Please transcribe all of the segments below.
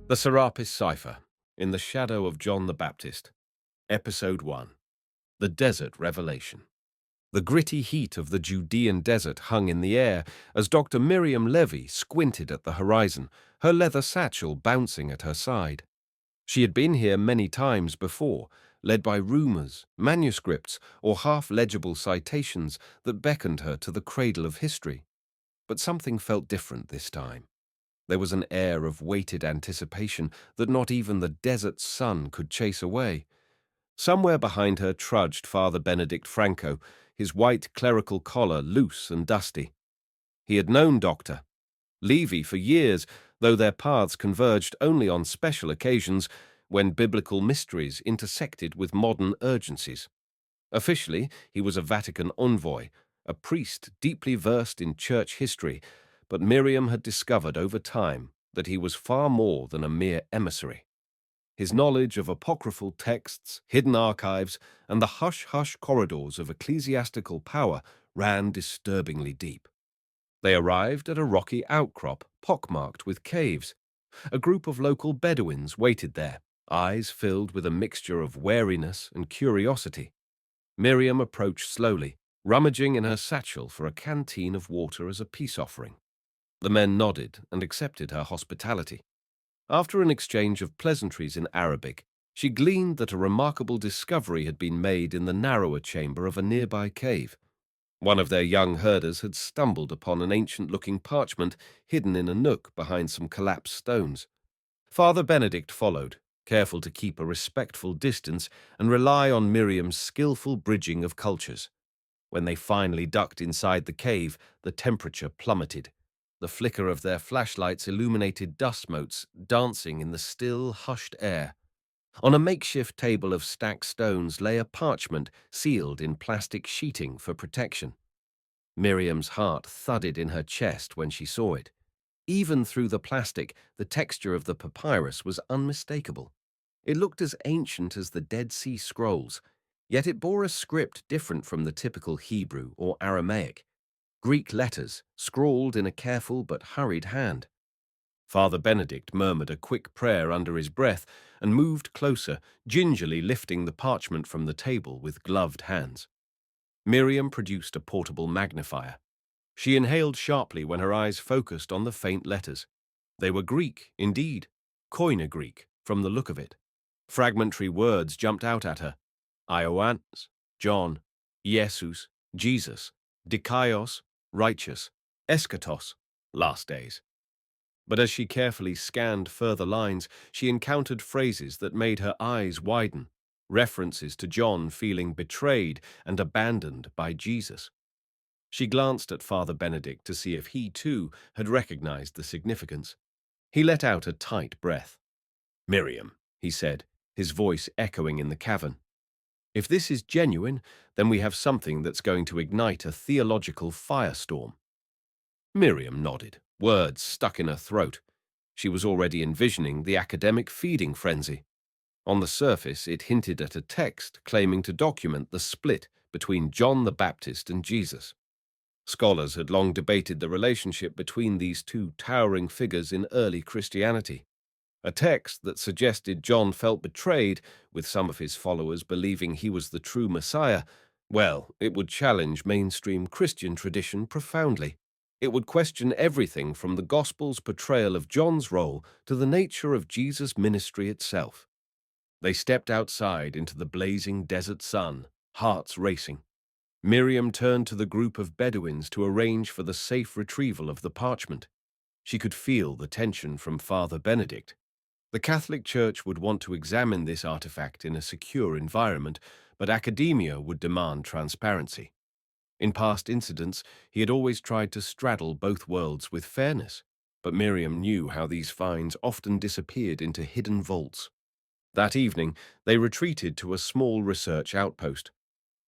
The SERAPIS CIPHER, In the Shadow of John the Baptist, Episode 1, The Desert Revelation. The gritty heat of the Judean desert hung in the air as Dr. Miriam Levy squinted at the horizon, her leather satchel bouncing at her side. She had been here many times before, led by rumors, manuscripts, or half-legible citations that beckoned her to the cradle of history. But something felt different this time. There was an air of weighted anticipation that not even the desert sun could chase away. Somewhere behind her trudged Father Benedict Franco, his white clerical collar loose and dusty. He had known Dr. Levy for years, though their paths converged only on special occasions when biblical mysteries intersected with modern urgencies. Officially, he was a Vatican envoy, a priest deeply versed in church history, but Miriam had discovered over time that he was far more than a mere emissary. His knowledge of apocryphal texts, hidden archives, and the hush-hush corridors of ecclesiastical power ran disturbingly deep. They arrived at a rocky outcrop pockmarked with caves. A group of local Bedouins waited there, eyes filled with a mixture of wariness and curiosity. Miriam approached slowly, rummaging in her satchel for a canteen of water as a peace offering. The men nodded and accepted her hospitality. After an exchange of pleasantries in Arabic, she gleaned that a remarkable discovery had been made in the narrower chamber of a nearby cave. One of their young herders had stumbled upon an ancient-looking parchment hidden in a nook behind some collapsed stones. Father Benedict followed, careful to keep a respectful distance and rely on Miriam's skillful bridging of cultures. When they finally ducked inside the cave, the temperature plummeted. The flicker of their flashlights illuminated dust motes dancing in the still, hushed air. On a makeshift table of stacked stones lay a parchment sealed in plastic sheeting for protection. Miriam's heart thudded in her chest when she saw it. Even through the plastic, the texture of the papyrus was unmistakable. It looked as ancient as the Dead Sea Scrolls, yet it bore a script different from the typical Hebrew or Aramaic. Greek letters, scrawled in a careful but hurried hand. Father Benedict murmured a quick prayer under his breath and moved closer, gingerly lifting the parchment from the table with gloved hands. Miriam produced a portable magnifier. She inhaled sharply when her eyes focused on the faint letters. They were Greek, indeed, Koine Greek, from the look of it. Fragmentary words jumped out at her. Ioannes, John, Jesus, Jesus, Dikaios, righteous, eschatos, last days. But as she carefully scanned further lines, she encountered phrases that made her eyes widen, references to John feeling betrayed and abandoned by Jesus. She glanced at Father Benedict to see if he, too, had recognized the significance. He let out a tight breath. "Miriam," he said, his voice echoing in the cavern. "If this is genuine, then we have something that's going to ignite a theological firestorm." Miriam nodded, words stuck in her throat. She was already envisioning the academic feeding frenzy. On the surface, it hinted at a text claiming to document the split between John the Baptist and Jesus. Scholars had long debated the relationship between these two towering figures in early Christianity. A text that suggested John felt betrayed, with some of his followers believing he was the true Messiah, well, it would challenge mainstream Christian tradition profoundly. It would question everything from the Gospel's portrayal of John's role to the nature of Jesus' ministry itself. They stepped outside into the blazing desert sun, hearts racing. Miriam turned to the group of Bedouins to arrange for the safe retrieval of the parchment. She could feel the tension from Father Benedict. The Catholic Church would want to examine this artifact in a secure environment, but academia would demand transparency. In past incidents, he had always tried to straddle both worlds with fairness, but Miriam knew how these finds often disappeared into hidden vaults. That evening, they retreated to a small research outpost.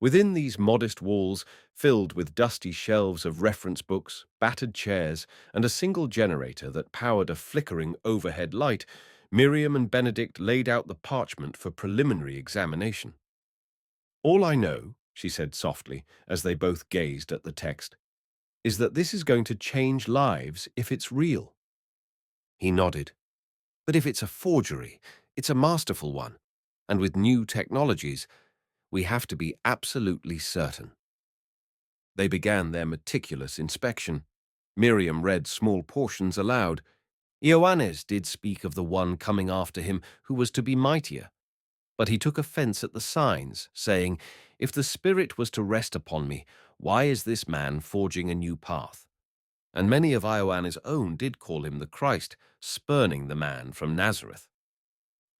Within these modest walls, filled with dusty shelves of reference books, battered chairs, and a single generator that powered a flickering overhead light, Miriam and Benedict laid out the parchment for preliminary examination. "All I know," she said softly, as they both gazed at the text, "is that this is going to change lives if it's real." He nodded. But if it's a forgery, it's a masterful one. And with new technologies, we have to be absolutely certain. They began their meticulous inspection. Miriam read small portions aloud. Ioannes did speak of the one coming after him who was to be mightier. But he took offense at the signs, saying, "If the Spirit was to rest upon me, why is this man forging a new path?" And many of Ioannes' own did call him the Christ, spurning the man from Nazareth.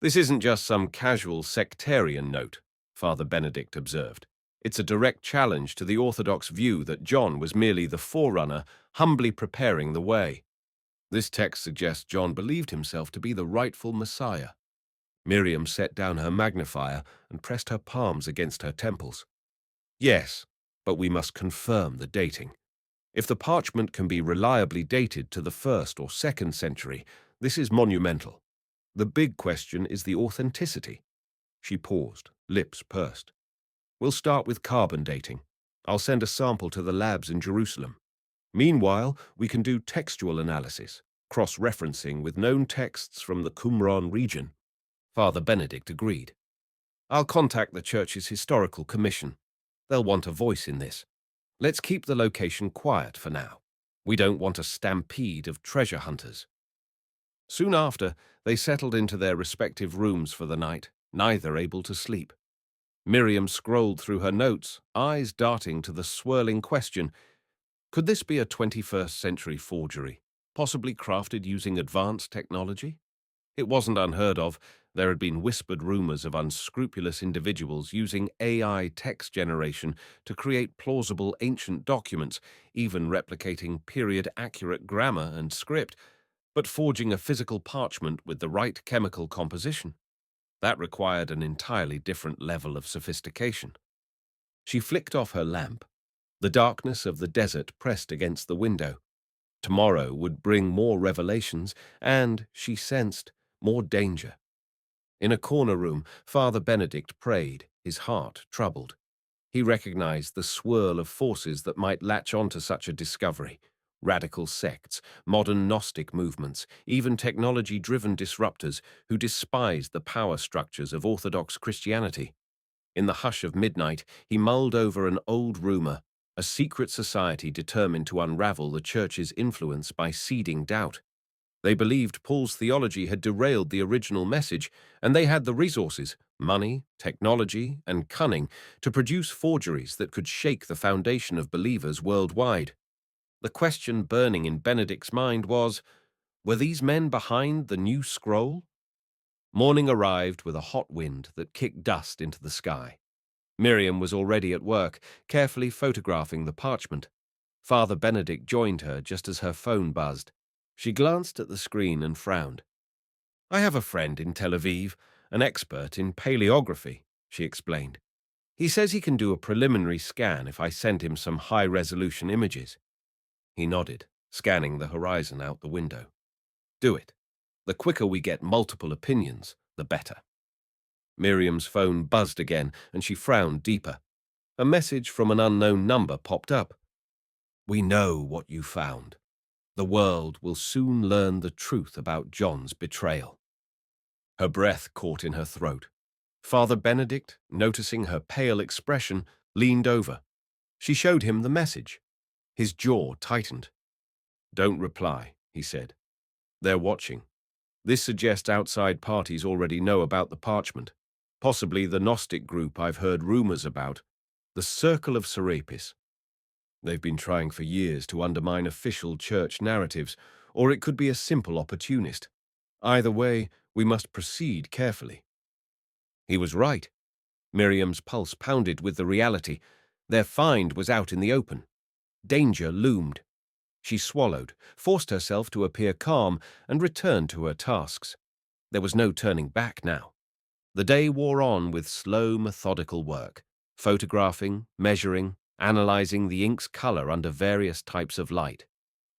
This isn't just some casual sectarian note, Father Benedict observed. It's a direct challenge to the orthodox view that John was merely the forerunner, humbly preparing the way. This text suggests John believed himself to be the rightful Messiah. Miriam set down her magnifier and pressed her palms against her temples. Yes, but we must confirm the dating. If the parchment can be reliably dated to the 1st or 2nd century, this is monumental. The big question is the authenticity. She paused, lips pursed. We'll start with carbon dating. I'll send a sample to the labs in Jerusalem. Meanwhile, we can do textual analysis, cross-referencing with known texts from the Qumran region. Father Benedict agreed. I'll contact the church's historical commission. They'll want a voice in this. Let's keep the location quiet for now. We don't want a stampede of treasure hunters. Soon after, they settled into their respective rooms for the night, neither able to sleep. Miriam scrolled through her notes, eyes darting to the swirling question, could this be a 21st century forgery, possibly crafted using advanced technology? It wasn't unheard of. There had been whispered rumors of unscrupulous individuals using AI text generation to create plausible ancient documents, even replicating period-accurate grammar and script, but forging a physical parchment with the right chemical composition. That required an entirely different level of sophistication. She flicked off her lamp. The darkness of the desert pressed against the window. Tomorrow would bring more revelations and, she sensed, more danger. In a corner room, Father Benedict prayed, his heart troubled. He recognized the swirl of forces that might latch onto such a discovery. Radical sects, modern Gnostic movements, even technology-driven disruptors who despised the power structures of Orthodox Christianity. In the hush of midnight, he mulled over an old rumor, a secret society determined to unravel the Church's influence by seeding doubt. They believed Paul's theology had derailed the original message, and they had the resources, money, technology, and cunning to produce forgeries that could shake the foundation of believers worldwide. The question burning in Benedict's mind was, were these men behind the new scroll? Morning arrived with a hot wind that kicked dust into the sky. Miriam was already at work, carefully photographing the parchment. Father Benedict joined her just as her phone buzzed. She glanced at the screen and frowned. I have a friend in Tel Aviv, an expert in paleography, she explained. He says he can do a preliminary scan if I send him some high-resolution images. He nodded, scanning the horizon out the window. Do it. The quicker we get multiple opinions, the better. Miriam's phone buzzed again, and she frowned deeper. A message from an unknown number popped up. We know what you found. The world will soon learn the truth about John's betrayal. Her breath caught in her throat. Father Benedict, noticing her pale expression, leaned over. She showed him the message. His jaw tightened. Don't reply, he said. They're watching. This suggests outside parties already know about the parchment. Possibly the Gnostic group I've heard rumors about. The Circle of Serapis. They've been trying for years to undermine official church narratives, or it could be a simple opportunist. Either way, we must proceed carefully. He was right. Miriam's pulse pounded with the reality. Their find was out in the open. Danger loomed. She swallowed, forced herself to appear calm, and returned to her tasks. There was no turning back now. The day wore on with slow, methodical work, photographing, measuring, analyzing the ink's color under various types of light.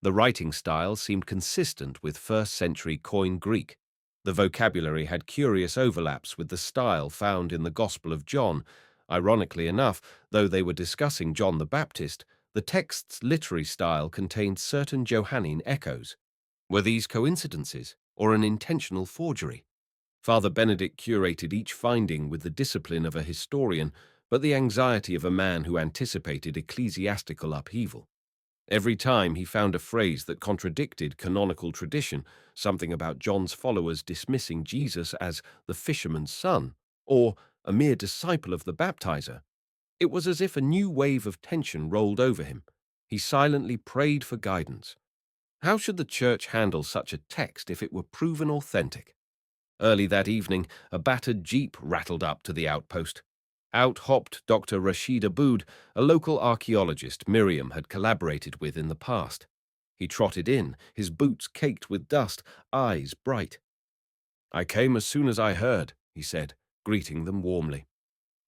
The writing style seemed consistent with first-century Koine Greek. The vocabulary had curious overlaps with the style found in the Gospel of John. Ironically enough, though they were discussing John the Baptist, the text's literary style contained certain Johannine echoes. Were these coincidences, or an intentional forgery. Father Benedict curated each finding with the discipline of a historian, but the anxiety of a man who anticipated ecclesiastical upheaval. Every time he found a phrase that contradicted canonical tradition, something about John's followers dismissing Jesus as the fisherman's son, or a mere disciple of the baptizer, it was as if a new wave of tension rolled over him. He silently prayed for guidance. How should the Church handle such a text if it were proven authentic? Early that evening, a battered jeep rattled up to the outpost. Out hopped Dr. Rashid Aboud, a local archaeologist Miriam had collaborated with in the past. He trotted in, his boots caked with dust, eyes bright. "I came as soon as I heard," he said, greeting them warmly.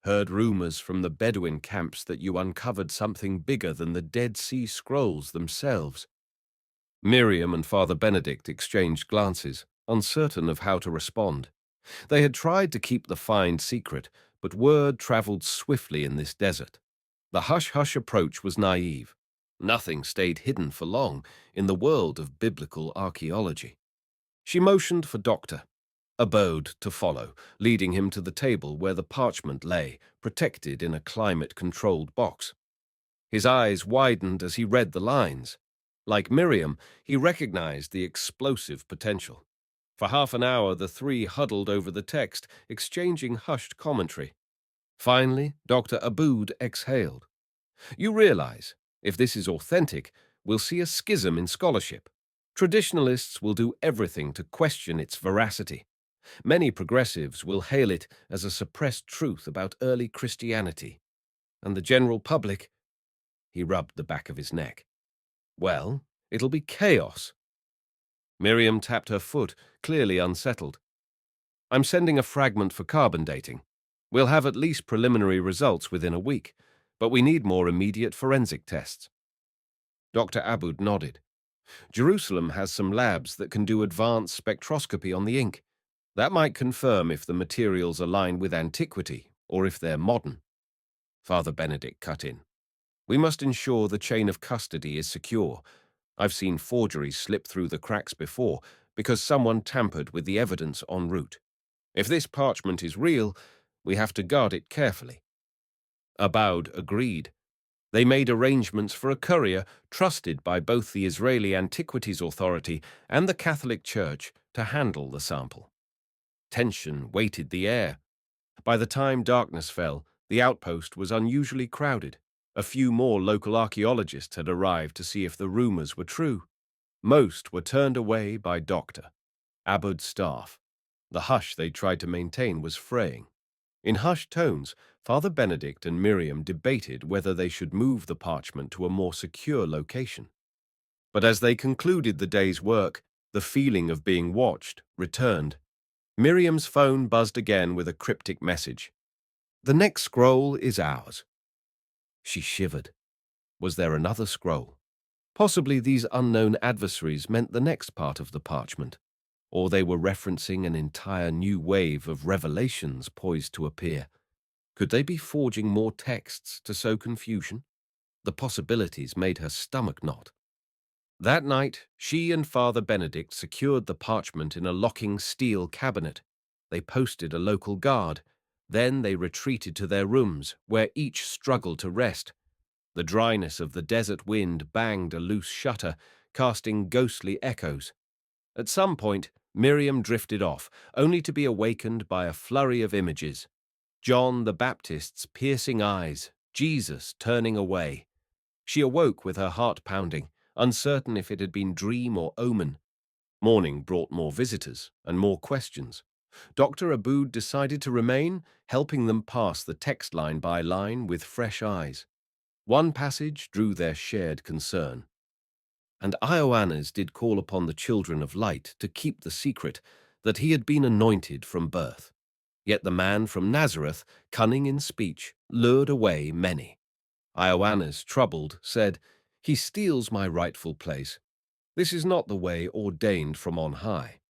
"Heard rumors from the Bedouin camps that you uncovered something bigger than the Dead Sea Scrolls themselves." Miriam and Father Benedict exchanged glances, uncertain of how to respond. They had tried to keep the find secret, but word traveled swiftly in this desert. The hush-hush approach was naive. Nothing stayed hidden for long in the world of biblical archaeology. She motioned for Dr. Aboud to follow, leading him to the table where the parchment lay, protected in a climate-controlled box. His eyes widened as he read the lines. Like Miriam, he recognized the explosive potential. For half an hour, the three huddled over the text, exchanging hushed commentary. Finally, Dr. Aboud exhaled. "You realize, if this is authentic, we'll see a schism in scholarship. Traditionalists will do everything to question its veracity. Many progressives will hail it as a suppressed truth about early Christianity. And the general public—" He rubbed the back of his neck. "Well, it'll be chaos." Miriam tapped her foot, clearly unsettled. "I'm sending a fragment for carbon dating. We'll have at least preliminary results within a week, but we need more immediate forensic tests." Dr. Aboud nodded. "Jerusalem has some labs that can do advanced spectroscopy on the ink. That might confirm if the materials align with antiquity or if they're modern." Father Benedict cut in. "We must ensure the chain of custody is secure. I've seen forgeries slip through the cracks before because someone tampered with the evidence en route. If this parchment is real, we have to guard it carefully." Aboud agreed. They made arrangements for a courier trusted by both the Israeli Antiquities Authority and the Catholic Church to handle the sample. Tension weighted the air. By the time darkness fell, the outpost was unusually crowded. A few more local archaeologists had arrived to see if the rumors were true. Most were turned away by Dr. Aboud's staff. The hush they tried to maintain was fraying. In hushed tones, Father Benedict and Miriam debated whether they should move the parchment to a more secure location. But as they concluded the day's work, the feeling of being watched returned. Miriam's phone buzzed again with a cryptic message. "The next scroll is ours." She shivered. Was there another scroll? Possibly these unknown adversaries meant the next part of the parchment, or they were referencing an entire new wave of revelations poised to appear. Could they be forging more texts to sow confusion? The possibilities made her stomach knot. That night, she and Father Benedict secured the parchment in a locking steel cabinet. They posted a local guard. Then they retreated to their rooms, where each struggled to rest. The dryness of the desert wind banged a loose shutter, casting ghostly echoes. At some point, Miriam drifted off, only to be awakened by a flurry of images. John the Baptist's piercing eyes, Jesus turning away. She awoke with her heart pounding, uncertain if it had been dream or omen. Morning brought more visitors and more questions. Dr. Aboud decided to remain, helping them pass the text line by line with fresh eyes. One passage drew their shared concern. "And Ioannes did call upon the children of light to keep the secret, that he had been anointed from birth. Yet the man from Nazareth, cunning in speech, lured away many. Ioannes, troubled, said, 'He steals my rightful place. This is not the way ordained from on high.'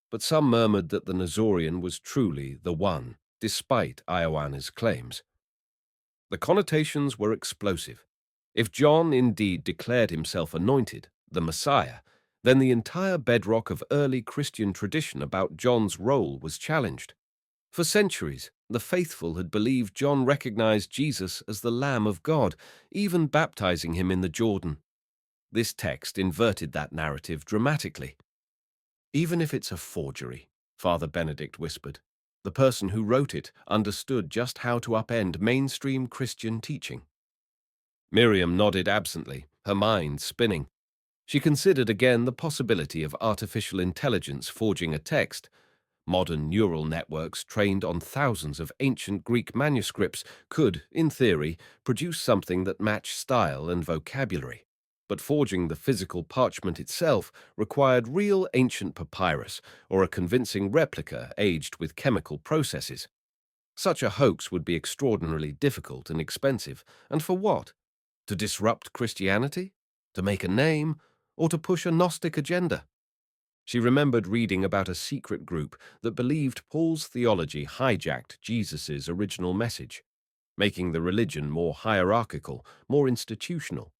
But some murmured that the Nazorian was truly the one, despite Ioannes' claims. The connotations were explosive. If John indeed declared himself anointed, the Messiah, then the entire bedrock of early Christian tradition about John's role was challenged. For centuries, the faithful had believed John recognized Jesus as the Lamb of God, even baptizing him in the Jordan. This text inverted that narrative dramatically. Even if it's a forgery, Father Benedict whispered, the person who wrote it understood just how to upend mainstream Christian teaching. Miriam nodded absently, her mind spinning. She considered again the possibility of artificial intelligence forging a text. Modern neural networks trained on thousands of ancient Greek manuscripts could, in theory, produce something that matched style and vocabulary. But forging the physical parchment itself required real ancient papyrus or a convincing replica aged with chemical processes. Such a hoax would be extraordinarily difficult and expensive, and for what? To disrupt Christianity? To make a name? Or to push a Gnostic agenda? She remembered reading about a secret group that believed Paul's theology hijacked Jesus' original message, making the religion more hierarchical, more institutional.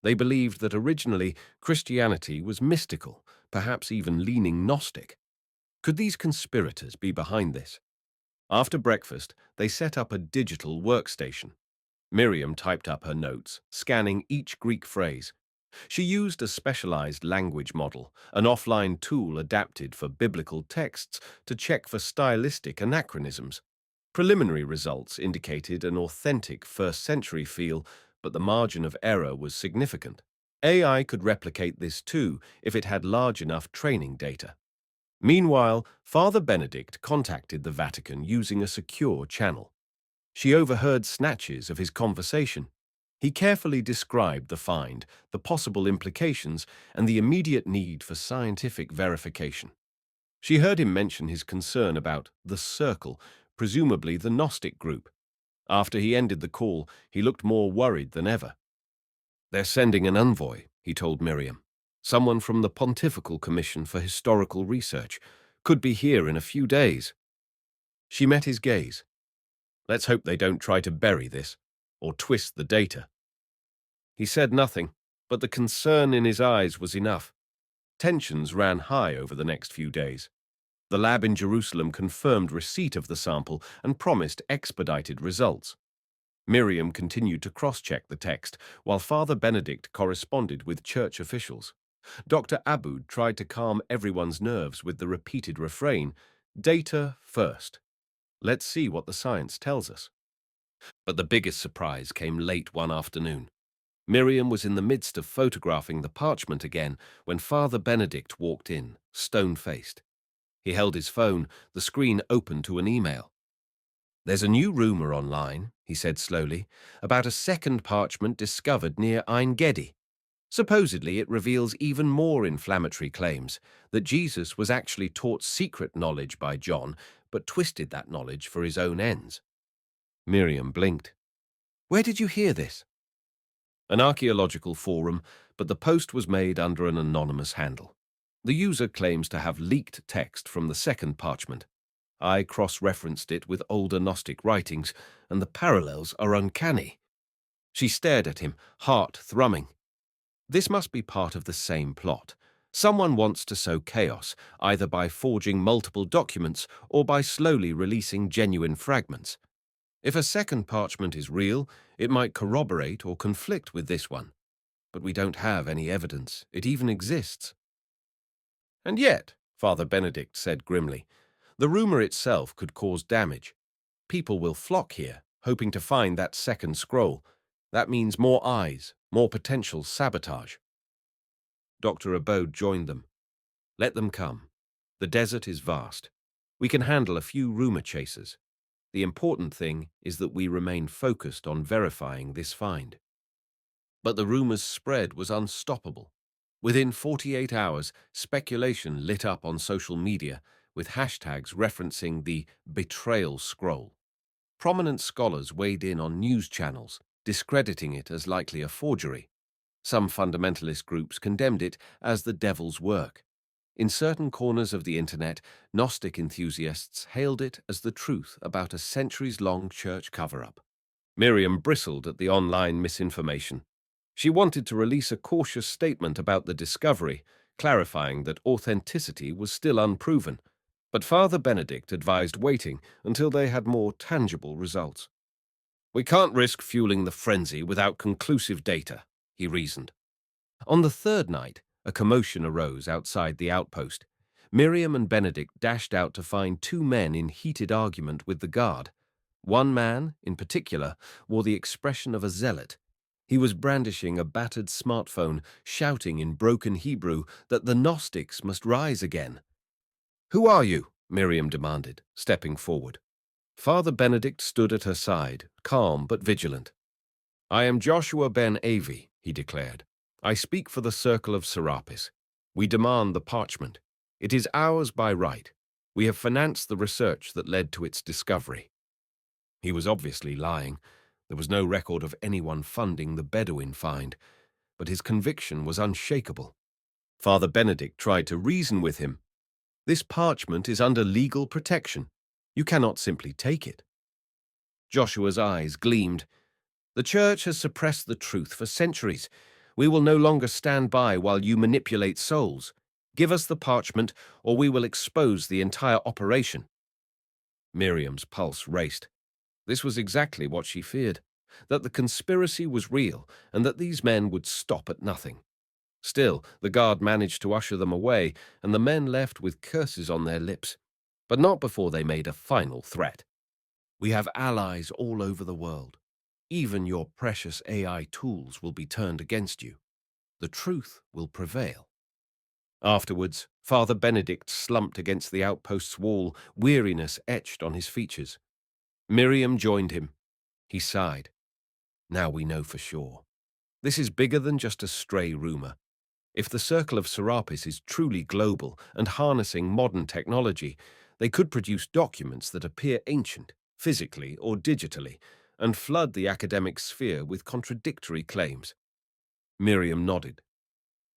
They believed that originally Christianity was mystical, perhaps even leaning Gnostic. Could these conspirators be behind this? After breakfast, they set up a digital workstation. Miriam typed up her notes, scanning each Greek phrase. She used a specialized language model, an offline tool adapted for biblical texts, to check for stylistic anachronisms. Preliminary results indicated an authentic first-century feel, but the margin of error was significant. AI could replicate this too if it had large enough training data. Meanwhile, Father Benedict contacted the Vatican using a secure channel. She overheard snatches of his conversation. He carefully described the find, the possible implications, and the immediate need for scientific verification. She heard him mention his concern about the circle, presumably the Gnostic group. After he ended the call, he looked more worried than ever. "They're sending an envoy," he told Miriam. "Someone from the Pontifical Commission for Historical Research. Could be here in a few days." She met his gaze. "Let's hope they don't try to bury this, or twist the data." He said nothing, but the concern in his eyes was enough. Tensions ran high over the next few days. The lab in Jerusalem confirmed receipt of the sample and promised expedited results. Miriam continued to cross-check the text, while Father Benedict corresponded with church officials. Dr. Aboud tried to calm everyone's nerves with the repeated refrain, "Data first. Let's see what the science tells us." But the biggest surprise came late one afternoon. Miriam was in the midst of photographing the parchment again when Father Benedict walked in, stone-faced. He held his phone, the screen open to an email. "There's a new rumor online," he said slowly, "about a second parchment discovered near Ein Gedi. Supposedly it reveals even more inflammatory claims, that Jesus was actually taught secret knowledge by John, but twisted that knowledge for his own ends." Miriam blinked. "Where did you hear this?" "An archaeological forum, but the post was made under an anonymous handle. The user claims to have leaked text from the second parchment. I cross-referenced it with older Gnostic writings, and the parallels are uncanny." She stared at him, heart thrumming. This must be part of the same plot. Someone wants to sow chaos, either by forging multiple documents or by slowly releasing genuine fragments. If a second parchment is real, it might corroborate or conflict with this one. But we don't have any evidence it even exists. "And yet," Father Benedict said grimly, "the rumor itself could cause damage. People will flock here, hoping to find that second scroll. That means more eyes, more potential sabotage." Dr. Abode joined them. "Let them come. The desert is vast. We can handle a few rumor chasers. The important thing is that we remain focused on verifying this find." But the rumor's spread was unstoppable. Within 48 hours, speculation lit up on social media, with hashtags referencing the betrayal scroll. Prominent scholars weighed in on news channels, discrediting it as likely a forgery. Some fundamentalist groups condemned it as the devil's work. In certain corners of the internet, Gnostic enthusiasts hailed it as the truth about a centuries-long church cover-up. Miriam bristled at the online misinformation. She wanted to release a cautious statement about the discovery, clarifying that authenticity was still unproven, but Father Benedict advised waiting until they had more tangible results. "We can't risk fueling the frenzy without conclusive data," he reasoned. On the third night, a commotion arose outside the outpost. Miriam and Benedict dashed out to find two men in heated argument with the guard. One man, in particular, wore the expression of a zealot. He was brandishing a battered smartphone, shouting in broken Hebrew that the Gnostics must rise again. "Who are you?" Miriam demanded, stepping forward. Father Benedict stood at her side, calm but vigilant. "I am Joshua ben Avi," he declared. "I speak for the Circle of Serapis. We demand the parchment. It is ours by right. We have financed the research that led to its discovery." He was obviously lying. There was no record of anyone funding the Bedouin find, but his conviction was unshakable. Father Benedict tried to reason with him. "This parchment is under legal protection. You cannot simply take it." Joshua's eyes gleamed. "The Church has suppressed the truth for centuries. We will no longer stand by while you manipulate souls. Give us the parchment, or we will expose the entire operation." Miriam's pulse raced. This was exactly what she feared, that the conspiracy was real and that these men would stop at nothing. Still, the guard managed to usher them away, and the men left with curses on their lips, but not before they made a final threat. "We have allies all over the world. Even your precious AI tools will be turned against you. The truth will prevail." Afterwards, Father Benedict slumped against the outpost's wall, weariness etched on his features. Miriam joined him. He sighed. "Now we know for sure. This is bigger than just a stray rumor. If the Circle of Serapis is truly global and harnessing modern technology, they could produce documents that appear ancient, physically or digitally, and flood the academic sphere with contradictory claims." Miriam nodded.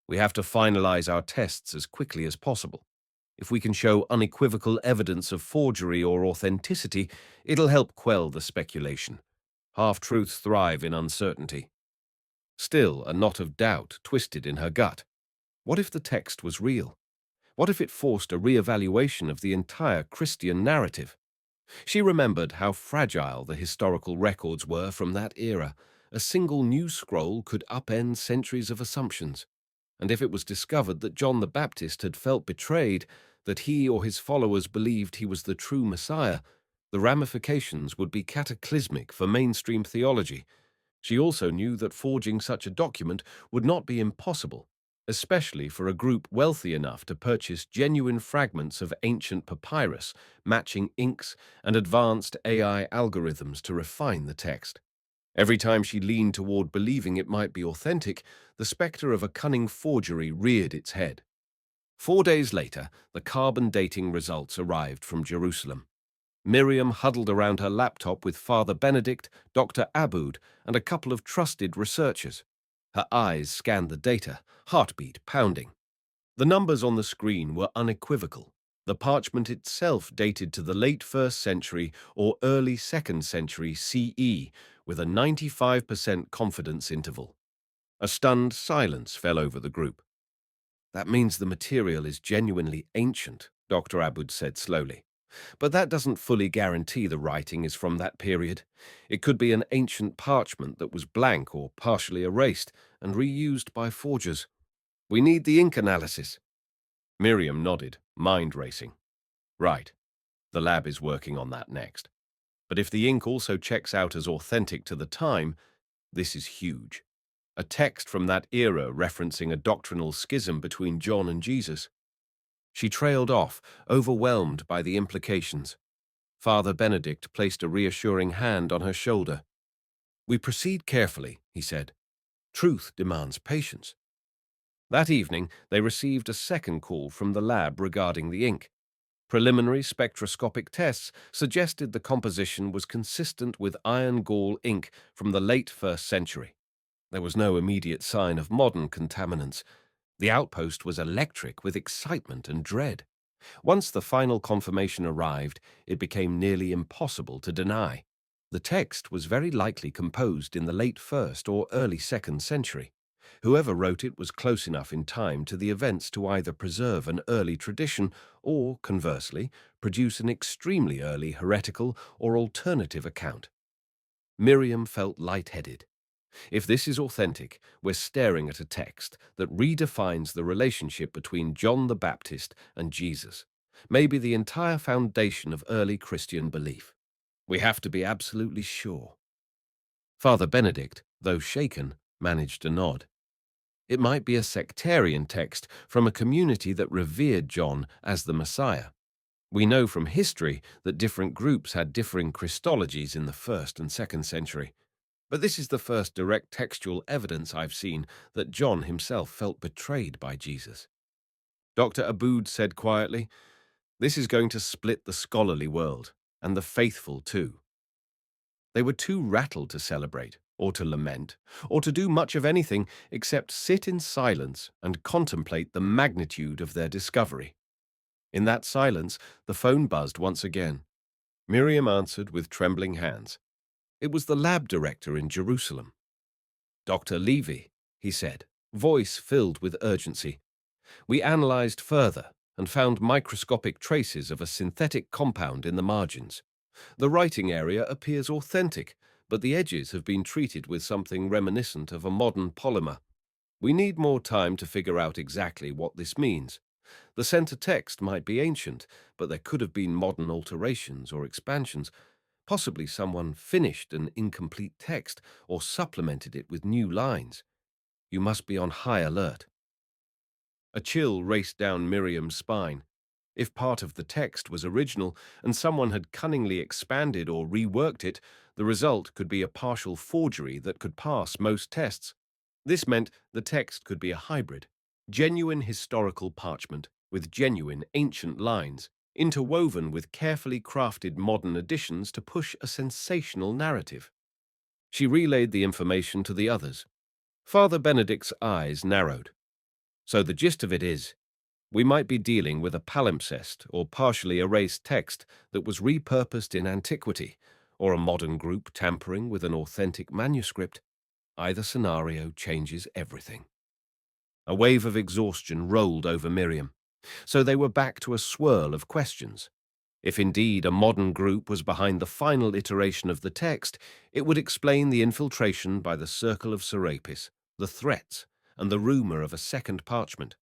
"We have to finalize our tests as quickly as possible. If we can show unequivocal evidence of forgery or authenticity, it'll help quell the speculation. Half-truths thrive in uncertainty." Still, a knot of doubt twisted in her gut. What if the text was real? What if it forced a re-evaluation of the entire Christian narrative? She remembered how fragile the historical records were from that era. A single news scroll could upend centuries of assumptions. And if it was discovered that John the Baptist had felt betrayed, that he or his followers believed he was the true Messiah, the ramifications would be cataclysmic for mainstream theology. She also knew that forging such a document would not be impossible, especially for a group wealthy enough to purchase genuine fragments of ancient papyrus, matching inks, and advanced AI algorithms to refine the text. Every time she leaned toward believing it might be authentic, the specter of a cunning forgery reared its head. 4 days later, the carbon dating results arrived from Jerusalem. Miriam huddled around her laptop with Father Benedict, Dr. Aboud, and a couple of trusted researchers. Her eyes scanned the data, heartbeat pounding. The numbers on the screen were unequivocal. The parchment itself dated to the late 1st century or early 2nd century CE, with a 95% confidence interval. A stunned silence fell over the group. "That means the material is genuinely ancient," Dr. Aboud said slowly. "But that doesn't fully guarantee the writing is from that period. It could be an ancient parchment that was blank or partially erased and reused by forgers. We need the ink analysis." Miriam nodded, mind racing. "Right. The lab is working on that next. But if the ink also checks out as authentic to the time, this is huge. A text from that era referencing a doctrinal schism between John and Jesus." She trailed off, overwhelmed by the implications. Father Benedict placed a reassuring hand on her shoulder. "We proceed carefully," he said. "Truth demands patience." That evening, they received a second call from the lab regarding the ink. Preliminary spectroscopic tests suggested the composition was consistent with iron gall ink from the late 1st century. There was no immediate sign of modern contaminants. The outpost was electric with excitement and dread. Once the final confirmation arrived, it became nearly impossible to deny. The text was very likely composed in the late 1st or early 2nd century. Whoever wrote it was close enough in time to the events to either preserve an early tradition or, conversely, produce an extremely early heretical or alternative account. Miriam felt lightheaded. If this is authentic, we're staring at a text that redefines the relationship between John the Baptist and Jesus, maybe the entire foundation of early Christian belief. We have to be absolutely sure. Father Benedict, though shaken, managed to nod. It might be a sectarian text from a community that revered John as the Messiah. We know from history that different groups had differing Christologies in the 1st and 2nd century. But this is the first direct textual evidence I've seen that John himself felt betrayed by Jesus. Dr. Aboud said quietly, "This is going to split the scholarly world, and the faithful too." They were too rattled to celebrate, or to lament, or to do much of anything except sit in silence and contemplate the magnitude of their discovery. In that silence, the phone buzzed once again. Miriam answered with trembling hands. It was the lab director in Jerusalem. "Dr. Levy," he said, voice filled with urgency. "We analyzed further and found microscopic traces of a synthetic compound in the margins. The writing area appears authentic, but the edges have been treated with something reminiscent of a modern polymer. We need more time to figure out exactly what this means. The center text might be ancient, but there could have been modern alterations or expansions. Possibly someone finished an incomplete text or supplemented it with new lines. You must be on high alert." A chill raced down Miriam's spine. If part of the text was original and someone had cunningly expanded or reworked it, the result could be a partial forgery that could pass most tests. This meant the text could be a hybrid, genuine historical parchment with genuine ancient lines, interwoven with carefully crafted modern additions to push a sensational narrative. She relayed the information to the others. Father Benedict's eyes narrowed. "So the gist of it is, we might be dealing with a palimpsest or partially erased text that was repurposed in antiquity, or a modern group tampering with an authentic manuscript. Either scenario changes everything." A wave of exhaustion rolled over Miriam. So they were back to a swirl of questions. If indeed a modern group was behind the final iteration of the text, it would explain the infiltration by the Circle of Serapis, the threats, and the rumor of a second parchment.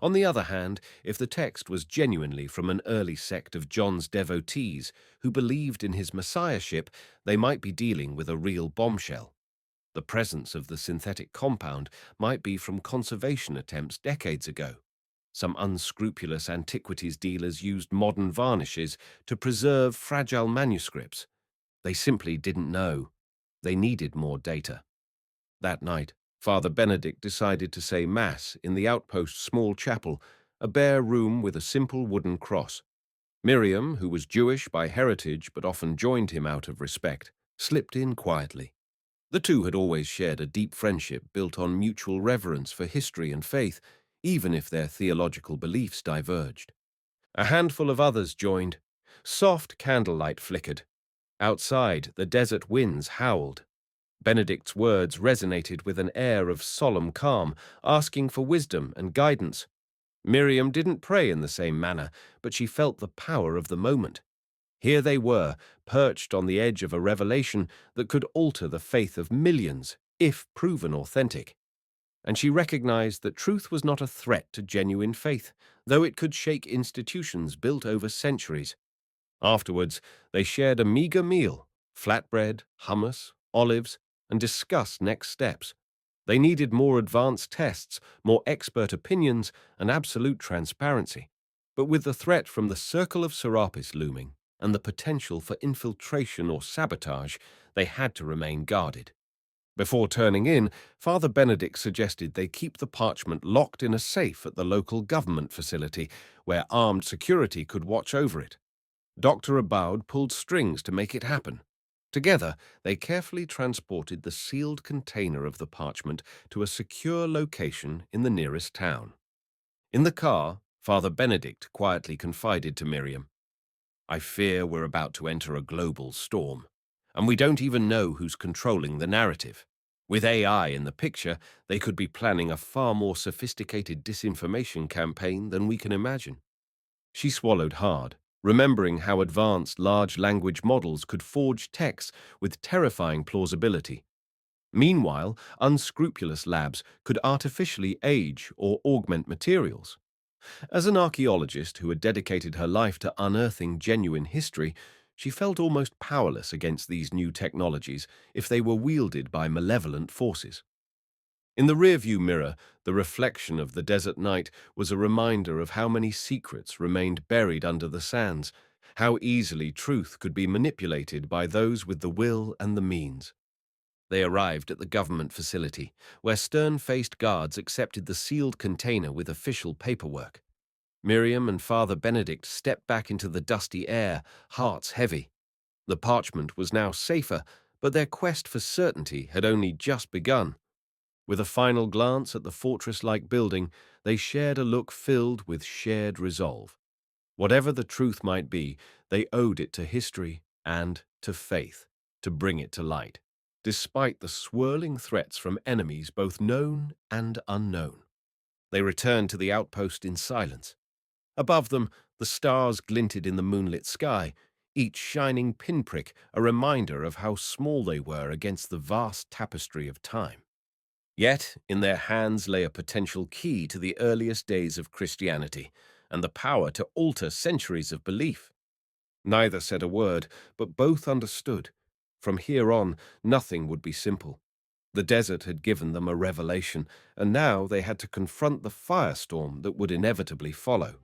On the other hand, if the text was genuinely from an early sect of John's devotees who believed in his messiahship, they might be dealing with a real bombshell. The presence of the synthetic compound might be from conservation attempts decades ago. Some unscrupulous antiquities dealers used modern varnishes to preserve fragile manuscripts. They simply didn't know. They needed more data. That night, Father Benedict decided to say Mass in the outpost's small chapel, a bare room with a simple wooden cross. Miriam, who was Jewish by heritage but often joined him out of respect, slipped in quietly. The two had always shared a deep friendship built on mutual reverence for history and faith, even if their theological beliefs diverged. A handful of others joined. Soft candlelight flickered. Outside, the desert winds howled. Benedict's words resonated with an air of solemn calm, asking for wisdom and guidance. Miriam didn't pray in the same manner, but she felt the power of the moment. Here they were, perched on the edge of a revelation that could alter the faith of millions, if proven authentic. And she recognized that truth was not a threat to genuine faith, though it could shake institutions built over centuries. Afterwards, they shared a meager meal, flatbread, hummus, olives, and discussed next steps. They needed more advanced tests, more expert opinions, and absolute transparency. But with the threat from the Circle of Serapis looming, and the potential for infiltration or sabotage, they had to remain guarded. Before turning in, Father Benedict suggested they keep the parchment locked in a safe at the local government facility, where armed security could watch over it. Dr. Aboud pulled strings to make it happen. Together, they carefully transported the sealed container of the parchment to a secure location in the nearest town. In the car, Father Benedict quietly confided to Miriam, "I fear we're about to enter a global storm, and we don't even know who's controlling the narrative. With AI in the picture, they could be planning a far more sophisticated disinformation campaign than we can imagine. She swallowed hard, remembering how advanced large language models could forge texts with terrifying plausibility. Meanwhile, unscrupulous labs could artificially age or augment materials. As an archaeologist who had dedicated her life to unearthing genuine history, she felt almost powerless against these new technologies if they were wielded by malevolent forces. In the rearview mirror, the reflection of the desert night was a reminder of how many secrets remained buried under the sands, how easily truth could be manipulated by those with the will and the means. They arrived at the government facility, where stern-faced guards accepted the sealed container with official paperwork. Miriam and Father Benedict stepped back into the dusty air, hearts heavy. The parchment was now safer, but their quest for certainty had only just begun. With a final glance at the fortress-like building, they shared a look filled with shared resolve. Whatever the truth might be, they owed it to history and to faith to bring it to light, despite the swirling threats from enemies both known and unknown. They returned to the outpost in silence. Above them, the stars glinted in the moonlit sky, each shining pinprick a reminder of how small they were against the vast tapestry of time. Yet, in their hands lay a potential key to the earliest days of Christianity and the power to alter centuries of belief. Neither said a word, but both understood. From here on, nothing would be simple. The desert had given them a revelation, and now they had to confront the firestorm that would inevitably follow.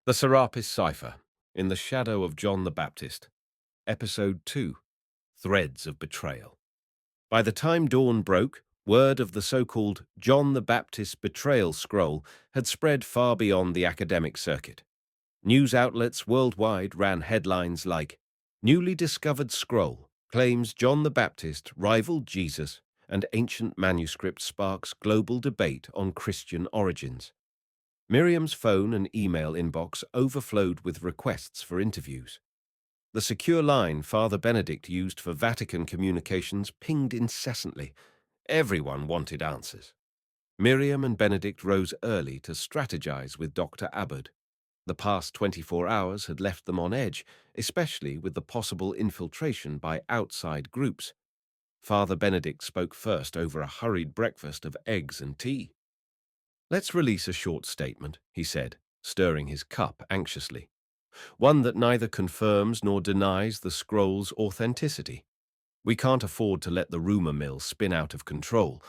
The Serapis Cipher, in the Shadow of John the Baptist, Episode 2, Threads of Betrayal. By the time dawn broke, word of the so-called John the Baptist betrayal scroll had spread far beyond the academic circuit. News outlets worldwide ran headlines like, "Newly discovered scroll claims John the Baptist rivaled Jesus, and ancient manuscript sparks global debate on Christian origins." Miriam's phone and email inbox overflowed with requests for interviews. The secure line Father Benedict used for Vatican communications pinged incessantly. Everyone wanted answers. Miriam and Benedict rose early to strategize with Dr. Abbott. The past 24 hours had left them on edge, especially with the possible infiltration by outside groups. Father Benedict spoke first over a hurried breakfast of eggs and tea. "Let's release a short statement," he said, stirring his cup anxiously. "One that neither confirms nor denies the scroll's authenticity. We can't afford to let the rumor mill spin out of control.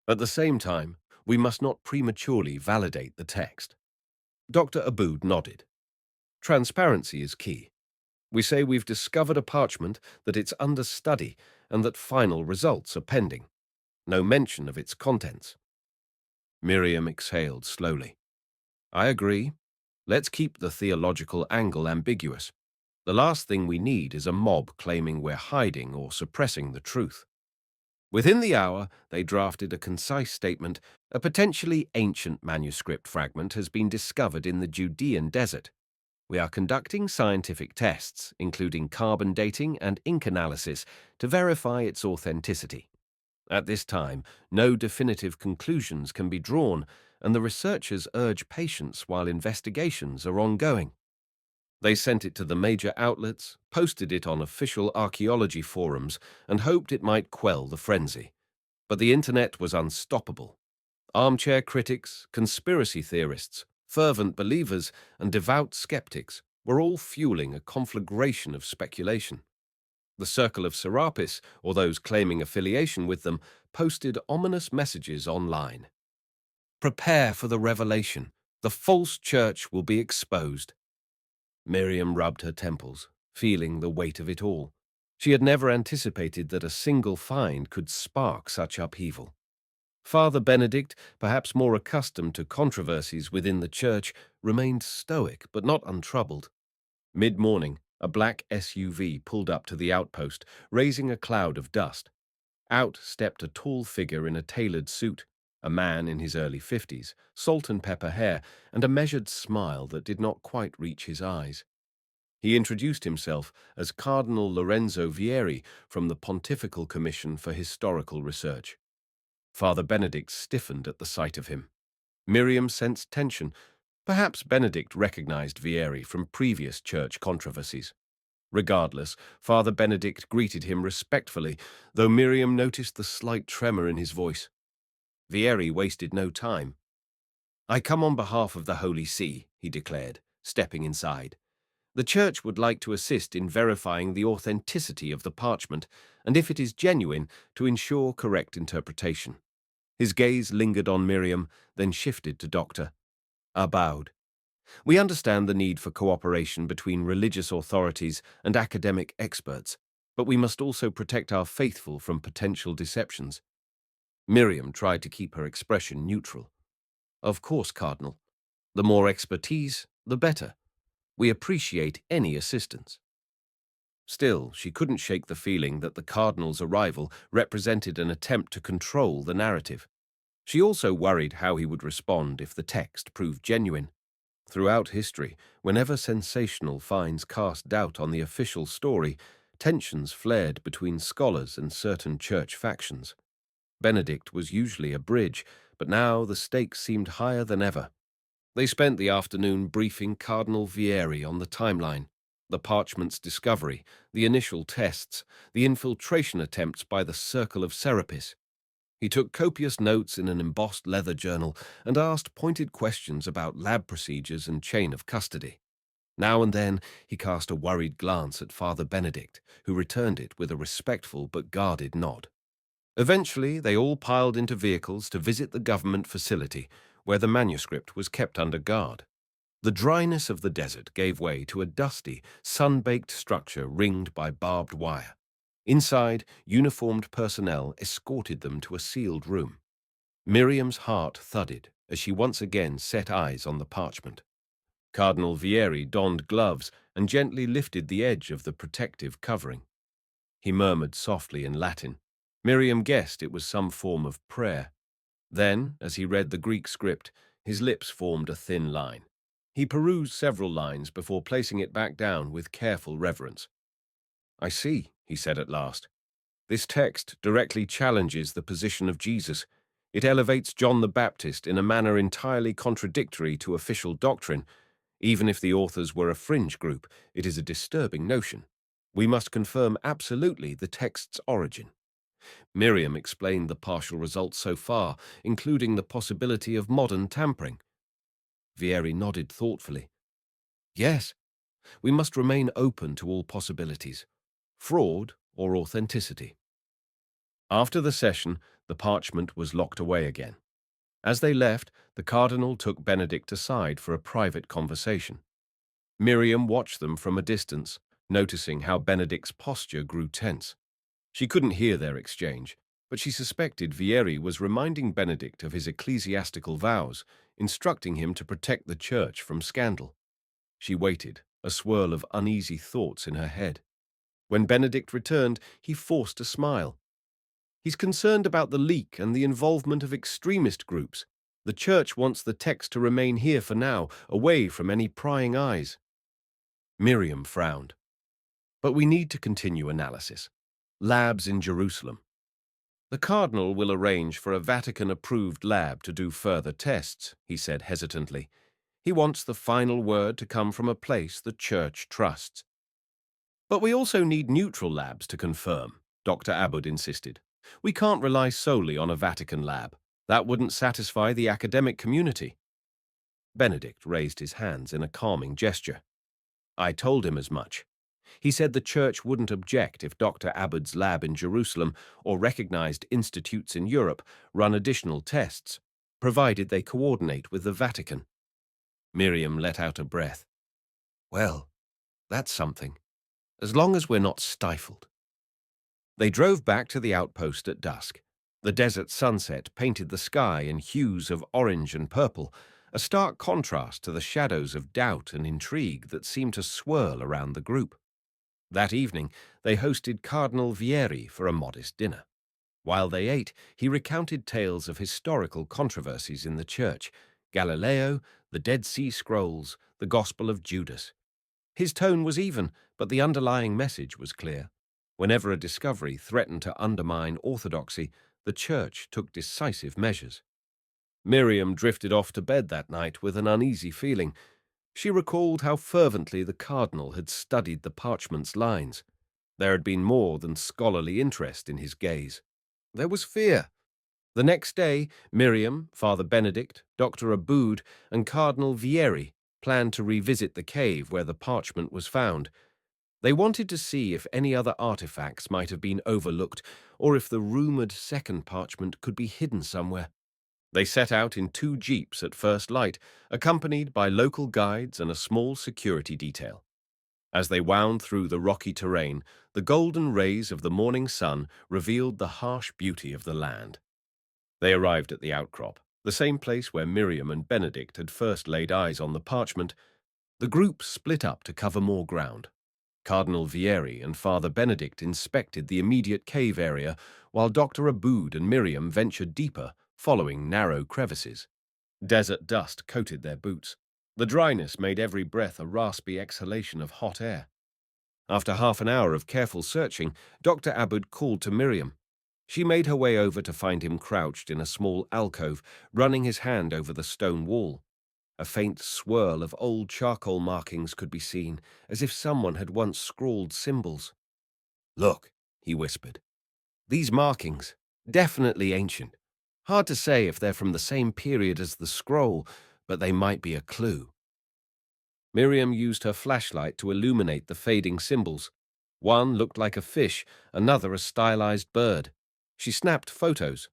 At the same time, we must not prematurely validate the text." Dr. Aboud nodded. "Transparency is key. We say we've discovered a parchment, that it's under study, and that final results are pending. No mention of its contents." Miriam exhaled slowly. "I agree. Let's keep the theological angle ambiguous. The last thing we need is a mob claiming we're hiding or suppressing the truth." Within the hour, they drafted a concise statement. "A potentially ancient manuscript fragment has been discovered in the Judean desert. We are conducting scientific tests, including carbon dating and ink analysis, to verify its authenticity. At this time, no definitive conclusions can be drawn, and the researchers urge patience while investigations are ongoing." They sent it to the major outlets, posted it on official archaeology forums, and hoped it might quell the frenzy. But the internet was unstoppable. Armchair critics, conspiracy theorists, fervent believers, and devout skeptics were all fueling a conflagration of speculation. The circle of Serapis, or those claiming affiliation with them, posted ominous messages online. Prepare for the revelation. The false church will be exposed. Miriam rubbed her temples, feeling the weight of it all. She had never anticipated that a single find could spark such upheaval. Father Benedict, perhaps more accustomed to controversies within the church, remained stoic but not untroubled. Mid-morning, a black SUV pulled up to the outpost, raising a cloud of dust. Out stepped a tall figure in a tailored suit, a man in his early 50s, salt and pepper hair, and a measured smile that did not quite reach his eyes. He introduced himself as Cardinal Lorenzo Vieri from the Pontifical Commission for Historical Research. Father Benedict stiffened at the sight of him. Miriam sensed tension. Perhaps Benedict recognized Vieri from previous church controversies. Regardless, Father Benedict greeted him respectfully, though Miriam noticed the slight tremor in his voice. Vieri wasted no time. "I come on behalf of the Holy See," he declared, stepping inside. "The Church would like to assist in verifying the authenticity of the parchment, and if it is genuine, to ensure correct interpretation." His gaze lingered on Miriam, then shifted to Doctor. I bowed. "We understand the need for cooperation between religious authorities and academic experts, but we must also protect our faithful from potential deceptions." Miriam tried to keep her expression neutral. "Of course, Cardinal. The more expertise, the better. We appreciate any assistance." Still, she couldn't shake the feeling that the Cardinal's arrival represented an attempt to control the narrative. She also worried how he would respond if the text proved genuine. Throughout history, whenever sensational finds cast doubt on the official story, tensions flared between scholars and certain church factions. Benedict was usually a bridge, but now the stakes seemed higher than ever. They spent the afternoon briefing Cardinal Vieri on the timeline, the parchment's discovery, the initial tests, the infiltration attempts by the Circle of Serapis. He took copious notes in an embossed leather journal and asked pointed questions about lab procedures and chain of custody. Now and then he cast a worried glance at Father Benedict, who returned it with a respectful but guarded nod. Eventually, they all piled into vehicles to visit the government facility, where the manuscript was kept under guard. The dryness of the desert gave way to a dusty, sun-baked structure ringed by barbed wire. Inside, uniformed personnel escorted them to a sealed room. Miriam's heart thudded as she once again set eyes on the parchment. Cardinal Vieri donned gloves and gently lifted the edge of the protective covering. He murmured softly in Latin. Miriam guessed it was some form of prayer. Then, as he read the Greek script, his lips formed a thin line. He perused several lines before placing it back down with careful reverence. "I see," he said at last. "This text directly challenges the position of Jesus. It elevates John the Baptist in a manner entirely contradictory to official doctrine. Even if the authors were a fringe group, it is a disturbing notion. We must confirm absolutely the text's origin." Miriam explained the partial results so far, including the possibility of modern tampering. Vieri nodded thoughtfully. "Yes, we must remain open to all possibilities. Fraud or authenticity." After the session, the parchment was locked away again. As they left, the cardinal took Benedict aside for a private conversation. Miriam watched them from a distance, noticing how Benedict's posture grew tense. She couldn't hear their exchange, but she suspected Vieri was reminding Benedict of his ecclesiastical vows, instructing him to protect the church from scandal. She waited, a swirl of uneasy thoughts in her head. When Benedict returned, he forced a smile. "He's concerned about the leak and the involvement of extremist groups. The church wants the text to remain here for now, away from any prying eyes." Miriam frowned. "But we need to continue analysis. Labs in Jerusalem. The cardinal will arrange for a Vatican-approved lab to do further tests," he said hesitantly. "He wants the final word to come from a place the church trusts." "But we also need neutral labs to confirm," Dr. Abbott insisted. "We can't rely solely on a Vatican lab. That wouldn't satisfy the academic community." Benedict raised his hands in a calming gesture. "I told him as much. He said the church wouldn't object if Dr. Abbott's lab in Jerusalem or recognized institutes in Europe run additional tests, provided they coordinate with the Vatican. Miriam let out a breath. Well, that's something, as long as we're not stifled. They drove back to the outpost at dusk. The desert sunset painted the sky in hues of orange and purple, a stark contrast to the shadows of doubt and intrigue that seemed to swirl around the group. That evening, they hosted Cardinal Vieri for a modest dinner. While they ate, he recounted tales of historical controversies in the church: Galileo, the Dead Sea Scrolls, the Gospel of Judas. His tone was even, but the underlying message was clear. Whenever a discovery threatened to undermine orthodoxy, the church took decisive measures. Miriam drifted off to bed that night with an uneasy feeling. She recalled how fervently the cardinal had studied the parchment's lines. There had been more than scholarly interest in his gaze. There was fear. The next day, Miriam, Father Benedict, Dr. Aboud, and Cardinal Vieri planned to revisit the cave where the parchment was found. They wanted to see if any other artifacts might have been overlooked or if the rumored second parchment could be hidden somewhere. They set out in 2 jeeps at first light, accompanied by local guides and a small security detail. As they wound through the rocky terrain, the golden rays of the morning sun revealed the harsh beauty of the land. They arrived at the outcrop, the same place where Miriam and Benedict had first laid eyes on the parchment. The group split up to cover more ground. Cardinal Vieri and Father Benedict inspected the immediate cave area, while Dr. Aboud and Miriam ventured deeper, following narrow crevices. Desert dust coated their boots. The dryness made every breath a raspy exhalation of hot air. After half an hour of careful searching, Dr. Aboud called to Miriam. She made her way over to find him crouched in a small alcove, running his hand over the stone wall. A faint swirl of old charcoal markings could be seen, as if someone had once scrawled symbols. "Look," he whispered. "These markings, definitely ancient. Hard to say if they're from the same period as the scroll, but they might be a clue." Miriam used her flashlight to illuminate the fading symbols. One looked like a fish, another a stylized bird. She snapped photos.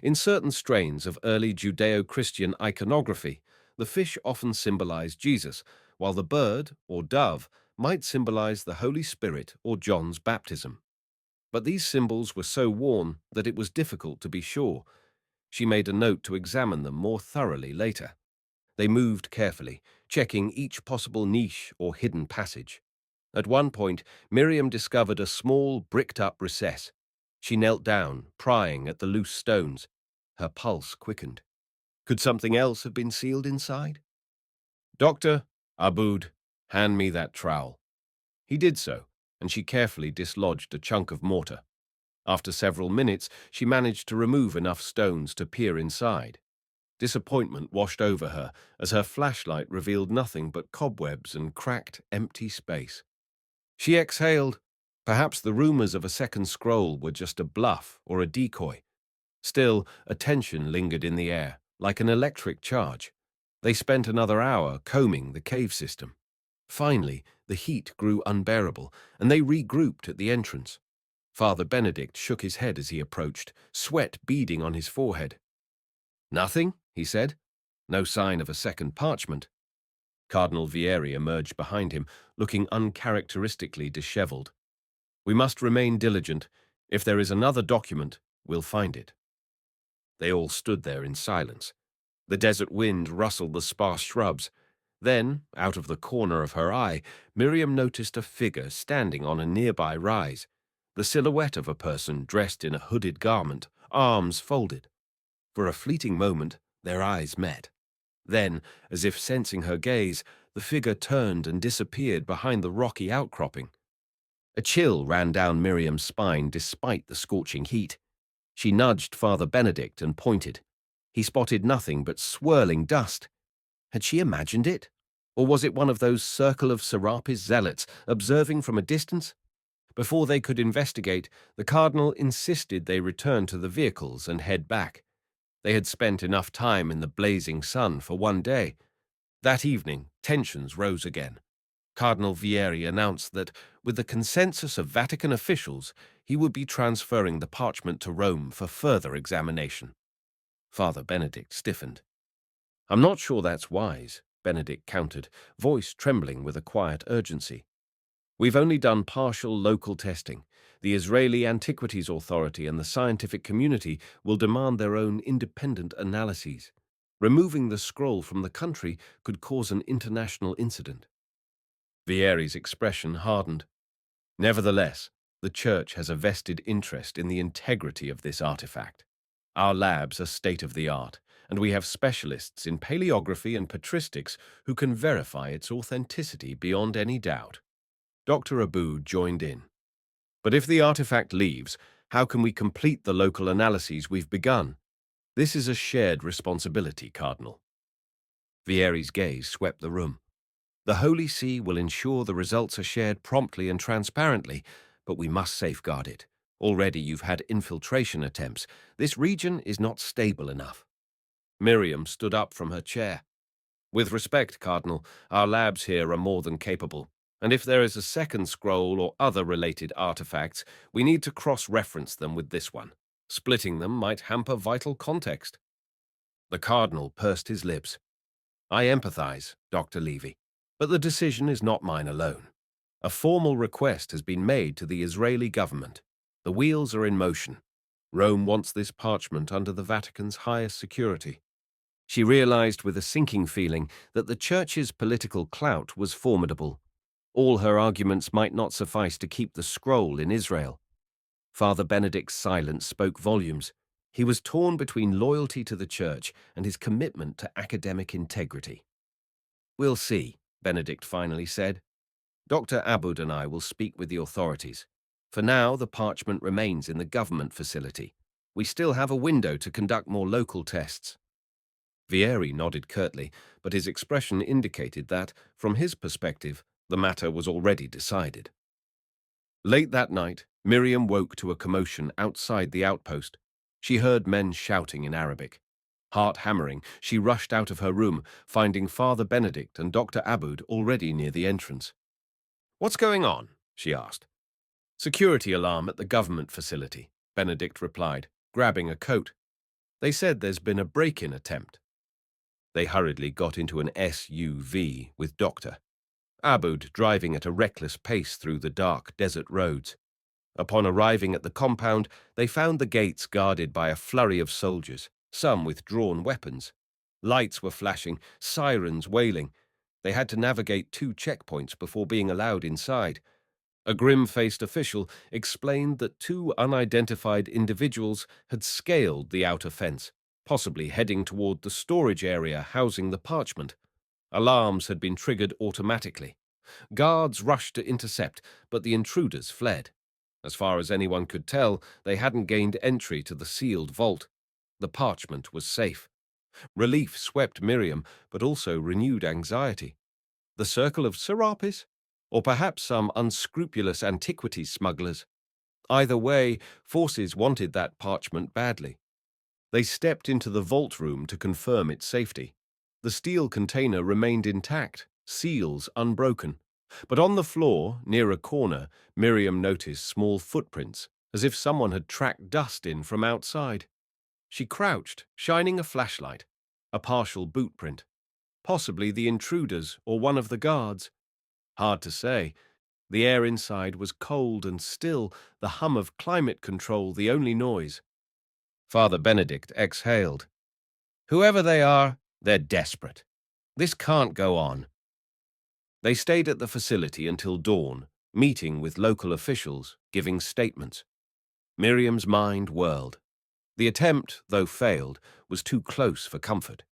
In certain strains of early Judeo-Christian iconography, the fish often symbolized Jesus, while the bird, or dove, might symbolize the Holy Spirit or John's baptism. But these symbols were so worn that it was difficult to be sure. She made a note to examine them more thoroughly later. They moved carefully, checking each possible niche or hidden passage. At one point, Miriam discovered a small, bricked-up recess. She knelt down, prying at the loose stones. Her pulse quickened. Could something else have been sealed inside? "Dr. Aboud, hand me that trowel." He did so, and she carefully dislodged a chunk of mortar. After several minutes, she managed to remove enough stones to peer inside. Disappointment washed over her as her flashlight revealed nothing but cobwebs and cracked, empty space. She exhaled. Perhaps the rumors of a second scroll were just a bluff or a decoy. Still, a tension lingered in the air, like an electric charge. They spent another hour combing the cave system. Finally, the heat grew unbearable, and they regrouped at the entrance. Father Benedict shook his head as he approached, sweat beading on his forehead. "Nothing," he said. "No sign of a second parchment." Cardinal Vieri emerged behind him, looking uncharacteristically disheveled. "We must remain diligent. If there is another document, we'll find it." They all stood there in silence. The desert wind rustled the sparse shrubs. Then, out of the corner of her eye, Miriam noticed a figure standing on a nearby rise, the silhouette of a person dressed in a hooded garment, arms folded. For a fleeting moment, their eyes met. Then, as if sensing her gaze, the figure turned and disappeared behind the rocky outcropping. A chill ran down Miriam's spine despite the scorching heat. She nudged Father Benedict and pointed. He spotted nothing but swirling dust. Had she imagined it? Or was it one of those circle of Serapis zealots observing from a distance? Before they could investigate, the cardinal insisted they return to the vehicles and head back. They had spent enough time in the blazing sun for one day. That evening, tensions rose again. Cardinal Vieri announced that, with the consensus of Vatican officials, he would be transferring the parchment to Rome for further examination. Father Benedict stiffened. "I'm not sure that's wise," Benedict countered, voice trembling with a quiet urgency. "We've only done partial local testing. The Israeli Antiquities Authority and the scientific community will demand their own independent analyses. Removing the scroll from the country could cause an international incident." Vieri's expression hardened. "Nevertheless, the Church has a vested interest in the integrity of this artifact. Our labs are state-of-the-art, and we have specialists in paleography and patristics who can verify its authenticity beyond any doubt." Dr. Aboud joined in. "But if the artifact leaves, how can we complete the local analyses we've begun? This is a shared responsibility, Cardinal." Vieri's gaze swept the room. "The Holy See will ensure the results are shared promptly and transparently, but we must safeguard it. Already you've had infiltration attempts. This region is not stable enough." Miriam stood up from her chair. "With respect, Cardinal, our labs here are more than capable. And if there is a second scroll or other related artifacts, we need to cross-reference them with this one. Splitting them might hamper vital context." The Cardinal pursed his lips. "I empathize, Dr. Levy, but the decision is not mine alone. A formal request has been made to the Israeli government. The wheels are in motion. Rome wants this parchment under the Vatican's highest security." She realized with a sinking feeling that the Church's political clout was formidable. All her arguments might not suffice to keep the scroll in Israel. Father Benedict's silence spoke volumes. He was torn between loyalty to the Church and his commitment to academic integrity. "We'll see," Benedict finally said. "Dr. Aboud and I will speak with the authorities. For now, the parchment remains in the government facility. We still have a window to conduct more local tests." Vieri nodded curtly, but his expression indicated that, from his perspective, the matter was already decided. Late that night, Miriam woke to a commotion outside the outpost. She heard men shouting in Arabic. Heart hammering, she rushed out of her room, finding Father Benedict and Dr. Aboud already near the entrance. "What's going on?" she asked. "Security alarm at the government facility," Benedict replied, grabbing a coat. "They said there's been a break-in attempt." They hurriedly got into an SUV with Dr. Aboud driving at a reckless pace through the dark desert roads. Upon arriving at the compound, they found the gates guarded by a flurry of soldiers, some with drawn weapons. Lights were flashing, sirens wailing. They had to navigate 2 checkpoints before being allowed inside. A grim-faced official explained that 2 unidentified individuals had scaled the outer fence, possibly heading toward the storage area housing the parchment. Alarms had been triggered automatically. Guards rushed to intercept, but the intruders fled. As far as anyone could tell, they hadn't gained entry to the sealed vault. The parchment was safe. Relief swept Miriam, but also renewed anxiety. The circle of SERAPIS? Or perhaps some unscrupulous antiquities smugglers? Either way, forces wanted that parchment badly. They stepped into the vault room to confirm its safety. The steel container remained intact, seals unbroken. But on the floor, near a corner, Miriam noticed small footprints, as if someone had tracked dust in from outside. She crouched, shining a flashlight. A partial boot print. Possibly the intruders or one of the guards. Hard to say. The air inside was cold and still, the hum of climate control the only noise. Father Benedict exhaled. "Whoever they are, they're desperate. This can't go on." They stayed at the facility until dawn, meeting with local officials, giving statements. Miriam's mind whirled. The attempt, though failed, was too close for comfort.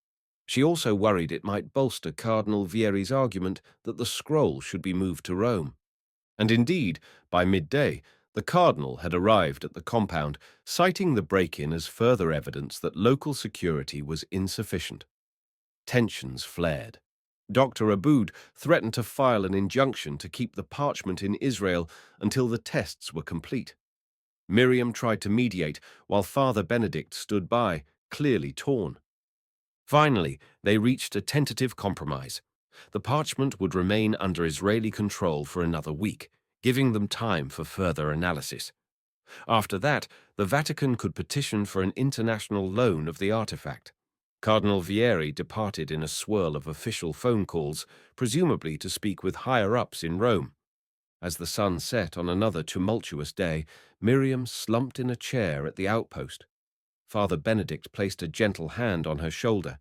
She also worried it might bolster Cardinal Vieri's argument that the scroll should be moved to Rome. And indeed, by midday, the Cardinal had arrived at the compound, citing the break-in as further evidence that local security was insufficient. Tensions flared. Dr. Aboud threatened to file an injunction to keep the parchment in Israel until the tests were complete. Miriam tried to mediate, while Father Benedict stood by, clearly torn. Finally, they reached a tentative compromise. The parchment would remain under Israeli control for another week, giving them time for further analysis. After that, the Vatican could petition for an international loan of the artifact. Cardinal Vieri departed in a swirl of official phone calls, presumably to speak with higher-ups in Rome. As the sun set on another tumultuous day, Miriam slumped in a chair at the outpost. Father Benedict placed a gentle hand on her shoulder.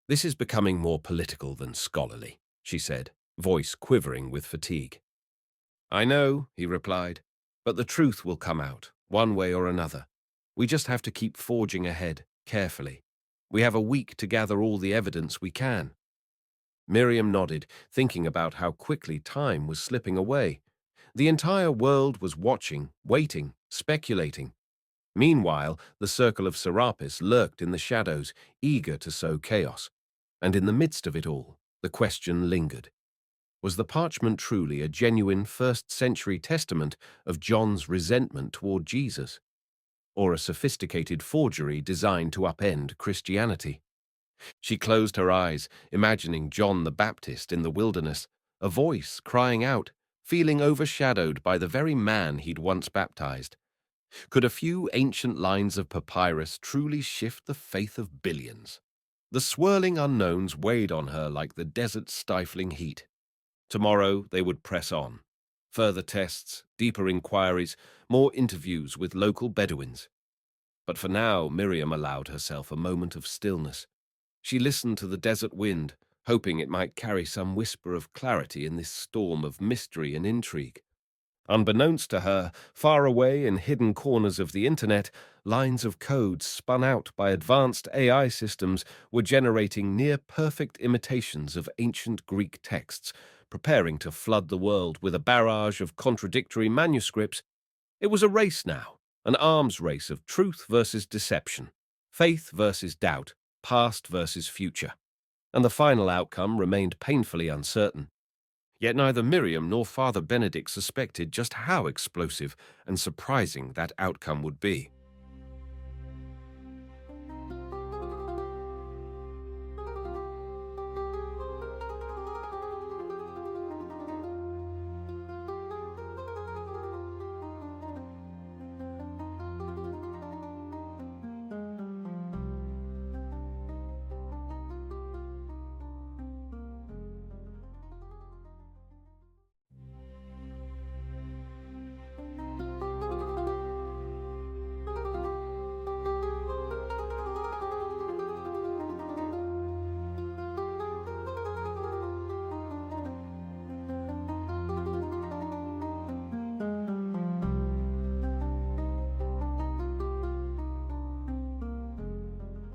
"This is becoming more political than scholarly," she said, voice quivering with fatigue. "I know," he replied, "but the truth will come out, one way or another. We just have to keep forging ahead, carefully. We have a week to gather all the evidence we can." Miriam nodded, thinking about how quickly time was slipping away. The entire world was watching, waiting, speculating. Meanwhile, the circle of Serapis lurked in the shadows, eager to sow chaos. And in the midst of it all, the question lingered. Was the parchment truly a genuine first-century testament of John's resentment toward Jesus, or a sophisticated forgery designed to upend Christianity? She closed her eyes, imagining John the Baptist in the wilderness, a voice crying out, feeling overshadowed by the very man he'd once baptized. Could a few ancient lines of papyrus truly shift the faith of billions? The swirling unknowns weighed on her like the desert's stifling heat. Tomorrow they would press on. Further tests, deeper inquiries, more interviews with local Bedouins. But for now, Miriam allowed herself a moment of stillness. She listened to the desert wind, hoping it might carry some whisper of clarity in this storm of mystery and intrigue. Unbeknownst to her, far away in hidden corners of the internet, lines of code spun out by advanced AI systems were generating near-perfect imitations of ancient Greek texts, preparing to flood the world with a barrage of contradictory manuscripts. It was a race now, an arms race of truth versus deception, faith versus doubt, past versus future. And the final outcome remained painfully uncertain. Yet neither Miriam nor Father Benedict suspected just how explosive and surprising that outcome would be.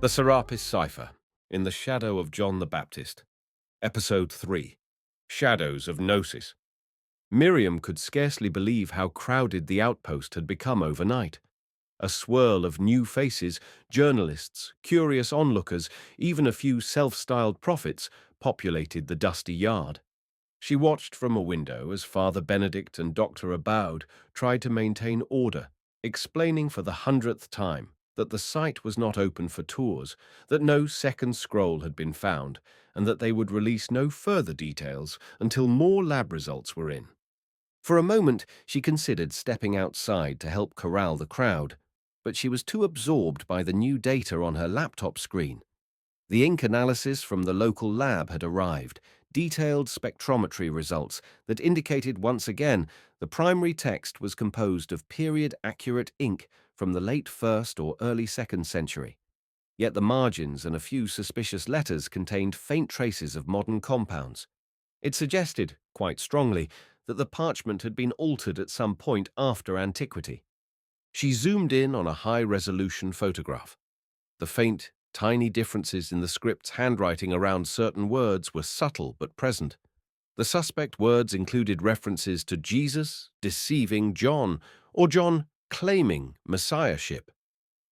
The Serapis Cipher, in the Shadow of John the Baptist. Episode 3. Shadows of Gnosis. Miriam could scarcely believe how crowded the outpost had become overnight. A swirl of new faces, journalists, curious onlookers, even a few self-styled prophets populated the dusty yard. She watched from a window as Father Benedict and Dr. Abowd tried to maintain order, explaining for the 100th time that the site was not open for tours, that no second scroll had been found, and that they would release no further details until more lab results were in. For a moment, she considered stepping outside to help corral the crowd, but she was too absorbed by the new data on her laptop screen. The ink analysis from the local lab had arrived, detailed spectrometry results that indicated once again the primary text was composed of period-accurate ink from the late 1st or early 2nd century. Yet the margins and a few suspicious letters contained faint traces of modern compounds. It suggested, quite strongly, that the parchment had been altered at some point after antiquity. She zoomed in on a high-resolution photograph. The faint, tiny differences in the script's handwriting around certain words were subtle but present. The suspect words included references to Jesus deceiving John, or John claiming messiahship.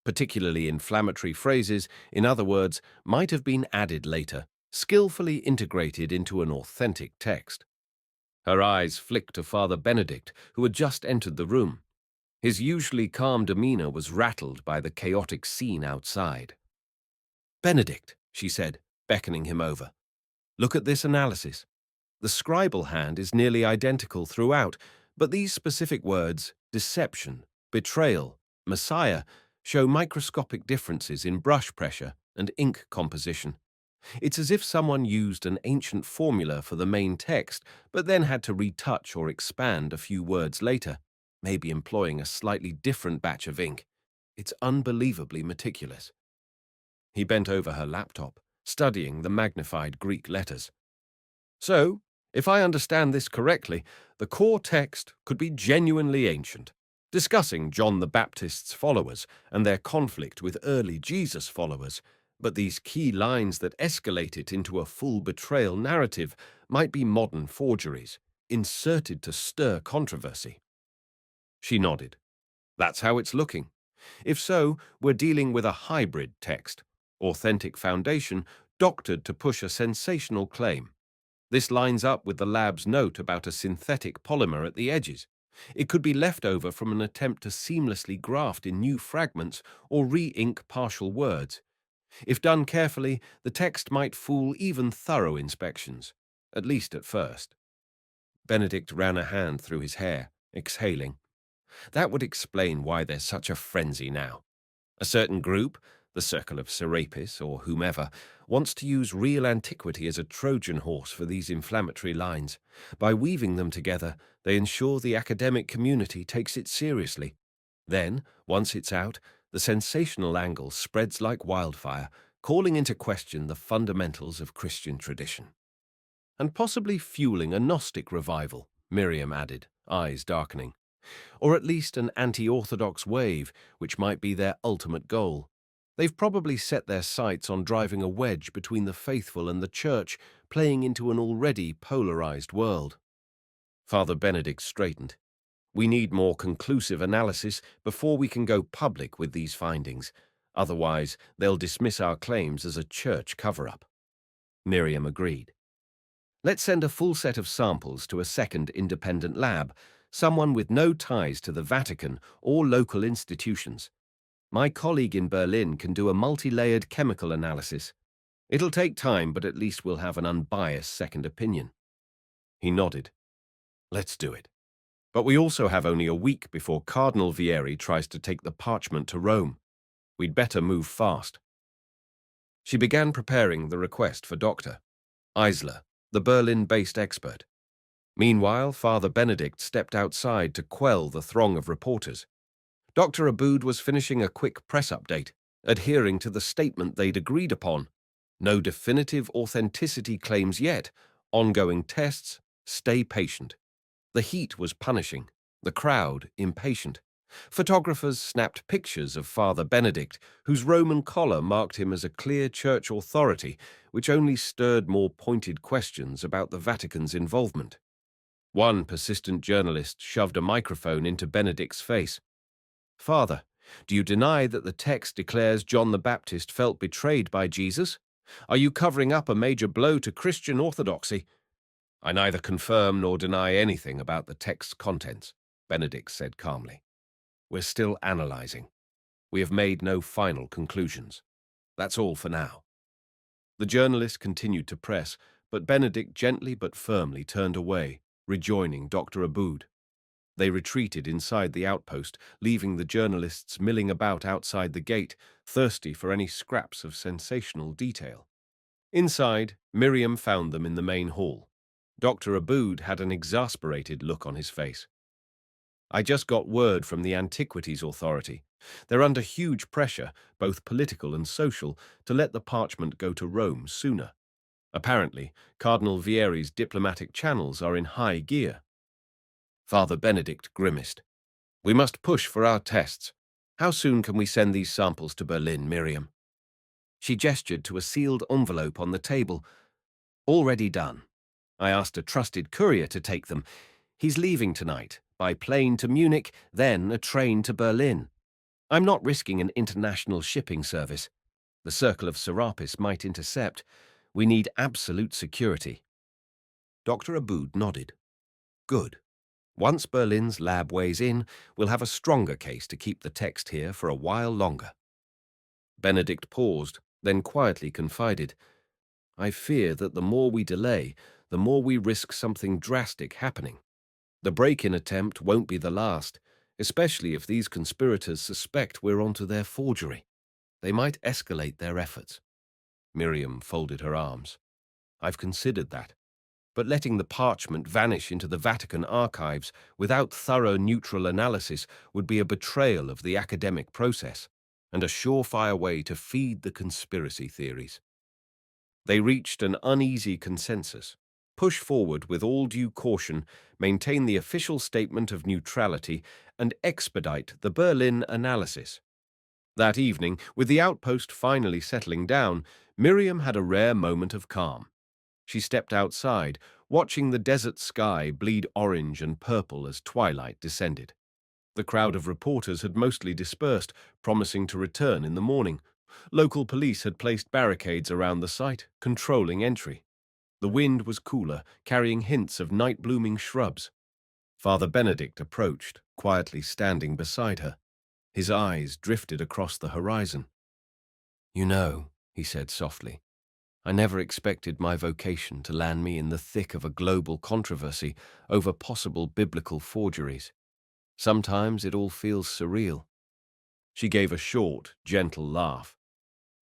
Particularly inflammatory phrases, in other words, might have been added later, skillfully integrated into an authentic text. Her eyes flicked to Father Benedict, who had just entered the room. His usually calm demeanor was rattled by the chaotic scene outside. "Benedict," she said, beckoning him over. Look at this analysis. The scribal hand is nearly identical throughout, but these specific words, deception, betrayal, Messiah, show microscopic differences in brush pressure and ink composition. It's as if someone used an ancient formula for the main text, but then had to retouch or expand a few words later, maybe employing a slightly different batch of ink. It's unbelievably meticulous. He bent over her laptop, studying the magnified Greek letters. So, if I understand this correctly, the core text could be genuinely ancient, discussing John the Baptist's followers and their conflict with early Jesus followers, but these key lines that escalate it into a full betrayal narrative might be modern forgeries, inserted to stir controversy. She nodded. That's how it's looking. If so, we're dealing with a hybrid text, authentic foundation, doctored to push a sensational claim. This lines up with the lab's note about a synthetic polymer at the edges. It could be left over from an attempt to seamlessly graft in new fragments or re-ink partial words. If done carefully, the text might fool even thorough inspections, at least at first. Benedict ran a hand through his hair, exhaling. That would explain why there's such a frenzy now. A certain group, the Circle of Serapis or whomever, wants to use real antiquity as a Trojan horse for these inflammatory lines. By weaving them together, they ensure the academic community takes it seriously. Then, once it's out, the sensational angle spreads like wildfire, calling into question the fundamentals of Christian tradition. And possibly fueling a Gnostic revival, Miriam added, eyes darkening. Or at least an anti-orthodox wave, which might be their ultimate goal. They've probably set their sights on driving a wedge between the faithful and the Church, playing into an already polarized world. Father Benedict straightened. We need more conclusive analysis before we can go public with these findings. Otherwise, they'll dismiss our claims as a church cover-up. Miriam agreed. Let's send a full set of samples to a second independent lab, someone with no ties to the Vatican or local institutions. My colleague in Berlin can do a multi-layered chemical analysis. It'll take time, but at least we'll have an unbiased second opinion. He nodded. Let's do it. But we also have only a week before Cardinal Vieri tries to take the parchment to Rome. We'd better move fast. She began preparing the request for Dr. Eisler, the Berlin-based expert. Meanwhile, Father Benedict stepped outside to quell the throng of reporters. Dr. Aboud was finishing a quick press update, adhering to the statement they'd agreed upon. No definitive authenticity claims yet. Ongoing tests. Stay patient. The heat was punishing, the crowd impatient. Photographers snapped pictures of Father Benedict, whose Roman collar marked him as a clear church authority, which only stirred more pointed questions about the Vatican's involvement. One persistent journalist shoved a microphone into Benedict's face. Father, do you deny that the text declares John the Baptist felt betrayed by Jesus? Are you covering up a major blow to Christian orthodoxy? I neither confirm nor deny anything about the text's contents, Benedict said calmly. We're still analyzing. We have made no final conclusions. That's all for now. The journalist continued to press, but Benedict gently but firmly turned away, rejoining Dr. Aboud. They retreated inside the outpost, leaving the journalists milling about outside the gate, thirsty for any scraps of sensational detail. Inside, Miriam found them in the main hall. Dr. Aboud had an exasperated look on his face. I just got word from the Antiquities Authority. They're under huge pressure, both political and social, to let the parchment go to Rome sooner. Apparently, Cardinal Vieri's diplomatic channels are in high gear. Father Benedict grimaced. We must push for our tests. How soon can we send these samples to Berlin, Miriam? She gestured to a sealed envelope on the table. Already done. I asked a trusted courier to take them. He's leaving tonight, by plane to Munich, then a train to Berlin. I'm not risking an international shipping service. The Circle of Serapis might intercept. We need absolute security. Dr. Aboud nodded. Good. Once Berlin's lab weighs in, we'll have a stronger case to keep the text here for a while longer. Benedict paused, then quietly confided. I fear that the more we delay, the more we risk something drastic happening. The break-in attempt won't be the last, especially if these conspirators suspect we're onto their forgery. They might escalate their efforts. Miriam folded her arms. I've considered that. But letting the parchment vanish into the Vatican archives without thorough neutral analysis would be a betrayal of the academic process and a surefire way to feed the conspiracy theories. They reached an uneasy consensus. Push forward with all due caution, maintain the official statement of neutrality, and expedite the Berlin analysis. That evening, with the outpost finally settling down, Miriam had a rare moment of calm. She stepped outside, watching the desert sky bleed orange and purple as twilight descended. The crowd of reporters had mostly dispersed, promising to return in the morning. Local police had placed barricades around the site, controlling entry. The wind was cooler, carrying hints of night-blooming shrubs. Father Benedict approached, quietly standing beside her. His eyes drifted across the horizon. "You know," he said softly, "I never expected my vocation to land me in the thick of a global controversy over possible biblical forgeries. Sometimes it all feels surreal." She gave a short, gentle laugh.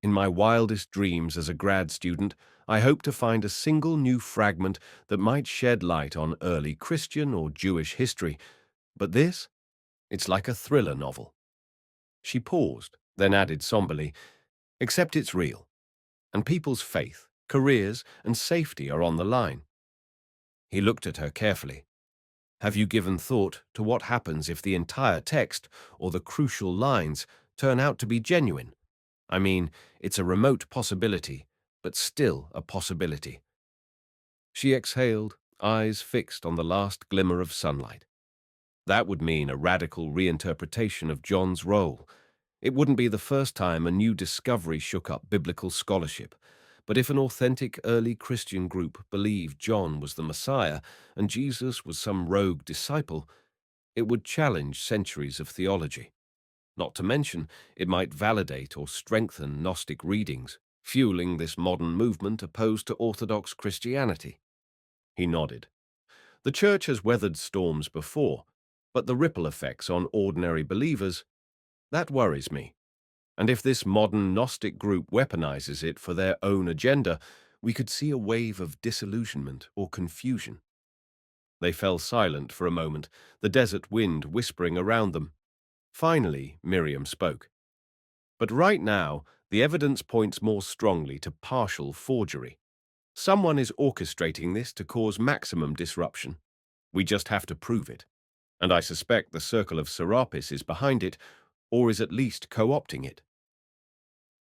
"In my wildest dreams as a grad student, I hoped to find a single new fragment that might shed light on early Christian or Jewish history. But this? It's like a thriller novel." She paused, then added somberly, "Except it's real, and people's faith, careers, and safety are on the line." He looked at her carefully. "Have you given thought to what happens if the entire text, or the crucial lines, turn out to be genuine? I mean, it's a remote possibility, but still a possibility." She exhaled, eyes fixed on the last glimmer of sunlight. That would mean a radical reinterpretation of John's role. It wouldn't be the first time a new discovery shook up biblical scholarship, but if an authentic early Christian group believed John was the Messiah and Jesus was some rogue disciple, it would challenge centuries of theology. Not to mention, it might validate or strengthen Gnostic readings, fueling this modern movement opposed to Orthodox Christianity. He nodded. The Church has weathered storms before, but the ripple effects on ordinary believers, that worries me. And if this modern Gnostic group weaponizes it for their own agenda, we could see a wave of disillusionment or confusion. They fell silent for a moment, the desert wind whispering around them. Finally, Miriam spoke. "But right now, the evidence points more strongly to partial forgery. Someone is orchestrating this to cause maximum disruption. We just have to prove it. And I suspect the Circle of Serapis is behind it, or is at least co-opting it."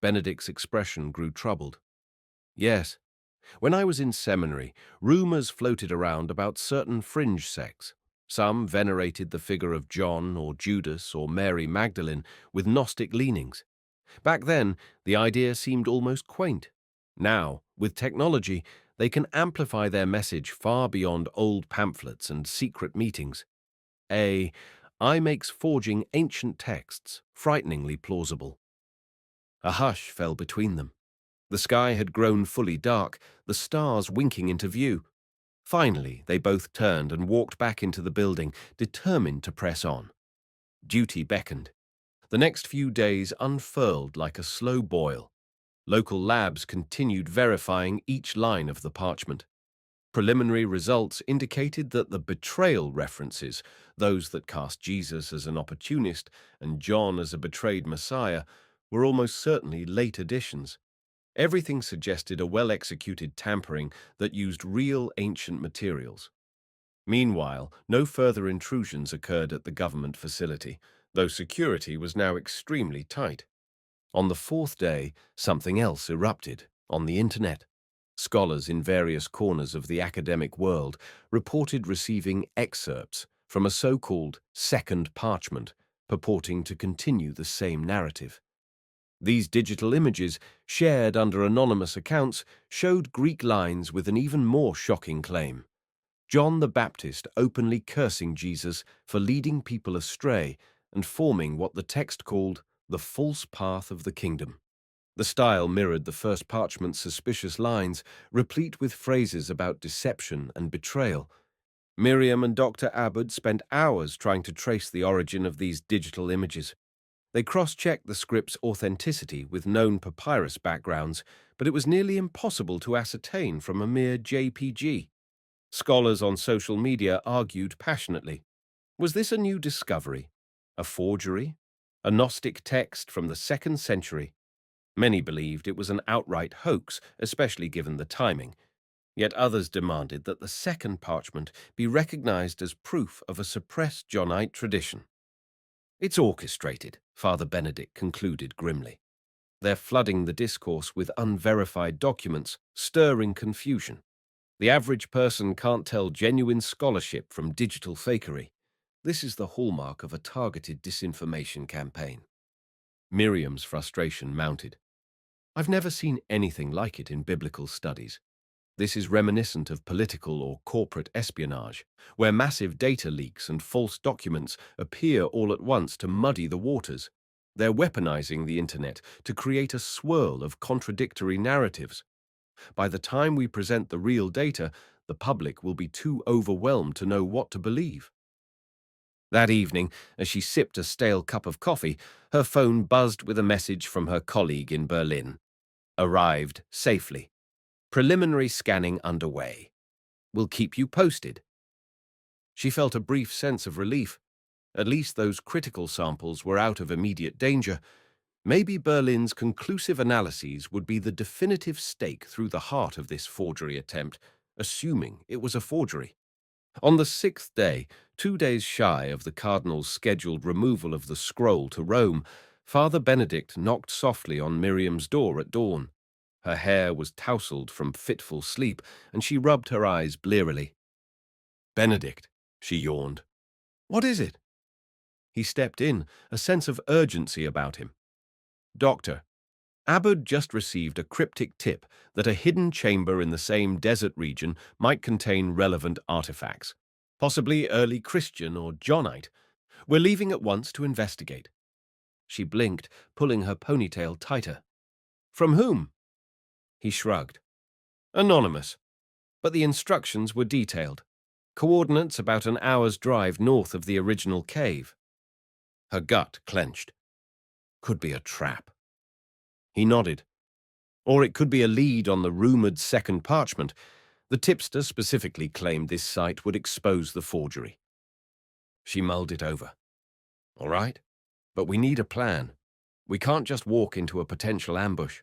Benedict's expression grew troubled. "Yes. When I was in seminary, rumors floated around about certain fringe sects. Some venerated the figure of John or Judas or Mary Magdalene with Gnostic leanings. Back then, the idea seemed almost quaint. Now, with technology, they can amplify their message far beyond old pamphlets and secret meetings. I makes forging ancient texts frighteningly plausible." A hush fell between them. The sky had grown fully dark, the stars winking into view. Finally, they both turned and walked back into the building, determined to press on. Duty beckoned. The next few days unfurled like a slow boil. Local labs continued verifying each line of the parchment. Preliminary results indicated that the betrayal references, those that cast Jesus as an opportunist and John as a betrayed Messiah, were almost certainly late additions. Everything suggested a well-executed tampering that used real ancient materials. Meanwhile, no further intrusions occurred at the government facility, though security was now extremely tight. On the fourth day, something else erupted on the internet. Scholars in various corners of the academic world reported receiving excerpts from a so-called second parchment purporting to continue the same narrative. These digital images, shared under anonymous accounts, showed Greek lines with an even more shocking claim. John the Baptist openly cursing Jesus for leading people astray and forming what the text called the false path of the kingdom. The style mirrored the first parchment's suspicious lines, replete with phrases about deception and betrayal. Miriam and Dr. Abbott spent hours trying to trace the origin of these digital images. They cross-checked the script's authenticity with known papyrus backgrounds, but it was nearly impossible to ascertain from a mere JPG. Scholars on social media argued passionately. Was this a new discovery? A forgery? A Gnostic text from the 2nd century? Many believed it was an outright hoax, especially given the timing. Yet others demanded that the second parchment be recognized as proof of a suppressed Johnite tradition. It's orchestrated, Father Benedict concluded grimly. They're flooding the discourse with unverified documents, stirring confusion. The average person can't tell genuine scholarship from digital fakery. This is the hallmark of a targeted disinformation campaign. Miriam's frustration mounted. I've never seen anything like it in biblical studies. This is reminiscent of political or corporate espionage, where massive data leaks and false documents appear all at once to muddy the waters. They're weaponizing the internet to create a swirl of contradictory narratives. By the time we present the real data, the public will be too overwhelmed to know what to believe. That evening, as she sipped a stale cup of coffee, her phone buzzed with a message from her colleague in Berlin. Arrived safely. Preliminary scanning underway. We'll keep you posted. She felt a brief sense of relief. At least those critical samples were out of immediate danger. Maybe Berlin's conclusive analyses would be the definitive stake through the heart of this forgery attempt, assuming it was a forgery. On the 6th day, 2 days shy of the cardinal's scheduled removal of the scroll to Rome, Father Benedict knocked softly on Miriam's door at dawn. Her hair was tousled from fitful sleep, and she rubbed her eyes blearily. "Benedict," she yawned. "What is it?" He stepped in, a sense of urgency about him. "Doctor, Abbott just received a cryptic tip that a hidden chamber in the same desert region might contain relevant artifacts, possibly early Christian or Johnite. We're leaving at once to investigate." She blinked, pulling her ponytail tighter. "From whom?" He shrugged. "Anonymous. But the instructions were detailed. Coordinates about an hour's drive north of the original cave." Her gut clenched. Could be a trap. He nodded. Or it could be a lead on the rumored second parchment. The tipster specifically claimed this site would expose the forgery. She mulled it over. "All right, but we need a plan. We can't just walk into a potential ambush."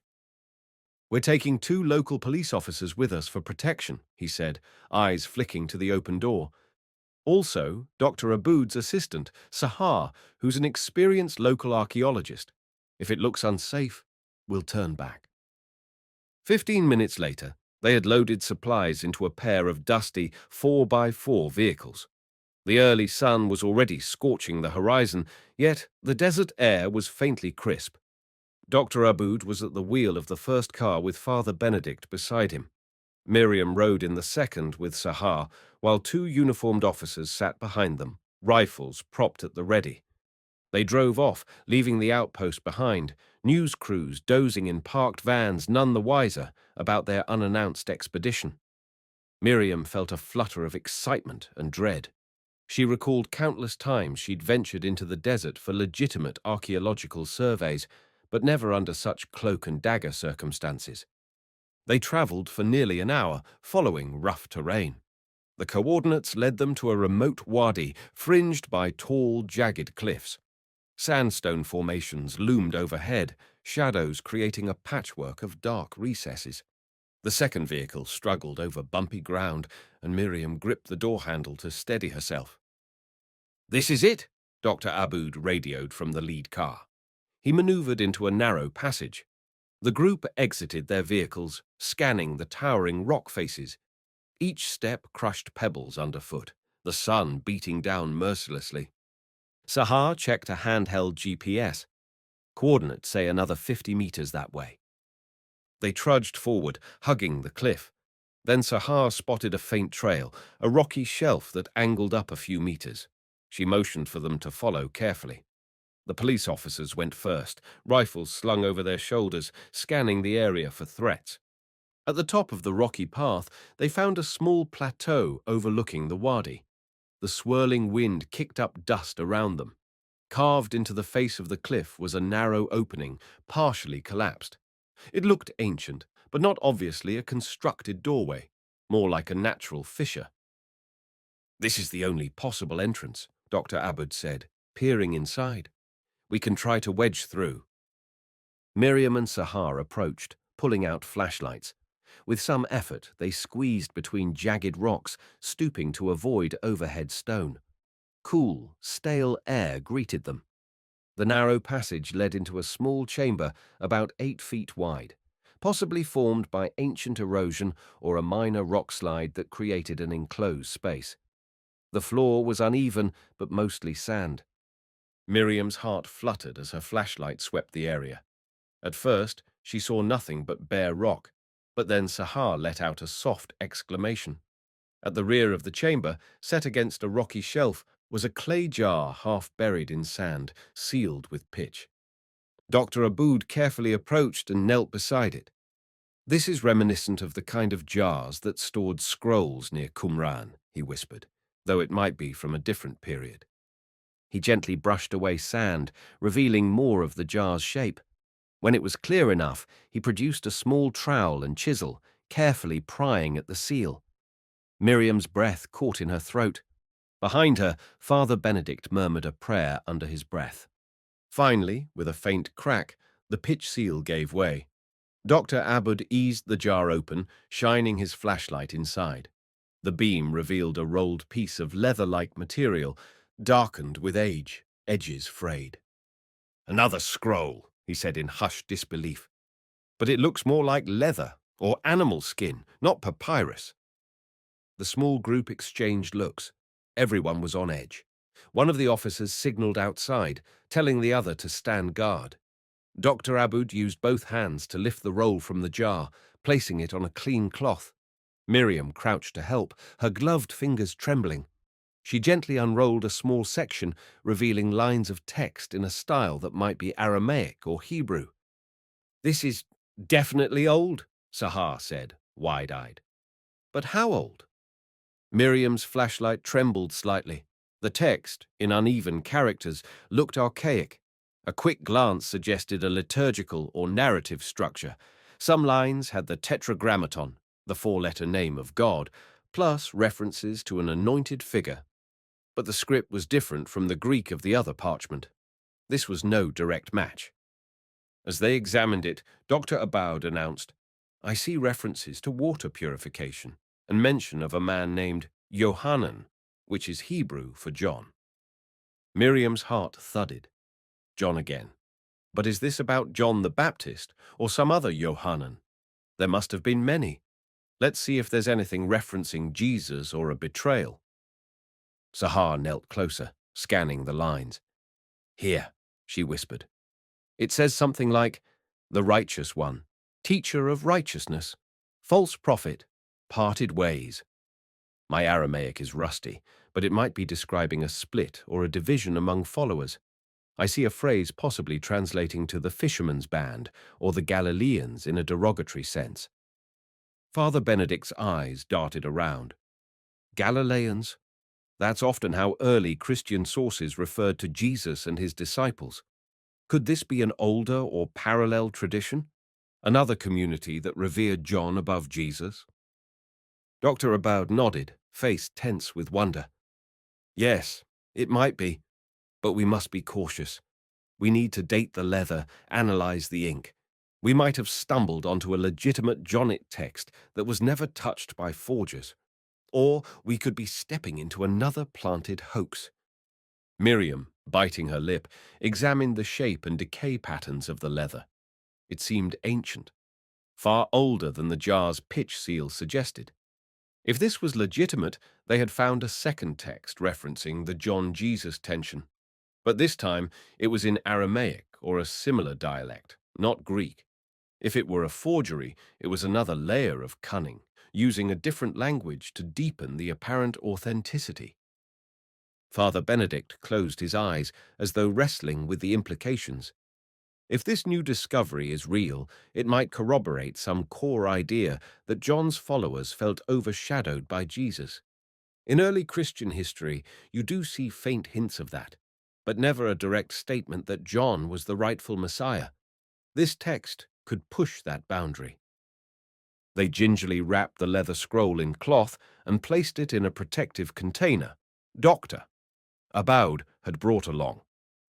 "We're taking 2 local police officers with us for protection," he said, eyes flicking to the open door. "Also, Dr. Aboud's assistant, Sahar, who's an experienced local archaeologist. If it looks unsafe, we'll turn back." 15 minutes later, they had loaded supplies into a pair of dusty 4x4 vehicles. The early sun was already scorching the horizon, yet the desert air was faintly crisp. Dr. Aboud was at the wheel of the first car with Father Benedict beside him. Miriam rode in the second with Sahar, while 2 uniformed officers sat behind them, rifles propped at the ready. They drove off, leaving the outpost behind, news crews dozing in parked vans none the wiser about their unannounced expedition. Miriam felt a flutter of excitement and dread. She recalled countless times she'd ventured into the desert for legitimate archaeological surveys, but never under such cloak-and-dagger circumstances. They travelled for nearly an hour, following rough terrain. The coordinates led them to a remote wadi fringed by tall, jagged cliffs. Sandstone formations loomed overhead, shadows creating a patchwork of dark recesses. The second vehicle struggled over bumpy ground, and Miriam gripped the door handle to steady herself. "This is it," Dr. Aboud radioed from the lead car. He maneuvered into a narrow passage. The group exited their vehicles, scanning the towering rock faces. Each step crushed pebbles underfoot, the sun beating down mercilessly. Sahar checked a handheld GPS. Coordinates say another 50 meters that way. They trudged forward, hugging the cliff. Then Sahar spotted a faint trail, a rocky shelf that angled up a few meters. She motioned for them to follow carefully. The police officers went first, rifles slung over their shoulders, scanning the area for threats. At the top of the rocky path, they found a small plateau overlooking the wadi. The swirling wind kicked up dust around them. Carved into the face of the cliff was a narrow opening, partially collapsed. It looked ancient, but not obviously a constructed doorway, more like a natural fissure. "This is the only possible entrance," Dr. Abud said, peering inside. "We can try to wedge through." Miriam and Sahar approached, pulling out flashlights. With some effort, they squeezed between jagged rocks, stooping to avoid overhead stone. Cool, stale air greeted them. The narrow passage led into a small chamber about 8 feet wide, possibly formed by ancient erosion or a minor rock slide that created an enclosed space. The floor was uneven, but mostly sand. Miriam's heart fluttered as her flashlight swept the area. At first, she saw nothing but bare rock, but then Sahar let out a soft exclamation. At the rear of the chamber, set against a rocky shelf, was a clay jar half buried in sand, sealed with pitch. Dr. Aboud carefully approached and knelt beside it. "This is reminiscent of the kind of jars that stored scrolls near Qumran," he whispered, though it might be from a different period. He gently brushed away sand, revealing more of the jar's shape. When it was clear enough, he produced a small trowel and chisel, carefully prying at the seal. Miriam's breath caught in her throat. Behind her, Father Benedict murmured a prayer under his breath. Finally, with a faint crack, the pitch seal gave way. Dr. Abud eased the jar open, shining his flashlight inside. The beam revealed a rolled piece of leather-like material, darkened with age, edges frayed. "Another scroll," he said in hushed disbelief. "But it looks more like leather or animal skin, not papyrus." The small group exchanged looks. Everyone was on edge. One of the officers signaled outside, telling the other to stand guard. Dr. Abud used both hands to lift the roll from the jar, placing it on a clean cloth. Miriam crouched to help, her gloved fingers trembling. She gently unrolled a small section, revealing lines of text in a style that might be Aramaic or Hebrew. "This is definitely old," Sahar said, wide-eyed. "But how old?" Miriam's flashlight trembled slightly. The text, in uneven characters, looked archaic. A quick glance suggested a liturgical or narrative structure. Some lines had the tetragrammaton, the four-letter name of God, plus references to an anointed figure. But the script was different from the Greek of the other parchment. This was no direct match. As they examined it, Dr. Aboud announced, "I see references to water purification and mention of a man named Yohanan, which is Hebrew for John." Miriam's heart thudded. John again. But is this about John the Baptist or some other Yohanan? There must have been many. Let's see if there's anything referencing Jesus or a betrayal. Sahar knelt closer, scanning the lines. "Here," she whispered. "It says something like, 'The righteous one, teacher of righteousness, false prophet, parted ways.' My Aramaic is rusty, but it might be describing a split or a division among followers. I see a phrase possibly translating to the fisherman's band or the Galileans in a derogatory sense." Father Benedict's eyes darted around. "Galileans? That's often how early Christian sources referred to Jesus and his disciples. Could this be an older or parallel tradition? Another community that revered John above Jesus?" Dr. Aboud nodded, face tense with wonder. "Yes, it might be, but we must be cautious. We need to date the leather, analyze the ink. We might have stumbled onto a legitimate Johnite text that was never touched by forgers. Or we could be stepping into another planted hoax." Miriam, biting her lip, examined the shape and decay patterns of the leather. It seemed ancient, far older than the jar's pitch seal suggested. If this was legitimate, they had found a second text referencing the John-Jesus tension. But this time, it was in Aramaic or a similar dialect, not Greek. If it were a forgery, it was another layer of cunning, using a different language to deepen the apparent authenticity. Father Benedict closed his eyes, as though wrestling with the implications. If this new discovery is real, it might corroborate some core idea that John's followers felt overshadowed by Jesus. In early Christian history, you do see faint hints of that, but never a direct statement that John was the rightful Messiah. This text could push that boundary. They gingerly wrapped the leather scroll in cloth and placed it in a protective container. Doctor Abode had brought along.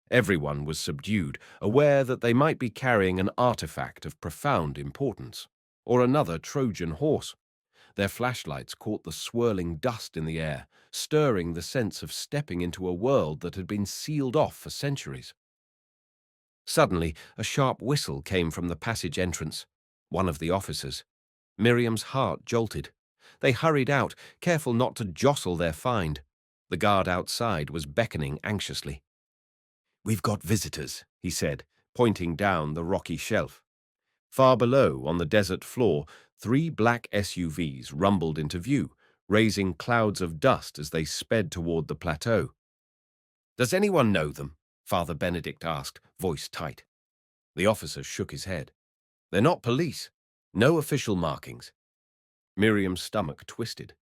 Everyone was subdued, aware that they might be carrying an artifact of profound importance, or another Trojan horse. Their flashlights caught the swirling dust in the air, stirring the sense of stepping into a world that had been sealed off for centuries. Suddenly, a sharp whistle came from the passage entrance. One of the officers. Miriam's heart jolted. They hurried out, careful not to jostle their find. The guard outside was beckoning anxiously. "We've got visitors," he said, pointing down the rocky shelf. Far below, on the desert floor, 3 black SUVs rumbled into view, raising clouds of dust as they sped toward the plateau. "Does anyone know them?" Father Benedict asked, voice tight. The officer shook his head. "They're not police. No official markings." Miriam's stomach twisted.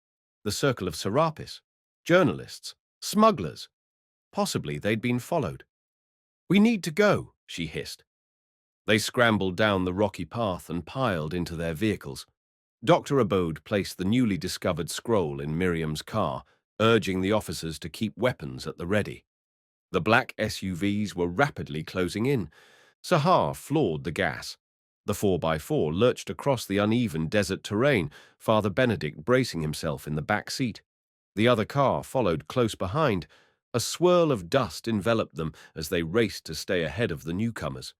The circle of Serapis. Journalists. Smugglers. Possibly they'd been followed. "We need to go," she hissed. They scrambled down the rocky path and piled into their vehicles. Dr. Abode placed the newly discovered scroll in Miriam's car, urging the officers to keep weapons at the ready. The black SUVs were rapidly closing in. Sahar floored the gas. The 4x4 lurched across the uneven desert terrain, Father Benedict bracing himself in the back seat. The other car followed close behind. A swirl of dust enveloped them as they raced to stay ahead of the newcomers.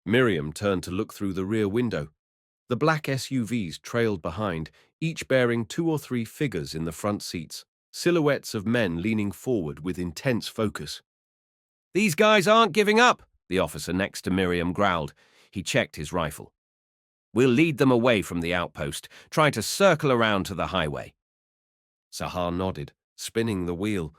Miriam turned to look through the rear window. The black SUVs trailed behind, each bearing 2 or 3 figures in the front seats, silhouettes of men leaning forward with intense focus. "These guys aren't giving up," the officer next to Miriam growled. He checked his rifle. "We'll lead them away from the outpost, try to circle around to the highway." Sahar nodded, spinning the wheel.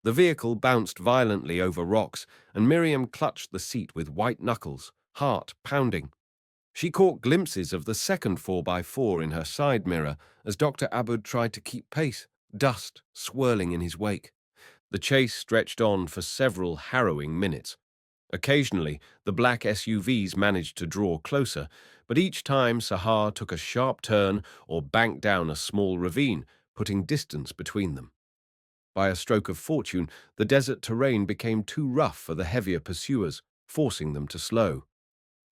The vehicle bounced violently over rocks, and Miriam clutched the seat with white knuckles, heart pounding. She caught glimpses of the second 4x4 in her side mirror as Dr. Abud tried to keep pace, dust swirling in his wake. The chase stretched on for several harrowing minutes. Occasionally, the black SUVs managed to draw closer, but each time Sahar took a sharp turn or banked down a small ravine, putting distance between them. By a stroke of fortune, the desert terrain became too rough for the heavier pursuers, forcing them to slow.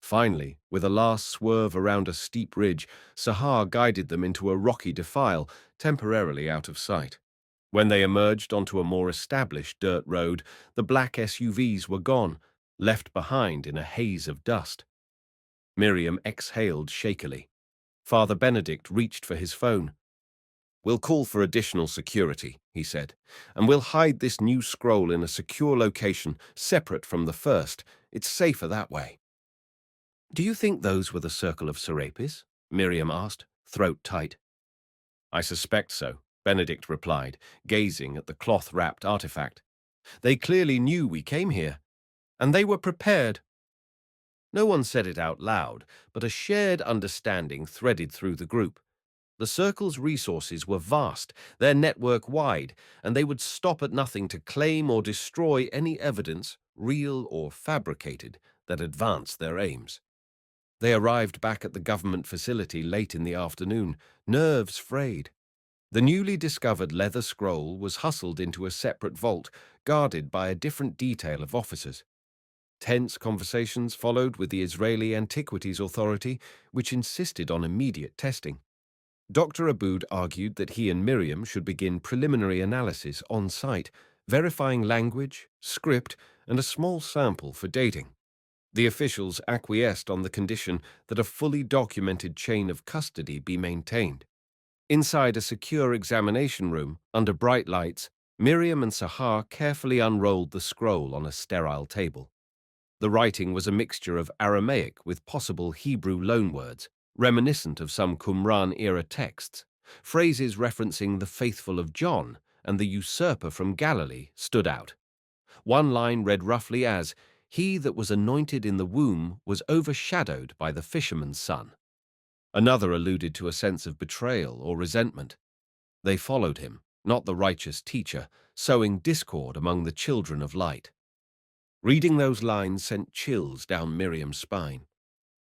Finally, with a last swerve around a steep ridge, Sahar guided them into a rocky defile, temporarily out of sight. When they emerged onto a more established dirt road, the black SUVs were gone, left behind in a haze of dust. Miriam exhaled shakily. Father Benedict reached for his phone. "We'll call for additional security," he said, "and we'll hide this new scroll in a secure location, separate from the first. It's safer that way." "Do you think those were the circle of Serapis?" Miriam asked, throat tight. "I suspect so," Benedict replied, gazing at the cloth-wrapped artifact. "They clearly knew we came here, and they were prepared." No one said it out loud, but a shared understanding threaded through the group. The Circle's resources were vast, their network wide, and they would stop at nothing to claim or destroy any evidence, real or fabricated, that advanced their aims. They arrived back at the government facility late in the afternoon, nerves frayed. The newly discovered leather scroll was hustled into a separate vault, guarded by a different detail of officers. Tense conversations followed with the Israeli Antiquities Authority, which insisted on immediate testing. Dr. Abud argued that he and Miriam should begin preliminary analysis on site, verifying language, script, and a small sample for dating. The officials acquiesced on the condition that a fully documented chain of custody be maintained. Inside a secure examination room, under bright lights, Miriam and Sahar carefully unrolled the scroll on a sterile table. The writing was a mixture of Aramaic with possible Hebrew loanwords, reminiscent of some Qumran-era texts, phrases referencing the faithful of John and the usurper from Galilee stood out. One line read roughly as, "He that was anointed in the womb was overshadowed by the fisherman's son." Another alluded to a sense of betrayal or resentment. They followed him, not the righteous teacher, sowing discord among the children of light. Reading those lines sent chills down Miriam's spine.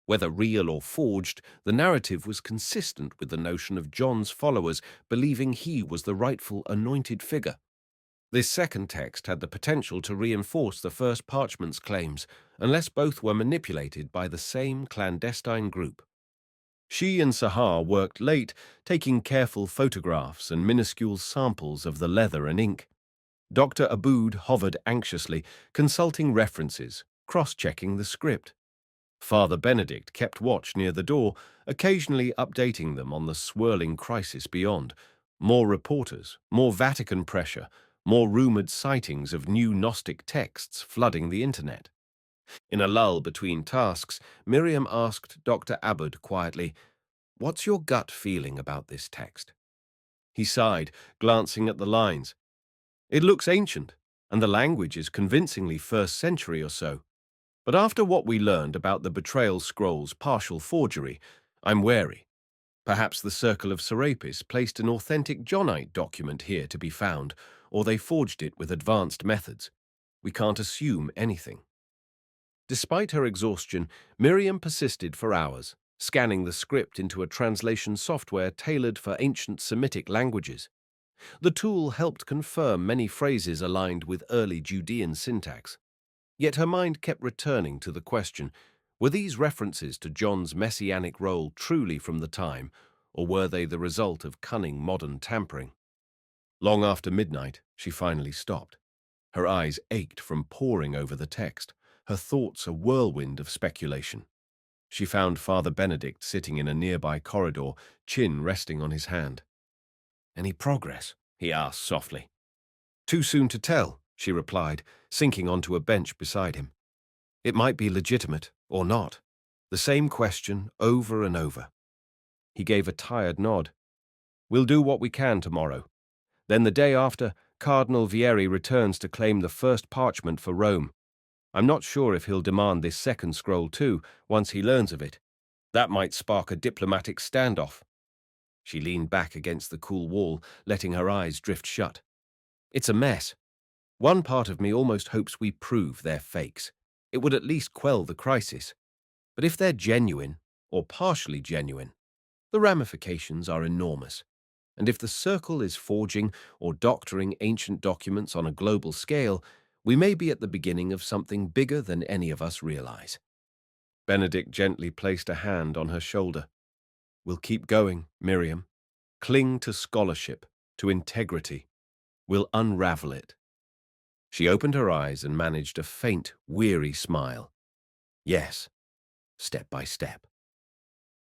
Whether real or forged, the narrative was consistent with the notion of John's followers believing he was the rightful anointed figure. This second text had the potential to reinforce the first parchment's claims, unless both were manipulated by the same clandestine group. She and Sahar worked late, taking careful photographs and minuscule samples of the leather and ink. Dr. Aboud hovered anxiously, consulting references, cross-checking the script. Father Benedict kept watch near the door, occasionally updating them on the swirling crisis beyond. More reporters, more Vatican pressure, more rumored sightings of new Gnostic texts flooding the internet. In a lull between tasks, Miriam asked Dr. Aboud quietly, "What's your gut feeling about this text?" He sighed, glancing at the lines. "It looks ancient, and the language is convincingly first century or so. But after what we learned about the betrayal scroll's partial forgery, I'm wary. Perhaps the Circle of Serapis placed an authentic Johnite document here to be found, or they forged it with advanced methods. We can't assume anything." Despite her exhaustion, Miriam persisted for hours, scanning the script into a translation software tailored for ancient Semitic languages. The tool helped confirm many phrases aligned with early Judean syntax. Yet her mind kept returning to the question, were these references to John's messianic role truly from the time, or were they the result of cunning modern tampering? Long after midnight, she finally stopped. Her eyes ached from poring over the text, her thoughts a whirlwind of speculation. She found Father Benedict sitting in a nearby corridor, chin resting on his hand. "Any progress?" he asked softly. "Too soon to tell," she replied, sinking onto a bench beside him. "It might be legitimate, or not. The same question over and over." He gave a tired nod. "We'll do what we can tomorrow. Then the day after, Cardinal Vieri returns to claim the first parchment for Rome. I'm not sure if he'll demand this second scroll too, once he learns of it. That might spark a diplomatic standoff." She leaned back against the cool wall, letting her eyes drift shut. "It's a mess. One part of me almost hopes we prove they're fakes. It would at least quell the crisis. But if they're genuine, or partially genuine, the ramifications are enormous. And if the Circle is forging or doctoring ancient documents on a global scale, we may be at the beginning of something bigger than any of us realize." Benedict gently placed a hand on her shoulder. "We'll keep going, Miriam. Cling to scholarship, to integrity. We'll unravel it." She opened her eyes and managed a faint, weary smile. Yes, step by step.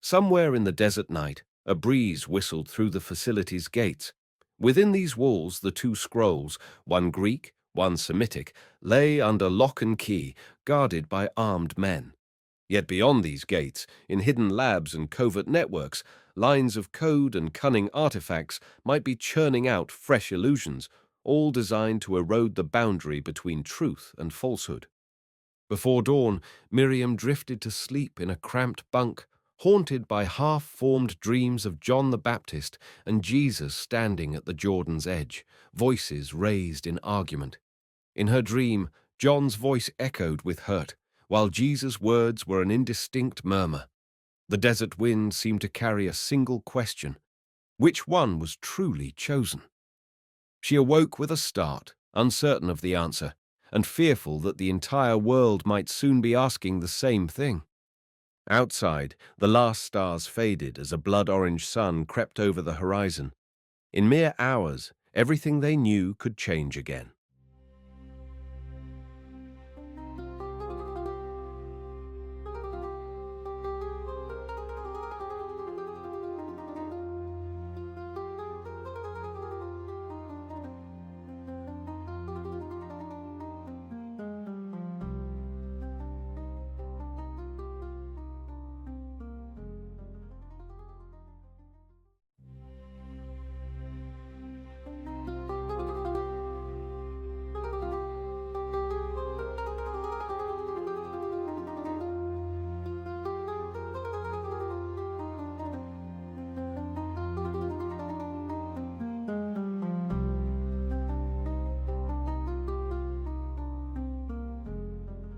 Somewhere in the desert night, a breeze whistled through the facility's gates. Within these walls, the two scrolls, one Greek, one Semitic, lay under lock and key, guarded by armed men. Yet beyond these gates, in hidden labs and covert networks, lines of code and cunning artifacts might be churning out fresh illusions, all designed to erode the boundary between truth and falsehood. Before dawn, Miriam drifted to sleep in a cramped bunk, haunted by half-formed dreams of John the Baptist and Jesus standing at the Jordan's edge, voices raised in argument. In her dream, John's voice echoed with hurt, while Jesus' words were an indistinct murmur. The desert wind seemed to carry a single question: which one was truly chosen? She awoke with a start, uncertain of the answer, and fearful that the entire world might soon be asking the same thing. Outside, the last stars faded as a blood-orange sun crept over the horizon. In mere hours, everything they knew could change again.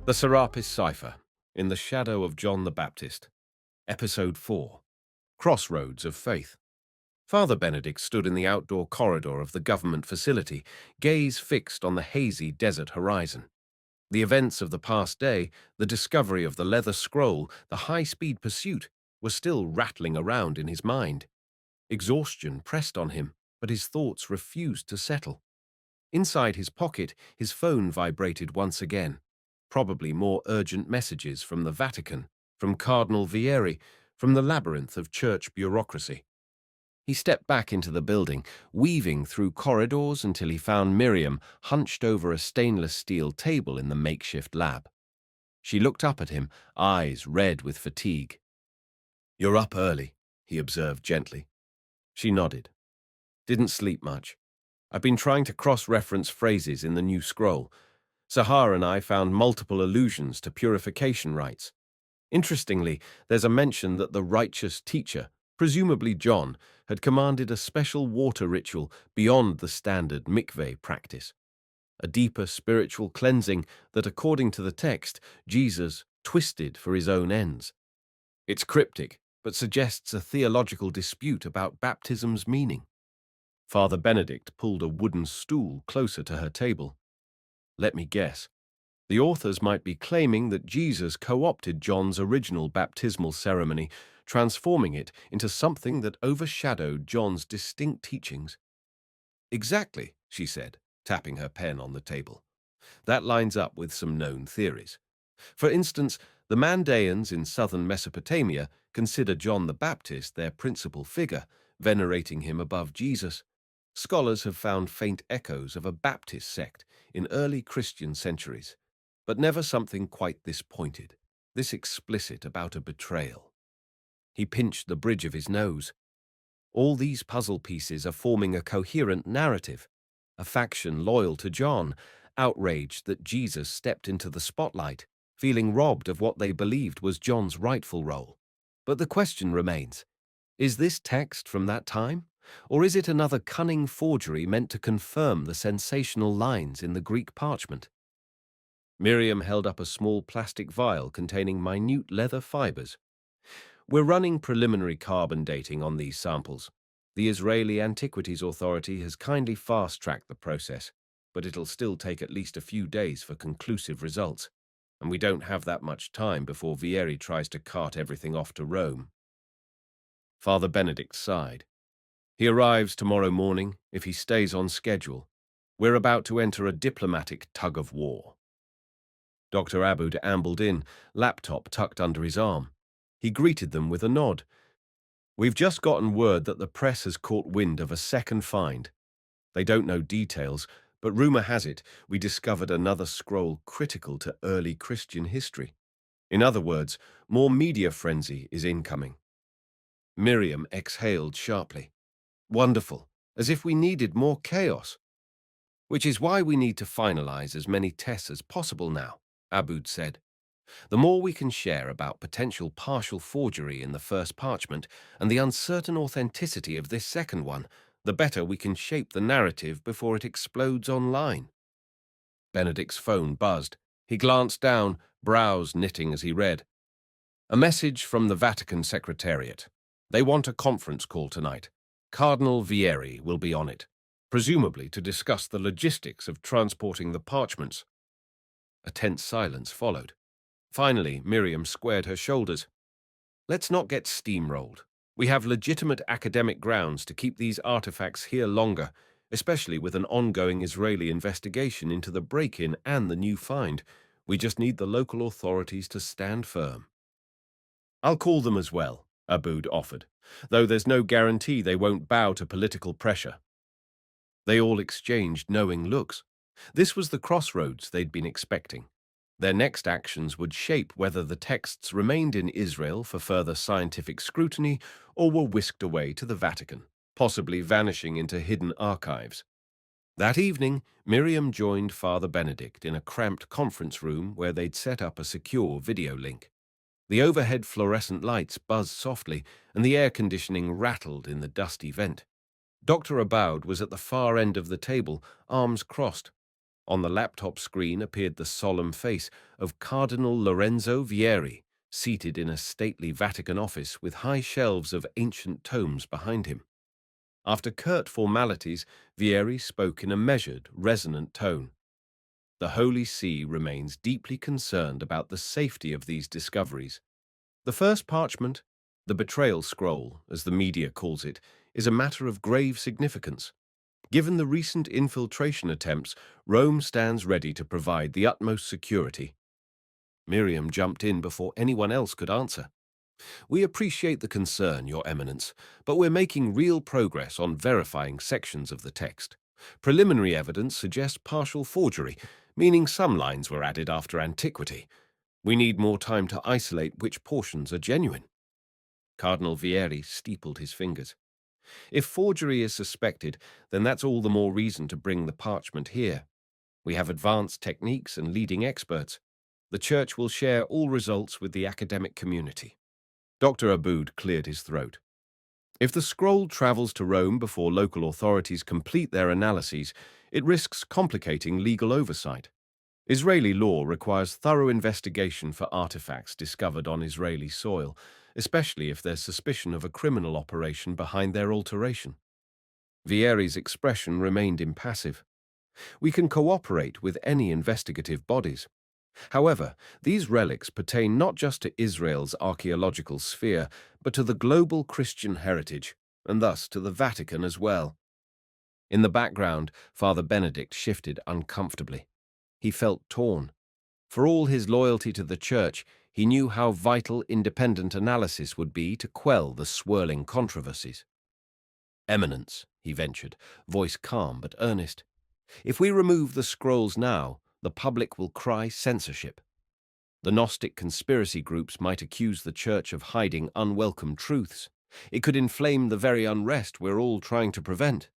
The SERAPIS CIPHER, in the shadow of John the Baptist. Episode 4. Crossroads of Faith. Father Benedict stood in the outdoor corridor of the government facility, gaze fixed on the hazy desert horizon. The events of the past day, the discovery of the leather scroll, the high-speed pursuit, were still rattling around in his mind. Exhaustion pressed on him, but his thoughts refused to settle. Inside his pocket, his phone vibrated once again. Probably more urgent messages from the Vatican, from Cardinal Vieri, from the labyrinth of church bureaucracy. He stepped back into the building, weaving through corridors until he found Miriam hunched over a stainless steel table in the makeshift lab. She looked up at him, eyes red with fatigue. "You're up early," he observed gently. She nodded. "Didn't sleep much. I've been trying to cross-reference phrases in the new scroll. Sahar and I found multiple allusions to purification rites. Interestingly, there's a mention that the righteous teacher, presumably John, had commanded a special water ritual beyond the standard mikveh practice. A deeper spiritual cleansing that, according to the text, Jesus twisted for his own ends. It's cryptic, but suggests a theological dispute about baptism's meaning." Father Benedict pulled a wooden stool closer to her table. "Let me guess. The authors might be claiming that Jesus co-opted John's original baptismal ceremony, transforming it into something that overshadowed John's distinct teachings." "Exactly," she said, tapping her pen on the table. "That lines up with some known theories. For instance, the Mandaeans in southern Mesopotamia consider John the Baptist their principal figure, venerating him above Jesus. Scholars have found faint echoes of a Baptist sect in early Christian centuries, but never something quite this pointed, this explicit about a betrayal." He pinched the bridge of his nose. All these puzzle pieces are forming a coherent narrative. A faction loyal to John, outraged that Jesus stepped into the spotlight, feeling robbed of what they believed was John's rightful role. But the question remains, is this text from that time? Or is it another cunning forgery meant to confirm the sensational lines in the Greek parchment? Miriam held up a small plastic vial containing minute leather fibers. "We're running preliminary carbon dating on these samples. The Israeli Antiquities Authority has kindly fast-tracked the process, but it'll still take at least a few days for conclusive results, and we don't have that much time before Vieri tries to cart everything off to Rome." Father Benedict sighed. "He arrives tomorrow morning if he stays on schedule. We're about to enter a diplomatic tug-of-war." Dr. Abud ambled in, laptop tucked under his arm. He greeted them with a nod. "We've just gotten word that the press has caught wind of a second find. They don't know details, but rumor has it we discovered another scroll critical to early Christian history. In other words, more media frenzy is incoming." Miriam exhaled sharply. "Wonderful, as if we needed more chaos." "Which is why we need to finalize as many tests as possible now," Abud said. "The more we can share about potential partial forgery in the first parchment and the uncertain authenticity of this second one, the better we can shape the narrative before it explodes online." Benedict's phone buzzed. He glanced down, brows knitting as he read. "A message from the Vatican Secretariat. They want a conference call tonight. Cardinal Vieri will be on it, presumably to discuss the logistics of transporting the parchments." A tense silence followed. Finally, Miriam squared her shoulders. "Let's not get steamrolled. We have legitimate academic grounds to keep these artifacts here longer, especially with an ongoing Israeli investigation into the break-in and the new find. We just need the local authorities to stand firm." "I'll call them as well," Abud offered, "though there's no guarantee they won't bow to political pressure." They all exchanged knowing looks. This was the crossroads they'd been expecting. Their next actions would shape whether the texts remained in Israel for further scientific scrutiny or were whisked away to the Vatican, possibly vanishing into hidden archives. That evening, Miriam joined Father Benedict in a cramped conference room where they'd set up a secure video link. The overhead fluorescent lights buzzed softly, and the air conditioning rattled in the dusty vent. Dr. Abud was at the far end of the table, arms crossed. On the laptop screen appeared the solemn face of Cardinal Lorenzo Vieri, seated in a stately Vatican office with high shelves of ancient tomes behind him. After curt formalities, Vieri spoke in a measured, resonant tone. The Holy See remains deeply concerned about the safety of these discoveries. The first parchment, the betrayal scroll, as the media calls it, is a matter of grave significance. Given the recent infiltration attempts, Rome stands ready to provide the utmost security. Miriam jumped in before anyone else could answer. We appreciate the concern, Your Eminence, but we're making real progress on verifying sections of the text. Preliminary evidence suggests partial forgery, meaning some lines were added after antiquity. We need more time to isolate which portions are genuine. Cardinal Vieri steepled his fingers. If forgery is suspected, then that's all the more reason to bring the parchment here. We have advanced techniques and leading experts. The Church will share all results with the academic community. Dr. Aboud cleared his throat. If the scroll travels to Rome before local authorities complete their analyses, it risks complicating legal oversight. Israeli law requires thorough investigation for artifacts discovered on Israeli soil, especially if there's suspicion of a criminal operation behind their alteration. Vieri's expression remained impassive. We can cooperate with any investigative bodies. However, these relics pertain not just to Israel's archaeological sphere, but to the global Christian heritage, and thus to the Vatican as well. In the background, Father Benedict shifted uncomfortably. He felt torn. For all his loyalty to the Church, he knew how vital independent analysis would be to quell the swirling controversies. Eminence, he ventured, voice calm but earnest. If we remove the scrolls now, the public will cry censorship. The Gnostic conspiracy groups might accuse the Church of hiding unwelcome truths. It could inflame the very unrest we're all trying to prevent.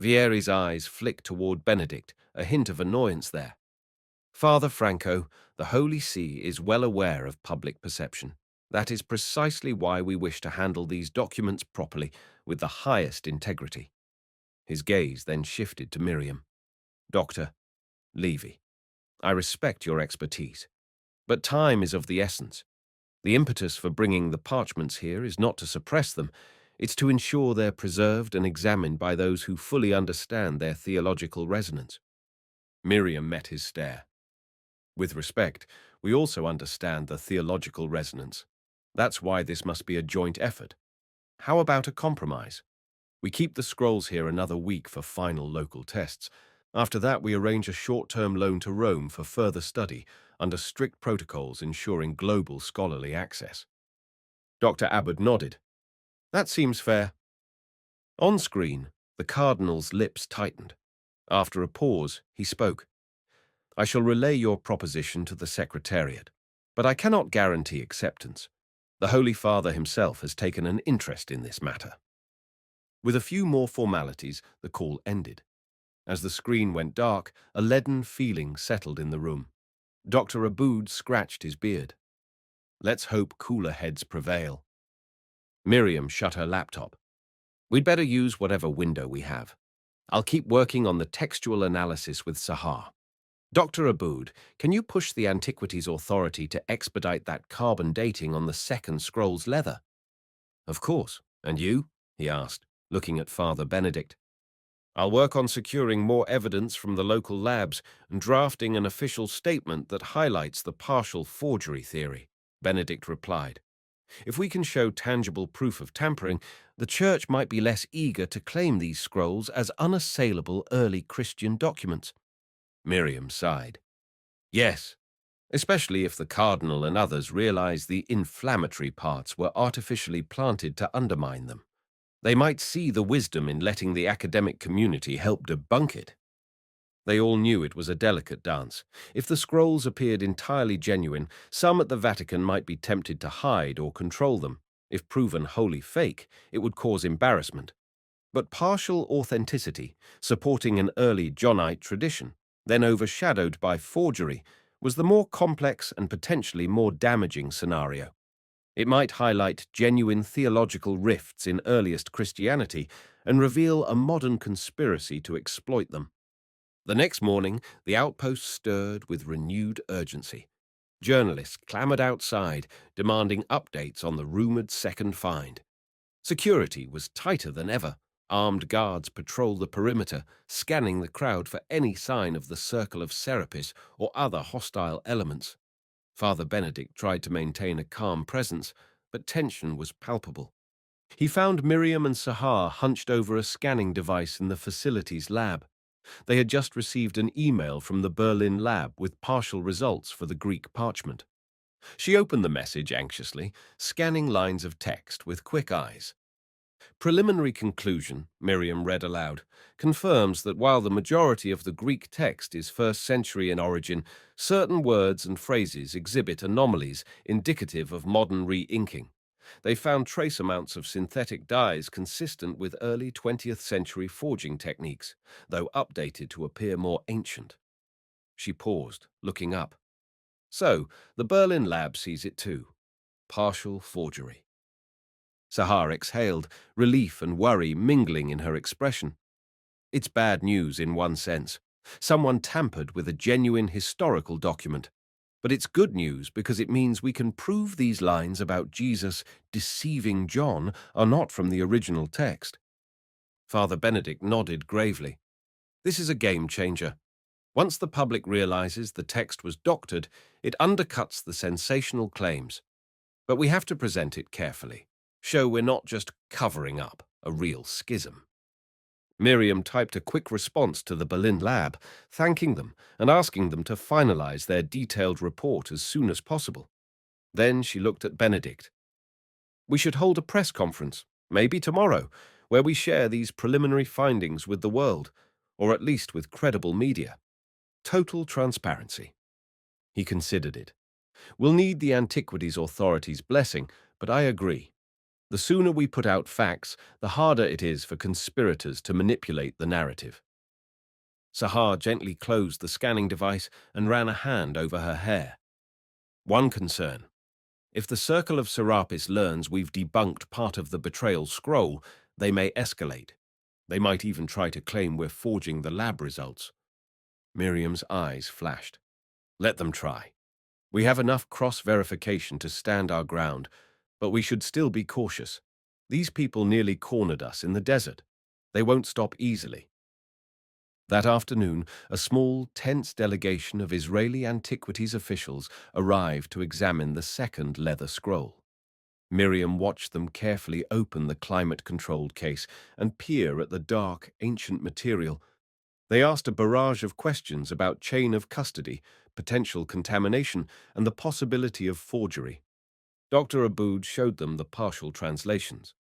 Vieri's eyes flicked toward Benedict, a hint of annoyance there. Father Franco, the Holy See is well aware of public perception. That is precisely why we wish to handle these documents properly, with the highest integrity. His gaze then shifted to Miriam. Dr. Levy, I respect your expertise, but time is of the essence. The impetus for bringing the parchments here is not to suppress them, it's to ensure they're preserved and examined by those who fully understand their theological resonance. Miriam met his stare. With respect, we also understand the theological resonance. That's why this must be a joint effort. How about a compromise? We keep the scrolls here another week for final local tests. After that, we arrange a short-term loan to Rome for further study, under strict protocols ensuring global scholarly access. Dr. Abbott nodded. That seems fair. On screen, the Cardinal's lips tightened. After a pause, he spoke. I shall relay your proposition to the Secretariat, but I cannot guarantee acceptance. The Holy Father himself has taken an interest in this matter. With a few more formalities, the call ended. As the screen went dark, a leaden feeling settled in the room. Dr. Aboud scratched his beard. Let's hope cooler heads prevail. Miriam shut her laptop. We'd better use whatever window we have. I'll keep working on the textual analysis with Sahar. Dr. Aboud, can you push the Antiquities Authority to expedite that carbon dating on the second scroll's leather? Of course. And you? He asked, looking at Father Benedict. I'll work on securing more evidence from the local labs and drafting an official statement that highlights the partial forgery theory, Benedict replied. If we can show tangible proof of tampering, the Church might be less eager to claim these scrolls as unassailable early Christian documents. Miriam sighed. Yes, especially if the Cardinal and others realize the inflammatory parts were artificially planted to undermine them. They might see the wisdom in letting the academic community help debunk it. They all knew it was a delicate dance. If the scrolls appeared entirely genuine, some at the Vatican might be tempted to hide or control them. If proven wholly fake, it would cause embarrassment. But partial authenticity, supporting an early Johnite tradition, then overshadowed by forgery, was the more complex and potentially more damaging scenario. It might highlight genuine theological rifts in earliest Christianity and reveal a modern conspiracy to exploit them. The next morning, the outpost stirred with renewed urgency. Journalists clamored outside, demanding updates on the rumored second find. Security was tighter than ever. Armed guards patrolled the perimeter, scanning the crowd for any sign of the circle of Serapis or other hostile elements. Father Benedict tried to maintain a calm presence, but tension was palpable. He found Miriam and Sahar hunched over a scanning device in the facility's lab. They had just received an email from the Berlin lab with partial results for the Greek parchment. She opened the message anxiously, scanning lines of text with quick eyes. Preliminary conclusion, Miriam read aloud, confirms that while the majority of the Greek text is first century in origin, certain words and phrases exhibit anomalies indicative of modern re-inking. They found trace amounts of synthetic dyes consistent with early 20th century forging techniques, though updated to appear more ancient. She paused, looking up. So, the Berlin lab sees it too. Partial forgery. Sahar exhaled, relief and worry mingling in her expression. It's bad news in one sense. Someone tampered with a genuine historical document. But it's good news because it means we can prove these lines about Jesus deceiving John are not from the original text. Father Benedict nodded gravely. This is a game changer. Once the public realizes the text was doctored, it undercuts the sensational claims. But we have to present it carefully. Show we're not just covering up a real schism. Miriam typed a quick response to the Berlin lab, thanking them and asking them to finalize their detailed report as soon as possible. Then she looked at Benedict. We should hold a press conference, maybe tomorrow, where we share these preliminary findings with the world, or at least with credible media. Total transparency. He considered it. We'll need the antiquities authorities' blessing, but I agree. The sooner we put out facts, the harder it is for conspirators to manipulate the narrative. Sahar gently closed the scanning device and ran a hand over her hair. One concern. If the Circle of Serapis learns we've debunked part of the betrayal scroll, they may escalate. They might even try to claim we're forging the lab results. Miriam's eyes flashed. Let them try. We have enough cross-verification to stand our ground, but we should still be cautious. These people nearly cornered us in the desert. They won't stop easily. That afternoon, a small, tense delegation of Israeli antiquities officials arrived to examine the second leather scroll. Miriam watched them carefully open the climate-controlled case and peer at the dark, ancient material. They asked a barrage of questions about chain of custody, potential contamination, and the possibility of forgery. Dr. Aboud showed them the partial translations.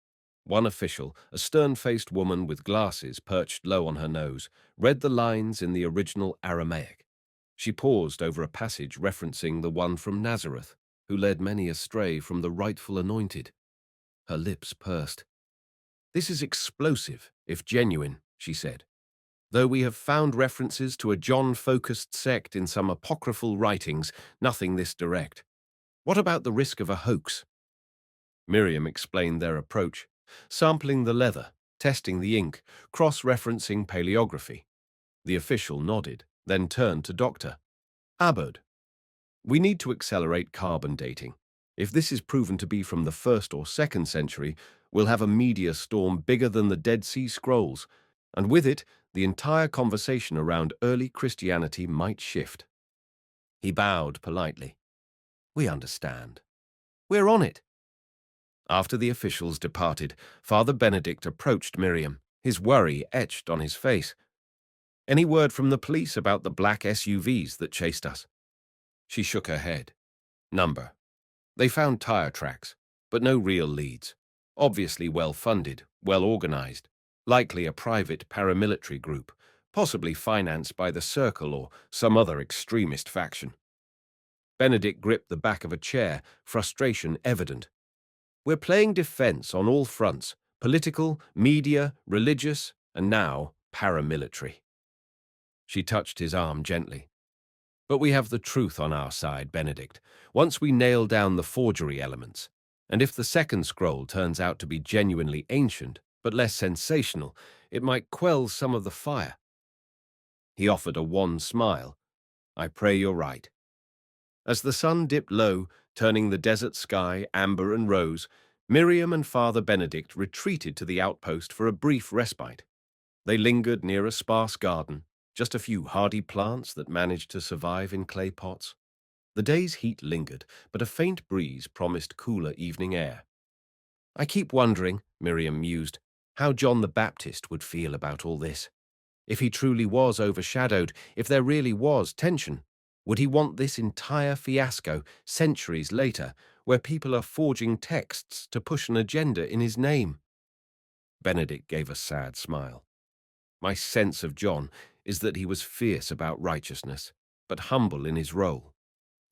One official, a stern-faced woman with glasses perched low on her nose, read the lines in the original Aramaic. She paused over a passage referencing the one from Nazareth, who led many astray from the rightful anointed. Her lips pursed. This is explosive, if genuine, she said. Though we have found references to a John-focused sect in some apocryphal writings, nothing this direct. What about the risk of a hoax? Miriam explained their approach, sampling the leather, testing the ink, cross-referencing paleography. The official nodded, then turned to Dr. Aboud. We need to accelerate carbon dating. If this is proven to be from the 1st or 2nd century, we'll have a media storm bigger than the Dead Sea Scrolls, and with it, the entire conversation around early Christianity might shift. He bowed politely. We understand. We're on it. After the officials departed, Father Benedict approached Miriam, his worry etched on his face. Any word from the police about the black SUVs that chased us? She shook her head. Number. They found tire tracks, but no real leads. Obviously well-funded, well-organized, likely a private paramilitary group, possibly financed by the Circle or some other extremist faction. Benedict gripped the back of a chair, frustration evident. We're playing defense on all fronts, political, media, religious, and now paramilitary. She touched his arm gently. But we have the truth on our side, Benedict, once we nail down the forgery elements. And if the second scroll turns out to be genuinely ancient, but less sensational, it might quell some of the fire. He offered a wan smile. I pray you're right. As the sun dipped low, turning the desert sky amber and rose, Miriam and Father Benedict retreated to the outpost for a brief respite. They lingered near a sparse garden, just a few hardy plants that managed to survive in clay pots. The day's heat lingered, but a faint breeze promised cooler evening air. I keep wondering, Miriam mused, how John the Baptist would feel about all this. If he truly was overshadowed, if there really was tension, would he want this entire fiasco, centuries later, where people are forging texts to push an agenda in his name? Benedict gave a sad smile. My sense of John is that he was fierce about righteousness, but humble in his role.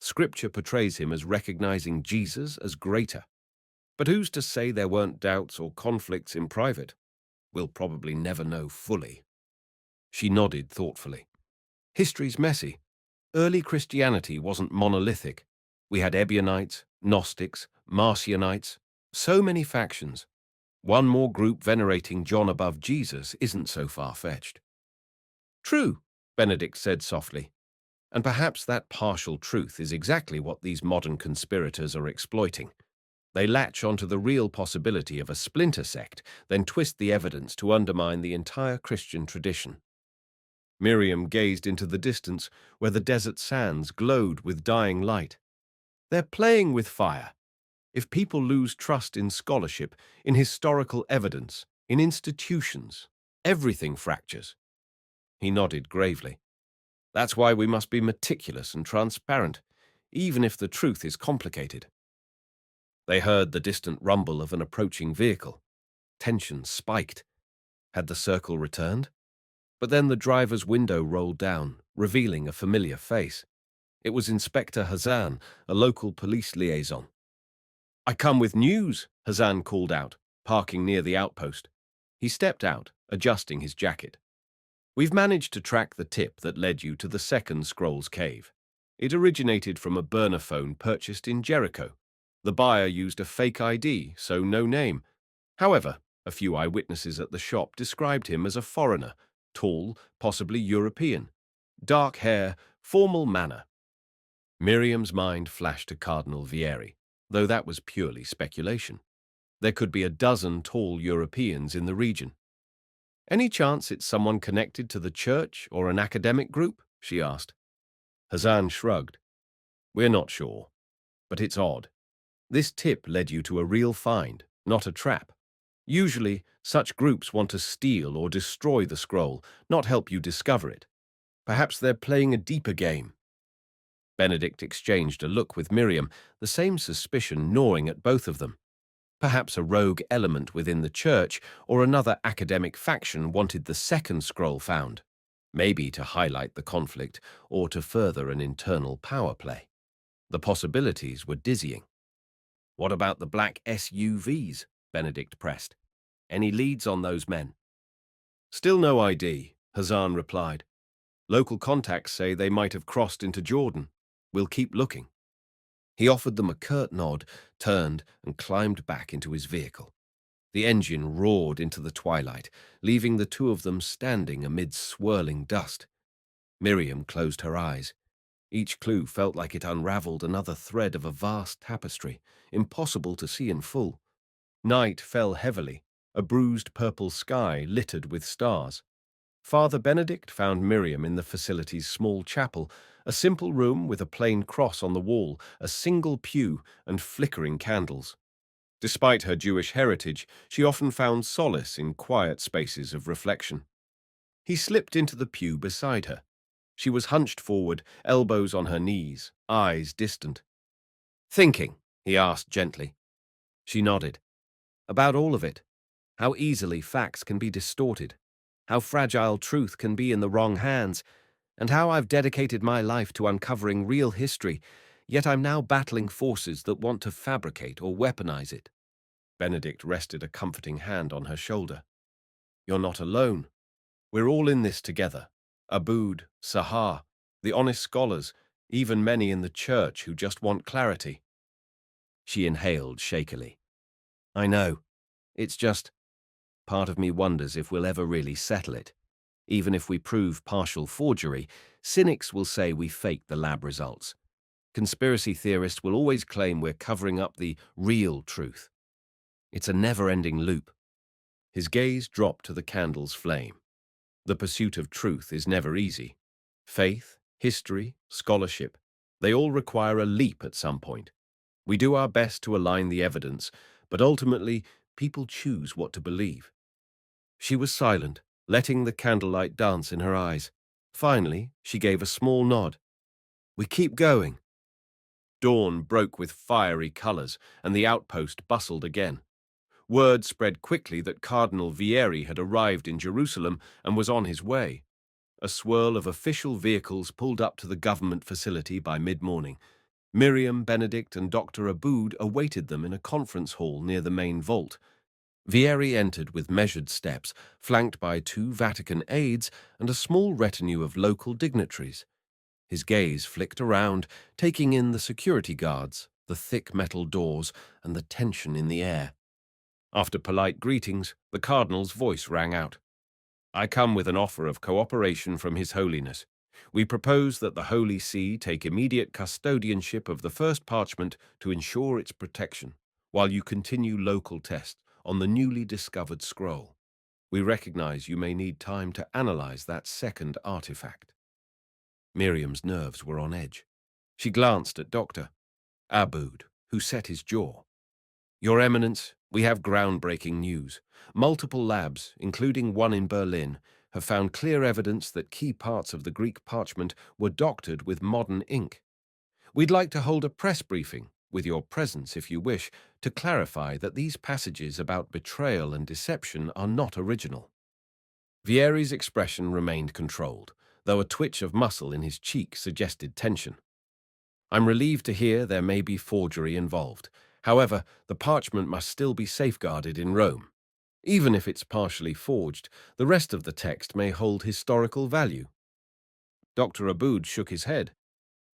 Scripture portrays him as recognizing Jesus as greater. But who's to say there weren't doubts or conflicts in private? We'll probably never know fully. She nodded thoughtfully. History's messy. Early Christianity wasn't monolithic. We had Ebionites, Gnostics, Marcionites, so many factions. One more group venerating John above Jesus isn't so far-fetched. True, Benedict said softly. And perhaps that partial truth is exactly what these modern conspirators are exploiting. They latch onto the real possibility of a splinter sect, then twist the evidence to undermine the entire Christian tradition. Miriam gazed into the distance where the desert sands glowed with dying light. They're playing with fire. If people lose trust in scholarship, in historical evidence, in institutions, everything fractures. He nodded gravely. That's why we must be meticulous and transparent, even if the truth is complicated. They heard the distant rumble of an approaching vehicle. Tension spiked. Had the circle returned? But then the driver's window rolled down, revealing a familiar face. It was Inspector Hazan, a local police liaison. I come with news, Hazan called out, parking near the outpost. He stepped out, adjusting his jacket. We've managed to track the tip that led you to the second Scrolls cave. It originated from a burner phone purchased in Jericho. The buyer used a fake ID, so no name. However, a few eyewitnesses at the shop described him as a foreigner, tall, possibly European. Dark hair, formal manner. Miriam's mind flashed to Cardinal Vieri, though that was purely speculation. There could be a dozen tall Europeans in the region. Any chance it's someone connected to the church or an academic group? She asked. Hazan shrugged. We're not sure, but it's odd. This tip led you to a real find, not a trap. Usually, such groups want to steal or destroy the scroll, not help you discover it. Perhaps they're playing a deeper game. Benedict exchanged a look with Miriam, the same suspicion gnawing at both of them. Perhaps a rogue element within the church or another academic faction wanted the second scroll found, maybe to highlight the conflict or to further an internal power play. The possibilities were dizzying. What about the black SUVs? Benedict pressed. Any leads on those men? Still no ID, Hazan replied. Local contacts say they might have crossed into Jordan. We'll keep looking. He offered them a curt nod, turned, and climbed back into his vehicle. The engine roared into the twilight, leaving the two of them standing amid swirling dust. Miriam closed her eyes. Each clue felt like it unraveled another thread of a vast tapestry, impossible to see in full. Night fell heavily, a bruised purple sky littered with stars. Father Benedict found Miriam in the facility's small chapel, a simple room with a plain cross on the wall, a single pew, and flickering candles. Despite her Jewish heritage, she often found solace in quiet spaces of reflection. He slipped into the pew beside her. She was hunched forward, elbows on her knees, eyes distant. Thinking, he asked gently. She nodded. About all of it. How easily facts can be distorted. How fragile truth can be in the wrong hands, and how I've dedicated my life to uncovering real history, yet I'm now battling forces that want to fabricate or weaponize it. Benedict rested a comforting hand on her shoulder. You're not alone. We're all in this together. Abood, Sahar, the honest scholars, even many in the church who just want clarity. She inhaled shakily. I know. It's just, part of me wonders if we'll ever really settle it. Even if we prove partial forgery, cynics will say we faked the lab results. Conspiracy theorists will always claim we're covering up the real truth. It's a never-ending loop. His gaze dropped to the candle's flame. The pursuit of truth is never easy. Faith, history, scholarship, they all require a leap at some point. We do our best to align the evidence, but ultimately, people choose what to believe. She was silent, letting the candlelight dance in her eyes. Finally, she gave a small nod. We keep going. Dawn broke with fiery colors, and the outpost bustled again. Word spread quickly that Cardinal Vieri had arrived in Jerusalem and was on his way. A swirl of official vehicles pulled up to the government facility by mid-morning. Miriam, Benedict, and Dr. Aboud awaited them in a conference hall near the main vault. Vieri entered with measured steps, flanked by 2 Vatican aides and a small retinue of local dignitaries. His gaze flicked around, taking in the security guards, the thick metal doors, and the tension in the air. After polite greetings, the cardinal's voice rang out. I come with an offer of cooperation from His Holiness. We propose that the Holy See take immediate custodianship of the first parchment to ensure its protection, while you continue local tests on the newly discovered scroll. We recognize you may need time to analyze that second artifact. Miriam's nerves were on edge. She glanced at Dr. Aboud, who set his jaw. Your Eminence, we have groundbreaking news. Multiple labs, including one in Berlin, have found clear evidence that key parts of the Greek parchment were doctored with modern ink. We'd like to hold a press briefing, with your presence if you wish, to clarify that these passages about betrayal and deception are not original. Vieri's expression remained controlled, though a twitch of muscle in his cheek suggested tension. I'm relieved to hear there may be forgery involved. However, the parchment must still be safeguarded in Rome. Even if it's partially forged, the rest of the text may hold historical value. Dr. Aboud shook his head.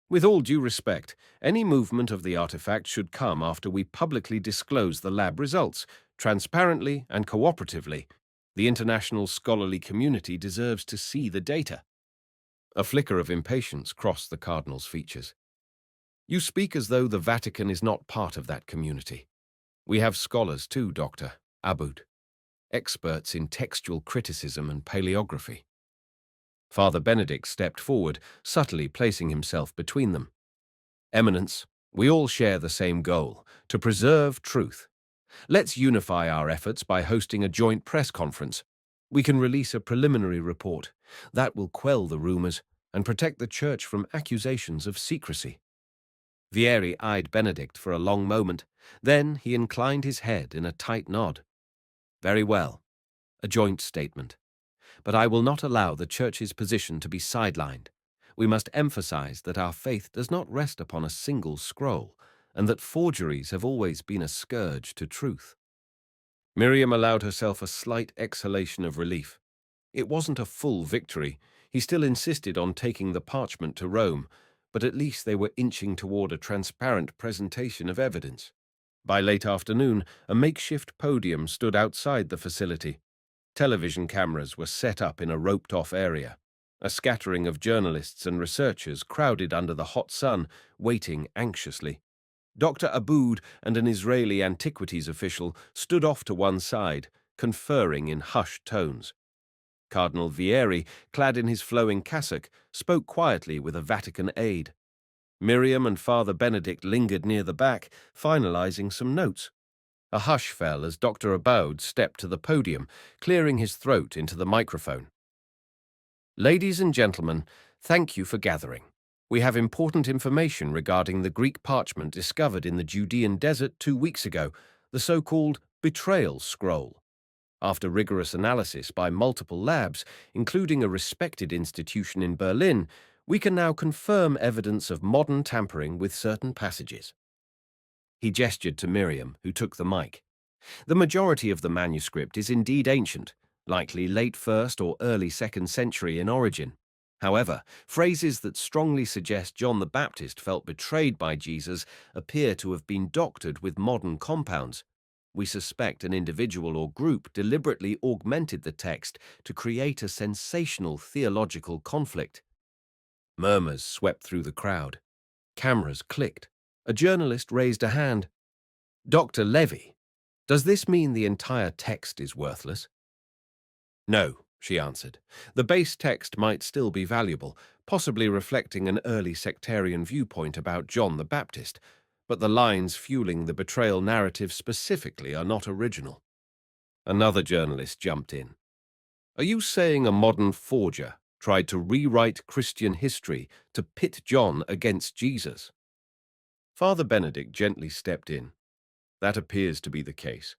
With all due respect, any movement of the artifact should come after we publicly disclose the lab results, transparently and cooperatively. The international scholarly community deserves to see the data. A flicker of impatience crossed the cardinal's features. You speak as though the Vatican is not part of that community. We have scholars too, Dr. Aboud, experts in textual criticism and paleography. Father Benedict stepped forward, subtly placing himself between them. Eminence, we all share the same goal, to preserve truth. Let's unify our efforts by hosting a joint press conference. We can release a preliminary report. That will quell the rumors and protect the Church from accusations of secrecy. Vieri eyed Benedict for a long moment. Then he inclined his head in a tight nod. Very well. A joint statement. But I will not allow the Church's position to be sidelined. We must emphasize that our faith does not rest upon a single scroll, and that forgeries have always been a scourge to truth. Miriam allowed herself a slight exhalation of relief. It wasn't a full victory. He still insisted on taking the parchment to Rome, but at least they were inching toward a transparent presentation of evidence. By late afternoon, a makeshift podium stood outside the facility. Television cameras were set up in a roped-off area. A scattering of journalists and researchers crowded under the hot sun, waiting anxiously. Dr. Aboud and an Israeli antiquities official stood off to one side, conferring in hushed tones. Cardinal Vieri, clad in his flowing cassock, spoke quietly with a Vatican aide. Miriam and Father Benedict lingered near the back, finalizing some notes. A hush fell as Dr. Aboud stepped to the podium, clearing his throat into the microphone. Ladies and gentlemen, thank you for gathering. We have important information regarding the Greek parchment discovered in the Judean desert 2 weeks ago, the so-called betrayal scroll. After rigorous analysis by multiple labs, including a respected institution in Berlin, we can now confirm evidence of modern tampering with certain passages. He gestured to Miriam, who took the mic. The majority of the manuscript is indeed ancient, likely late 1st or early 2nd century in origin. However, phrases that strongly suggest John the Baptist felt betrayed by Jesus appear to have been doctored with modern compounds. We suspect an individual or group deliberately augmented the text to create a sensational theological conflict. Murmurs swept through the crowd. Cameras clicked. A journalist raised a hand. "Dr. Levy, does this mean the entire text is worthless?" "No," she answered. "The base text might still be valuable, possibly reflecting an early sectarian viewpoint about John the Baptist, but the lines fueling the betrayal narrative specifically are not original." Another journalist jumped in. "Are you saying a modern forger tried to rewrite Christian history to pit John against Jesus?" Father Benedict gently stepped in. "That appears to be the case.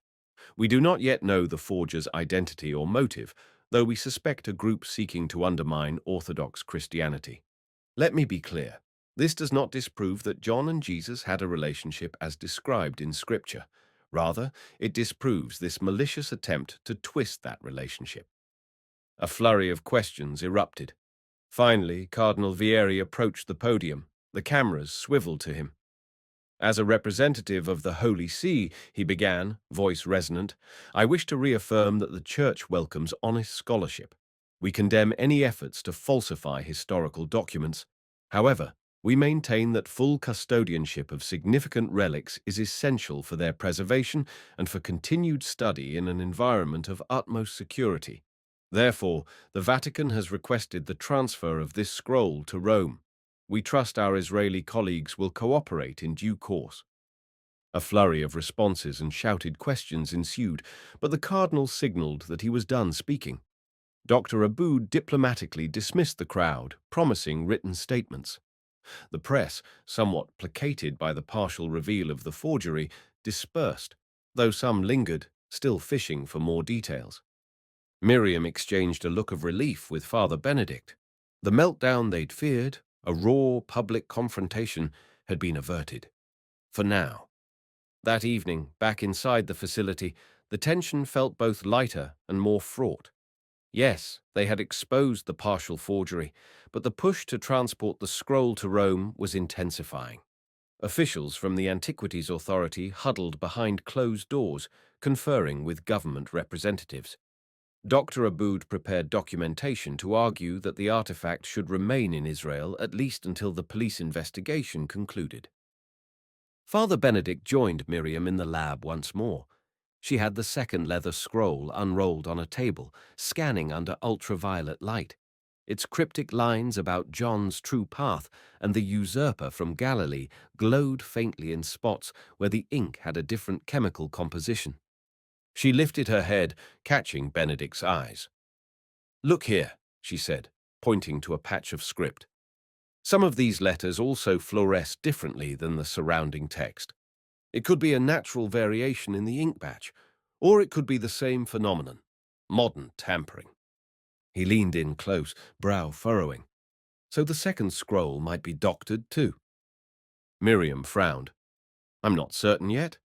We do not yet know the forger's identity or motive, though we suspect a group seeking to undermine Orthodox Christianity. Let me be clear. This does not disprove that John and Jesus had a relationship as described in Scripture. Rather, it disproves this malicious attempt to twist that relationship." A flurry of questions erupted. Finally, Cardinal Vieri approached the podium. The cameras swiveled to him. "As a representative of the Holy See," he began, voice resonant, "I wish to reaffirm that the Church welcomes honest scholarship. We condemn any efforts to falsify historical documents. However, we maintain that full custodianship of significant relics is essential for their preservation and for continued study in an environment of utmost security. Therefore, the Vatican has requested the transfer of this scroll to Rome. We trust our Israeli colleagues will cooperate in due course." A flurry of responses and shouted questions ensued, but the cardinal signaled that he was done speaking. Dr. Aboud diplomatically dismissed the crowd, promising written statements. The press, somewhat placated by the partial reveal of the forgery, dispersed, though some lingered, still fishing for more details. Miriam exchanged a look of relief with Father Benedict. The meltdown they'd feared, a raw public confrontation, had been averted. For now. That evening, back inside the facility, the tension felt both lighter and more fraught. Yes, they had exposed the partial forgery, but the push to transport the scroll to Rome was intensifying. Officials from the Antiquities Authority huddled behind closed doors, conferring with government representatives. Dr. Aboud prepared documentation to argue that the artifact should remain in Israel at least until the police investigation concluded. Father Benedict joined Miriam in the lab once more. She had the second leather scroll unrolled on a table, scanning under ultraviolet light. Its cryptic lines about John's true path and the usurper from Galilee glowed faintly in spots where the ink had a different chemical composition. She lifted her head, catching Benedict's eyes. "Look here," she said, pointing to a patch of script. "Some of these letters also fluoresce differently than the surrounding text. It could be a natural variation in the ink batch, or it could be the same phenomenon, modern tampering." He leaned in close, brow furrowing. "So the second scroll might be doctored too." Miriam frowned. "I'm not certain yet.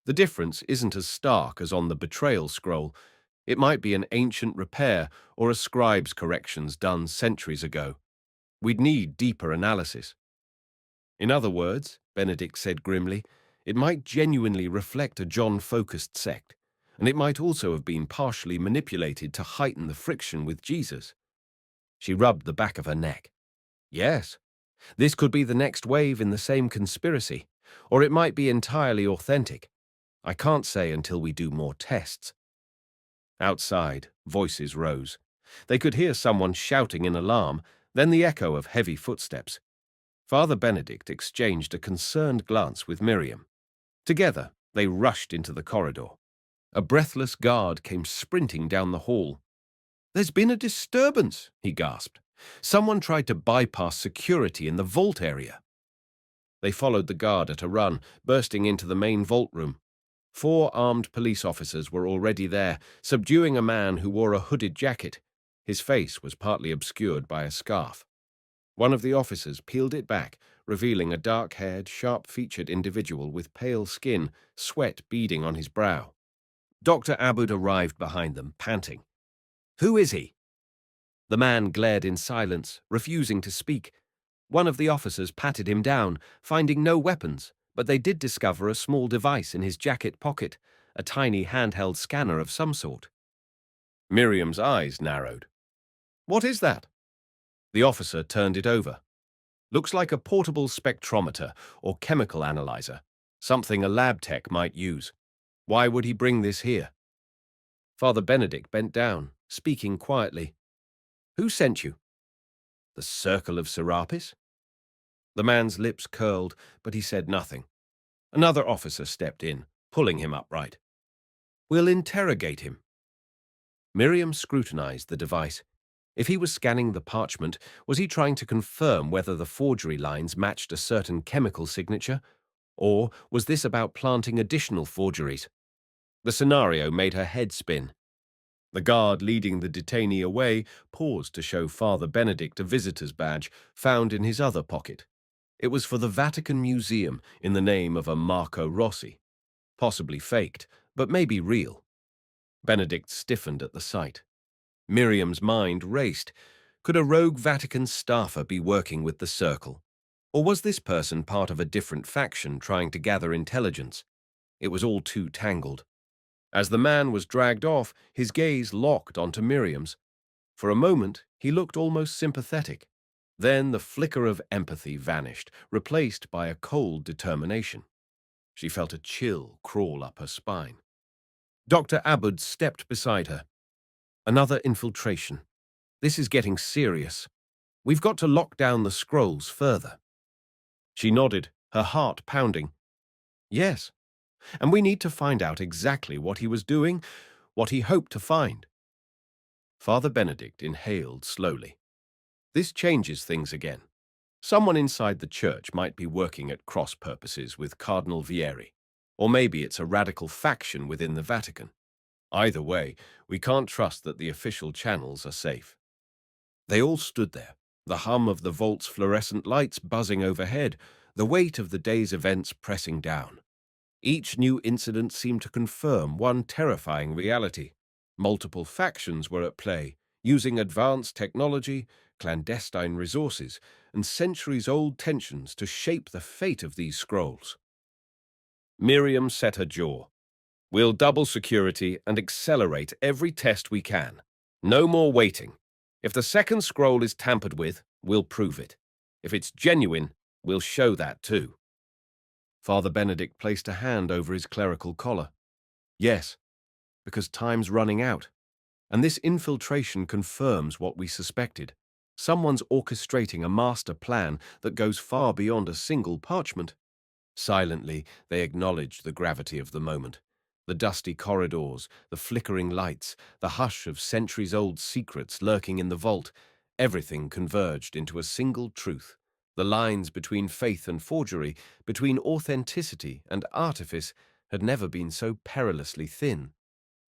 The difference isn't as stark as on the betrayal scroll. It might be an ancient repair or a scribe's corrections done centuries ago. We'd need deeper analysis." "In other words," Benedict said grimly, "it might genuinely reflect a John-focused sect, and it might also have been partially manipulated to heighten the friction with Jesus." She rubbed the back of her neck. "Yes, this could be the next wave in the same conspiracy, or it might be entirely authentic. I can't say until we do more tests." Outside, voices rose. They could hear someone shouting in alarm, then the echo of heavy footsteps. Father Benedict exchanged a concerned glance with Miriam. Together, they rushed into the corridor. A breathless guard came sprinting down the hall. "There's been a disturbance," he gasped. "Someone tried to bypass security in the vault area." They followed the guard at a run, bursting into the main vault room. 4 armed police officers were already there, subduing a man who wore a hooded jacket. His face was partly obscured by a scarf. One of the officers peeled it back, revealing a dark-haired, sharp-featured individual with pale skin, sweat beading on his brow. Dr. Aboud arrived behind them, panting. "Who is he?" The man glared in silence, refusing to speak. One of the officers patted him down, finding no weapons, but they did discover a small device in his jacket pocket, a tiny handheld scanner of some sort. Miriam's eyes narrowed. "What is that?" The officer turned it over. "Looks like a portable spectrometer or chemical analyzer, something a lab tech might use. Why would he bring this here?" Father Benedict bent down, speaking quietly. "Who sent you?" "The Circle of Serapis?" The man's lips curled, but he said nothing. Another officer stepped in, pulling him upright. "We'll interrogate him." Miriam scrutinized the device. If he was scanning the parchment, was he trying to confirm whether the forgery lines matched a certain chemical signature? Or was this about planting additional forgeries? The scenario made her head spin. The guard leading the detainee away paused to show Father Benedict a visitor's badge found in his other pocket. It was for the Vatican Museum in the name of a Marco Rossi. Possibly faked, but maybe real. Benedict stiffened at the sight. Miriam's mind raced. Could a rogue Vatican staffer be working with the Circle? Or was this person part of a different faction trying to gather intelligence? It was all too tangled. As the man was dragged off, his gaze locked onto Miriam's. For a moment, he looked almost sympathetic. Then the flicker of empathy vanished, replaced by a cold determination. She felt a chill crawl up her spine. Dr. Abbott stepped beside her. "Another infiltration. This is getting serious. We've got to lock down the scrolls further." She nodded, her heart pounding. "Yes, and we need to find out exactly what he was doing, what he hoped to find." Father Benedict inhaled slowly. "This changes things again. Someone inside the church might be working at cross purposes with Cardinal Vieri, or maybe it's a radical faction within the Vatican. Either way, we can't trust that the official channels are safe." They all stood there, the hum of the vault's fluorescent lights buzzing overhead, the weight of the day's events pressing down. Each new incident seemed to confirm one terrifying reality. Multiple factions were at play, using advanced technology, clandestine resources, and centuries-old tensions to shape the fate of these scrolls. Miriam set her jaw. "We'll double security and accelerate every test we can. No more waiting. If the second scroll is tampered with, we'll prove it. If it's genuine, we'll show that too." Father Benedict placed a hand over his clerical collar. "Yes, because time's running out. And this infiltration confirms what we suspected. Someone's orchestrating a master plan that goes far beyond a single parchment." Silently, they acknowledged the gravity of the moment. The dusty corridors, the flickering lights, the hush of centuries-old secrets lurking in the vault, everything converged into a single truth. The lines between faith and forgery, between authenticity and artifice, had never been so perilously thin.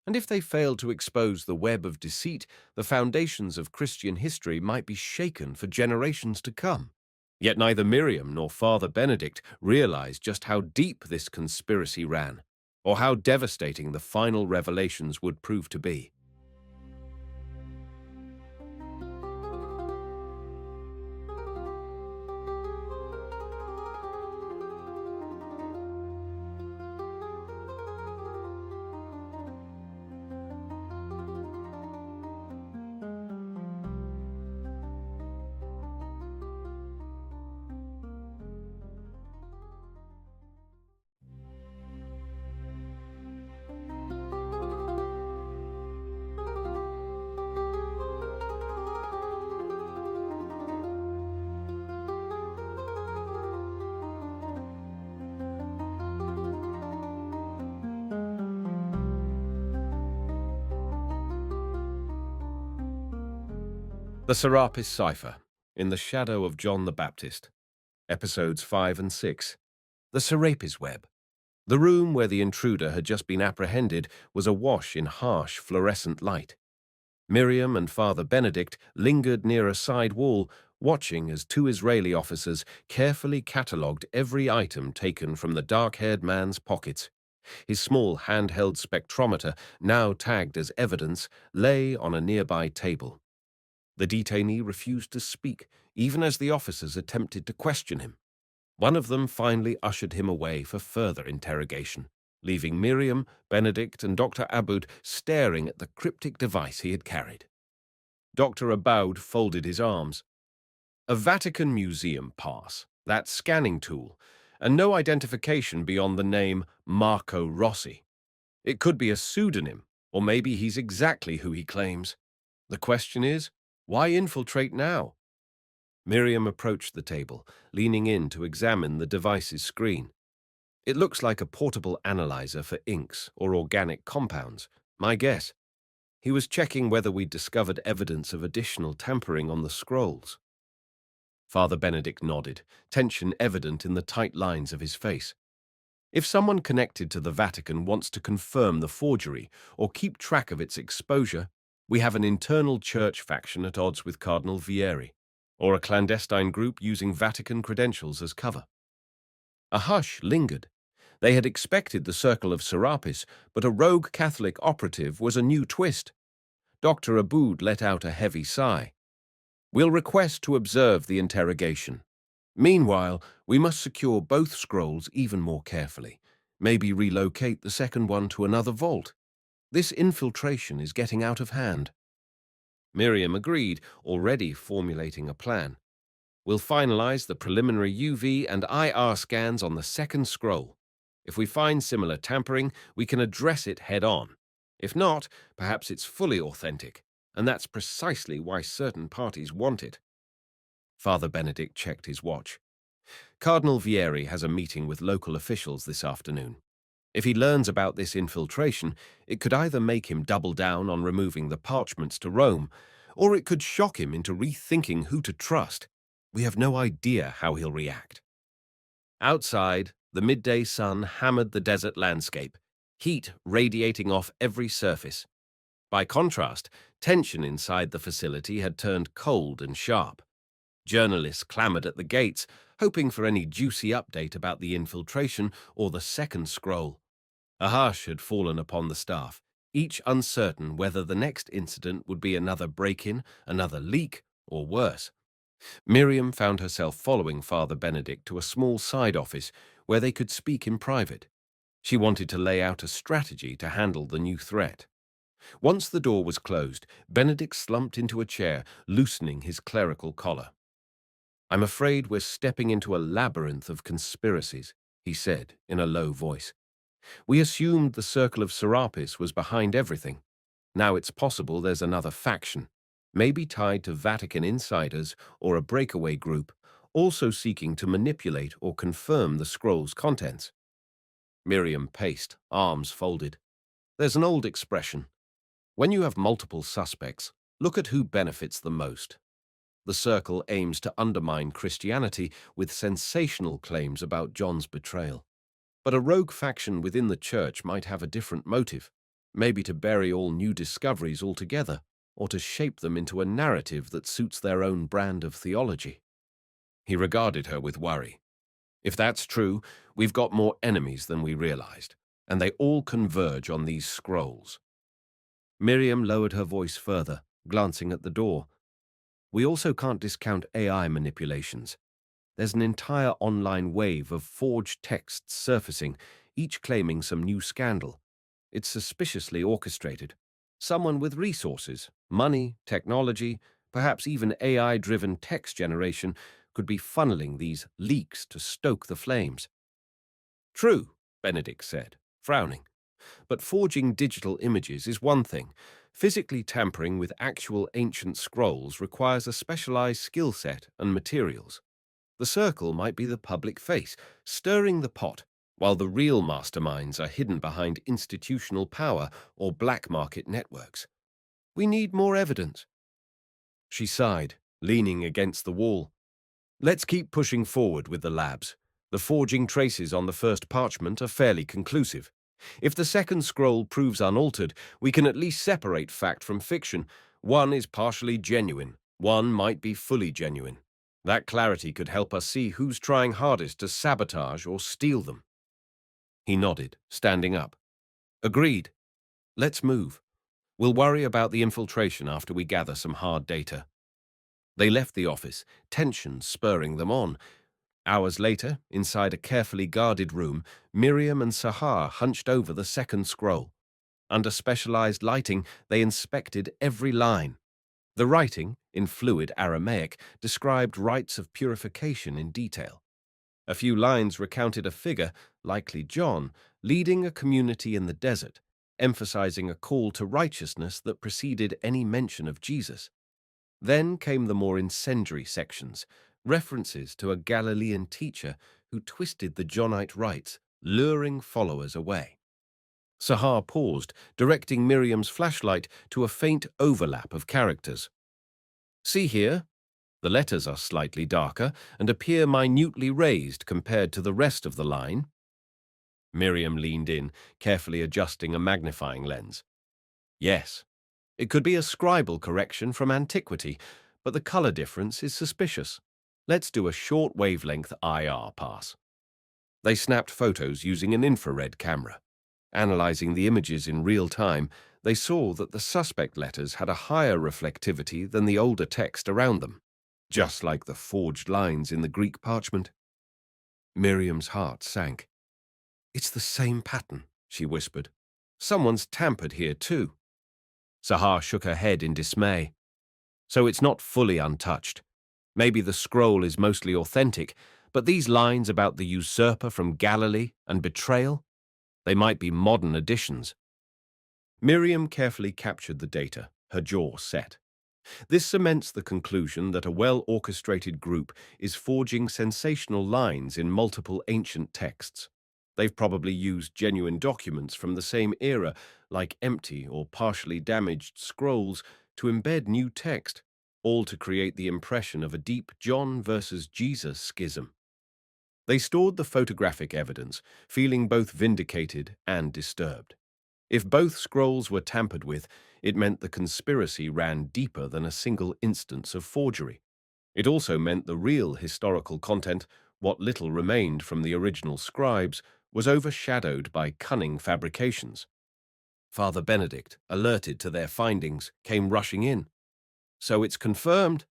And if they failed to expose the web of deceit, the foundations of Christian history might be shaken for generations to come. Yet neither Miriam nor Father Benedict realized just how deep this conspiracy ran, or how devastating the final revelations would prove to be. The Serapis Cipher, In the Shadow of John the Baptist, Episodes 5 and 6. The Serapis Web. The room where the intruder had just been apprehended was awash in harsh fluorescent light. Miriam and Father Benedict lingered near a side wall, watching as two Israeli officers carefully catalogued every item taken from the dark-haired man's pockets. His small handheld spectrometer, now tagged as evidence, lay on a nearby table. The detainee refused to speak, even as the officers attempted to question him. One of them finally ushered him away for further interrogation, leaving Miriam, Benedict, and Dr. Aboud staring at the cryptic device he had carried. Dr. Aboud folded his arms. A Vatican museum pass, that scanning tool, and no identification beyond the name Marco Rossi. It could be a pseudonym, or maybe he's exactly who he claims. The question is, why infiltrate now? Miriam approached the table, leaning in to examine the device's screen. It looks like a portable analyzer for inks or organic compounds, my guess. He was checking whether we'd discovered evidence of additional tampering on the scrolls. Father Benedict nodded, tension evident in the tight lines of his face. If someone connected to the Vatican wants to confirm the forgery or keep track of its exposure, we have an internal church faction at odds with Cardinal Vieri, or a clandestine group using Vatican credentials as cover. A hush lingered. They had expected the circle of Serapis, but a rogue Catholic operative was a new twist. Dr. Aboud let out a heavy sigh. We'll request to observe the interrogation. Meanwhile, we must secure both scrolls even more carefully. Maybe relocate the second one to another vault. This infiltration is getting out of hand. Miriam agreed, already formulating a plan. We'll finalize the preliminary UV and IR scans on the second scroll. If we find similar tampering, we can address it head-on. If not, perhaps it's fully authentic, and that's precisely why certain parties want it. Father Benedict checked his watch. Cardinal Vieri has a meeting with local officials this afternoon. If he learns about this infiltration, it could either make him double down on removing the parchments to Rome, or it could shock him into rethinking who to trust. We have no idea how he'll react. Outside, the midday sun hammered the desert landscape, heat radiating off every surface. By contrast, tension inside the facility had turned cold and sharp. Journalists clamored at the gates, hoping for any juicy update about the infiltration or the second scroll. A hush had fallen upon the staff, each uncertain whether the next incident would be another break-in, another leak, or worse. Miriam found herself following Father Benedict to a small side office where they could speak in private. She wanted to lay out a strategy to handle the new threat. Once the door was closed, Benedict slumped into a chair, loosening his clerical collar. "I'm afraid we're stepping into a labyrinth of conspiracies," he said in a low voice. "We assumed the Circle of Serapis was behind everything. Now it's possible there's another faction, maybe tied to Vatican insiders or a breakaway group, also seeking to manipulate or confirm the scroll's contents." Miriam paced, arms folded. There's an old expression. When you have multiple suspects, look at who benefits the most. The Circle aims to undermine Christianity with sensational claims about John's betrayal. But a rogue faction within the church might have a different motive, maybe to bury all new discoveries altogether, or to shape them into a narrative that suits their own brand of theology. He regarded her with worry. If that's true, we've got more enemies than we realized, and they all converge on these scrolls. Miriam lowered her voice further, glancing at the door. We also can't discount AI manipulations. There's an entire online wave of forged texts surfacing, each claiming some new scandal. It's suspiciously orchestrated. Someone with resources, money, technology, perhaps even AI-driven text generation could be funneling these leaks to stoke the flames. "True," Benedict said, frowning. "But forging digital images is one thing. Physically tampering with actual ancient scrolls requires a specialized skill set and materials. The Circle might be the public face, stirring the pot, while the real masterminds are hidden behind institutional power or black market networks. We need more evidence." She sighed, leaning against the wall. "Let's keep pushing forward with the labs. The forging traces on the first parchment are fairly conclusive. If the second scroll proves unaltered, we can at least separate fact from fiction. One is partially genuine, one might be fully genuine. That clarity could help us see who's trying hardest to sabotage or steal them." He nodded, standing up. "Agreed. Let's move. We'll worry about the infiltration after we gather some hard data." They left the office, tension spurring them on. Hours later, inside a carefully guarded room, Miriam and Sahar hunched over the second scroll. Under specialized lighting, they inspected every line. The writing, in fluid Aramaic, described rites of purification in detail. A few lines recounted a figure, likely John, leading a community in the desert, emphasizing a call to righteousness that preceded any mention of Jesus. Then came the more incendiary sections, references to a Galilean teacher who twisted the Johnite rites, luring followers away. Sahar paused, directing Miriam's flashlight to a faint overlap of characters. See here? The letters are slightly darker and appear minutely raised compared to the rest of the line. Miriam leaned in, carefully adjusting a magnifying lens. Yes, it could be a scribal correction from antiquity, but the color difference is suspicious. Let's do a short wavelength IR pass. They snapped photos using an infrared camera. Analyzing the images in real time, they saw that the suspect letters had a higher reflectivity than the older text around them, just like the forged lines in the Greek parchment. Miriam's heart sank. It's the same pattern, she whispered. Someone's tampered here too. Sahar shook her head in dismay. So it's not fully untouched. Maybe the scroll is mostly authentic, but these lines about the usurper from Galilee and betrayal, they might be modern additions. Miriam carefully captured the data, her jaw set. This cements the conclusion that a well-orchestrated group is forging sensational lines in multiple ancient texts. They've probably used genuine documents from the same era, like empty or partially damaged scrolls, to embed new text, all to create the impression of a deep John versus Jesus schism. They stored the photographic evidence, feeling both vindicated and disturbed. If both scrolls were tampered with, it meant the conspiracy ran deeper than a single instance of forgery. It also meant the real historical content, what little remained from the original scribes, was overshadowed by cunning fabrications. Father Benedict, alerted to their findings, came rushing in. So it's confirmed?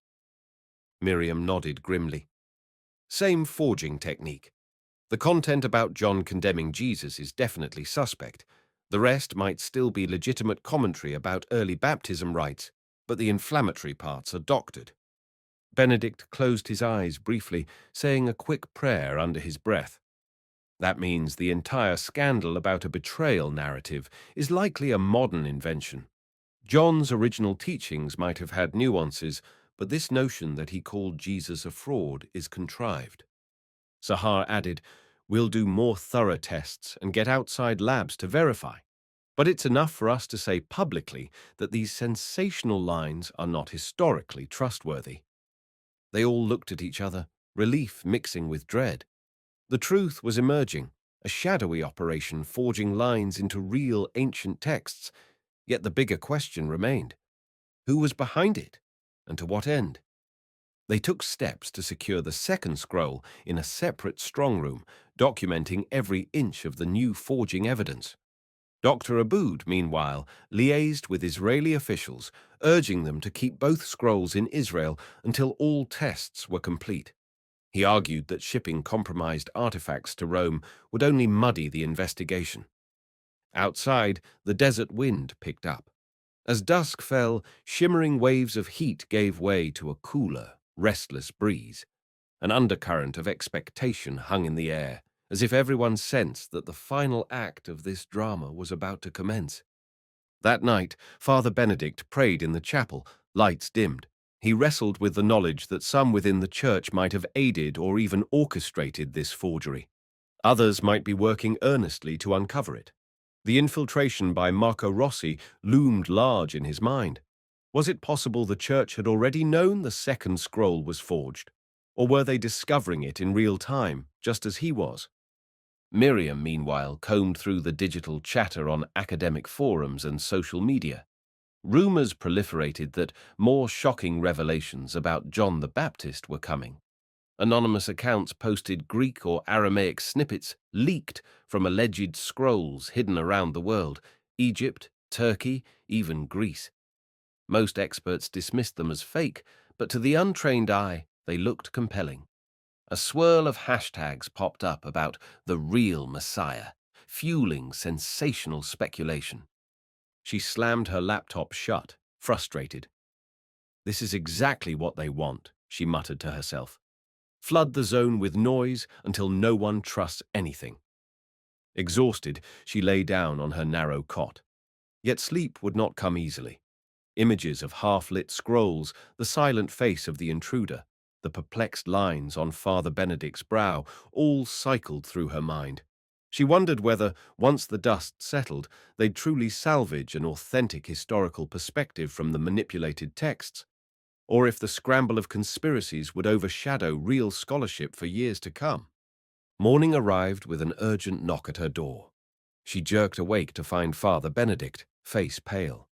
Miriam nodded grimly. Same forging technique. The content about John condemning Jesus is definitely suspect. The rest might still be legitimate commentary about early baptism rites, but the inflammatory parts are doctored. Benedict closed his eyes briefly, saying a quick prayer under his breath. That means the entire scandal about a betrayal narrative is likely a modern invention. John's original teachings might have had nuances, but this notion that he called Jesus a fraud is contrived. Sahar added, We'll do more thorough tests and get outside labs to verify. But it's enough for us to say publicly that these sensational lines are not historically trustworthy. They all looked at each other, relief mixing with dread. The truth was emerging, a shadowy operation forging lines into real ancient texts, yet the bigger question remained. Who was behind it, and to what end? They took steps to secure the second scroll in a separate strongroom, documenting every inch of the new forging evidence. Dr. Aboud, meanwhile, liaised with Israeli officials, urging them to keep both scrolls in Israel until all tests were complete. He argued that shipping compromised artifacts to Rome would only muddy the investigation. Outside, the desert wind picked up. As dusk fell, shimmering waves of heat gave way to a cooler, restless breeze. An undercurrent of expectation hung in the air, as if everyone sensed that the final act of this drama was about to commence. That night, Father Benedict prayed in the chapel, lights dimmed. He wrestled with the knowledge that some within the church might have aided or even orchestrated this forgery. Others might be working earnestly to uncover it. The infiltration by Marco Rossi loomed large in his mind. Was it possible the church had already known the second scroll was forged? Or were they discovering it in real time, just as he was? Miriam, meanwhile, combed through the digital chatter on academic forums and social media. Rumors proliferated that more shocking revelations about John the Baptist were coming. Anonymous accounts posted Greek or Aramaic snippets leaked from alleged scrolls hidden around the world, Egypt, Turkey, even Greece. Most experts dismissed them as fake, but to the untrained eye, they looked compelling. A swirl of hashtags popped up about the real Messiah, fueling sensational speculation. She slammed her laptop shut, frustrated. This is exactly what they want, she muttered to herself. Flood the zone with noise until no one trusts anything. Exhausted, she lay down on her narrow cot. Yet sleep would not come easily. Images of half-lit scrolls, the silent face of the intruder, the perplexed lines on Father Benedict's brow, all cycled through her mind. She wondered whether, once the dust settled, they'd truly salvage an authentic historical perspective from the manipulated texts, or if the scramble of conspiracies would overshadow real scholarship for years to come. Morning arrived with an urgent knock at her door. She jerked awake to find Father Benedict, face pale.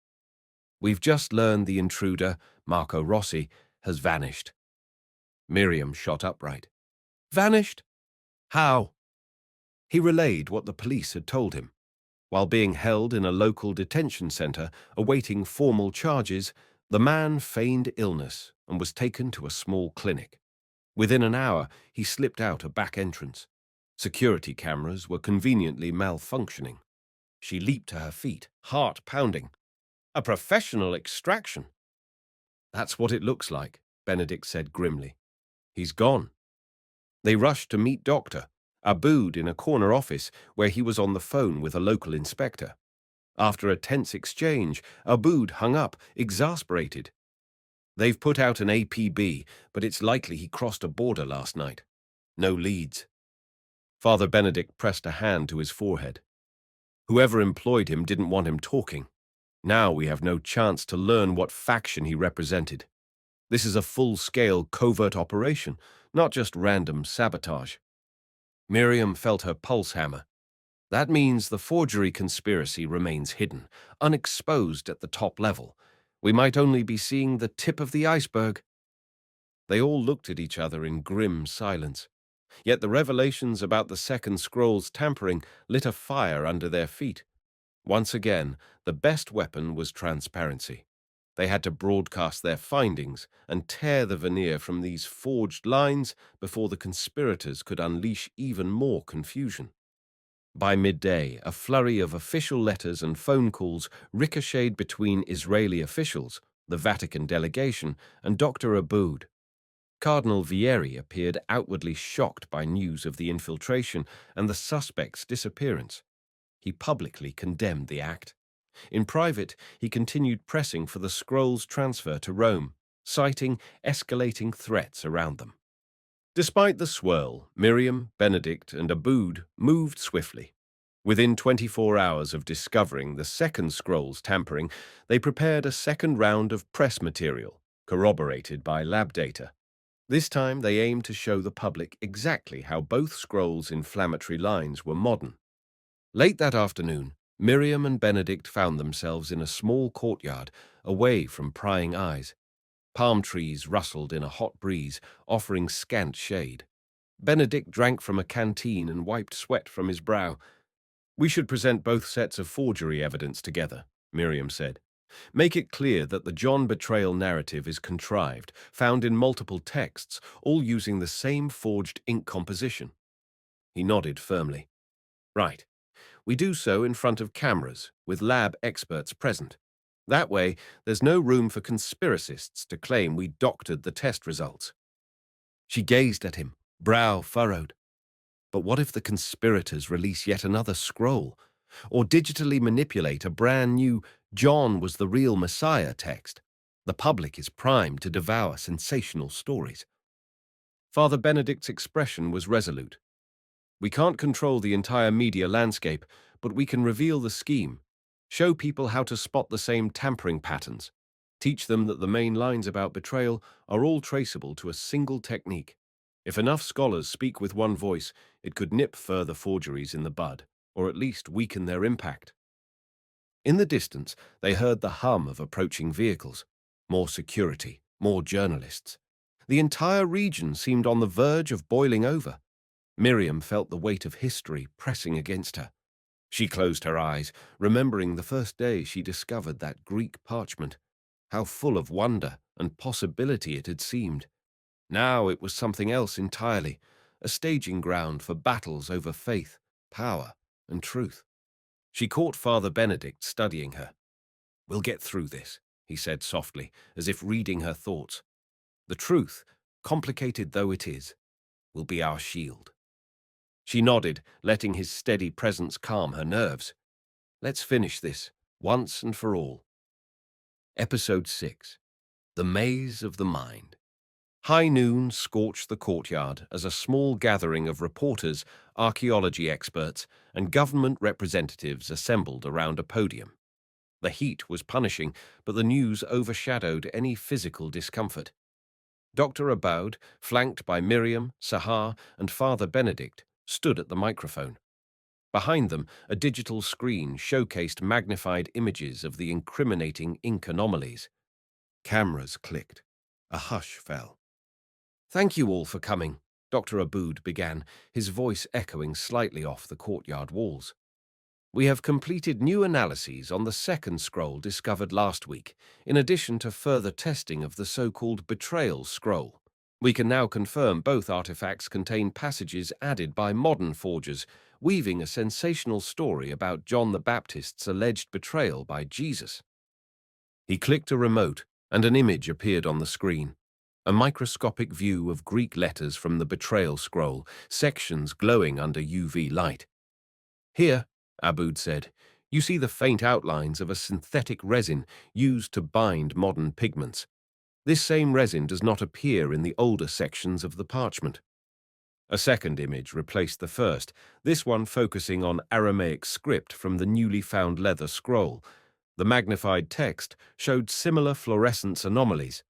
We've just learned the intruder, Marco Rossi, has vanished. Miriam shot upright. Vanished? How? He relayed what the police had told him. While being held in a local detention center, awaiting formal charges, the man feigned illness and was taken to a small clinic. Within an hour, he slipped out a back entrance. Security cameras were conveniently malfunctioning. She leaped to her feet, heart pounding. A professional extraction. That's what it looks like, Benedict said grimly. He's gone. They rushed to meet Dr. Aboud in a corner office where he was on the phone with a local inspector. After a tense exchange, Aboud hung up, exasperated. They've put out an APB, but it's likely he crossed a border last night. No leads. Father Benedict pressed a hand to his forehead. Whoever employed him didn't want him talking. Now we have no chance to learn what faction he represented. This is a full-scale covert operation, not just random sabotage. Miriam felt her pulse hammer. That means the forgery conspiracy remains hidden, unexposed at the top level. We might only be seeing the tip of the iceberg. They all looked at each other in grim silence. Yet the revelations about the second scroll's tampering lit a fire under their feet. Once again, the best weapon was transparency. They had to broadcast their findings and tear the veneer from these forged lines before the conspirators could unleash even more confusion. By midday, a flurry of official letters and phone calls ricocheted between Israeli officials, the Vatican delegation, and Dr. Aboud. Cardinal Vieri appeared outwardly shocked by news of the infiltration and the suspect's disappearance. He publicly condemned the act. In private, he continued pressing for the scroll's transfer to Rome, citing escalating threats around them. Despite the swirl, Miriam, Benedict, and Aboud moved swiftly. Within 24 hours of discovering the second scroll's tampering, they prepared a second round of press material, corroborated by lab data. This time they aimed to show the public exactly how both scrolls' inflammatory lines were modern. Late that afternoon, Miriam and Benedict found themselves in a small courtyard, away from prying eyes. Palm trees rustled in a hot breeze, offering scant shade. Benedict drank from a canteen and wiped sweat from his brow. We should present both sets of forgery evidence together, Miriam said. Make it clear that the John betrayal narrative is contrived, found in multiple texts, all using the same forged ink composition. He nodded firmly. Right. We do so in front of cameras, with lab experts present. That way, there's no room for conspiracists to claim we doctored the test results. She gazed at him, brow furrowed. But what if the conspirators release yet another scroll, or digitally manipulate a brand new "John was the real Messiah" text? The public is primed to devour sensational stories. Father Benedict's expression was resolute. We can't control the entire media landscape, but we can reveal the scheme, show people how to spot the same tampering patterns, teach them that the main lines about betrayal are all traceable to a single technique. If enough scholars speak with one voice, it could nip further forgeries in the bud, or at least weaken their impact. In the distance, they heard the hum of approaching vehicles. More security, more journalists. The entire region seemed on the verge of boiling over. Miriam felt the weight of history pressing against her. She closed her eyes, remembering the first day she discovered that Greek parchment. How full of wonder and possibility it had seemed. Now it was something else entirely, a staging ground for battles over faith, power, and truth. She caught Father Benedict studying her. "We'll get through this," he said softly, as if reading her thoughts. "The truth, complicated though it is, will be our shield." She nodded, letting his steady presence calm her nerves. "Let's finish this, once and for all." Episode 6. The Maze of the Mind. High noon scorched the courtyard as a small gathering of reporters, archaeology experts, and government representatives assembled around a podium. The heat was punishing, but the news overshadowed any physical discomfort. Dr. Aboud, flanked by Miriam, Sahar, and Father Benedict, stood at the microphone. Behind them, a digital screen showcased magnified images of the incriminating ink anomalies. Cameras clicked. A hush fell. "Thank you all for coming," Dr. Aboud began, his voice echoing slightly off the courtyard walls. "We have completed new analyses on the second scroll discovered last week, in addition to further testing of the so-called betrayal scroll. We can now confirm both artifacts contain passages added by modern forgers, weaving a sensational story about John the Baptist's alleged betrayal by Jesus." He clicked a remote, and an image appeared on the screen. A microscopic view of Greek letters from the betrayal scroll, sections glowing under UV light. "Here," Aboud said, "you see the faint outlines of a synthetic resin used to bind modern pigments. This same resin does not appear in the older sections of the parchment." A second image replaced the first, this one focusing on Aramaic script from the newly found leather scroll. The magnified text showed similar fluorescence anomalies.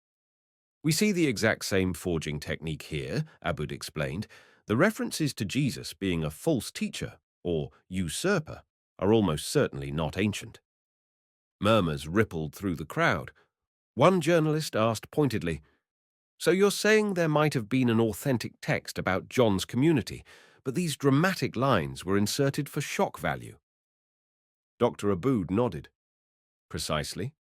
"We see the exact same forging technique here," Aboud explained. "The references to Jesus being a false teacher, or usurper, are almost certainly not ancient." Murmurs rippled through the crowd. One journalist asked pointedly, "So you're saying there might have been an authentic text about John's community, but these dramatic lines were inserted for shock value?" Dr. Aboud nodded. "Precisely.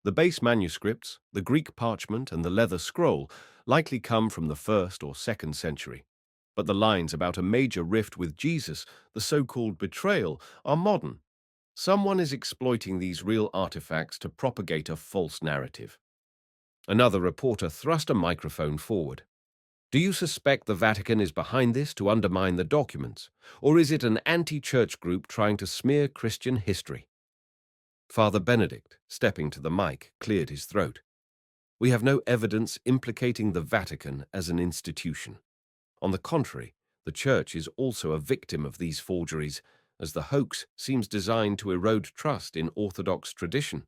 The base manuscripts, the Greek parchment and the leather scroll, likely come from the 1st or 2nd century. But the lines about a major rift with Jesus, the so-called betrayal, are modern. Someone is exploiting these real artifacts to propagate a false narrative." Another reporter thrust a microphone forward. "Do you suspect the Vatican is behind this to undermine the documents, or is it an anti-church group trying to smear Christian history?" Father Benedict, stepping to the mic, cleared his throat. "We have no evidence implicating the Vatican as an institution. On the contrary, the Church is also a victim of these forgeries, as the hoax seems designed to erode trust in Orthodox tradition.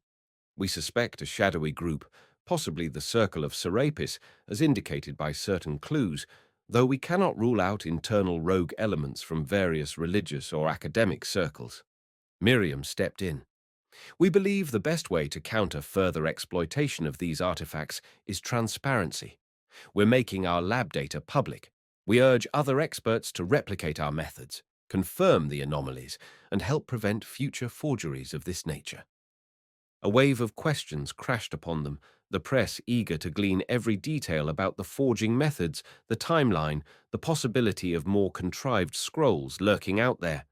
We suspect a shadowy group, possibly the Circle of Serapis, as indicated by certain clues, though we cannot rule out internal rogue elements from various religious or academic circles." Miriam stepped in. "We believe the best way to counter further exploitation of these artifacts is transparency. We're making our lab data public. We urge other experts to replicate our methods, confirm the anomalies, and help prevent future forgeries of this nature." A wave of questions crashed upon them, the press eager to glean every detail about the forging methods, the timeline, the possibility of more contrived scrolls lurking out there.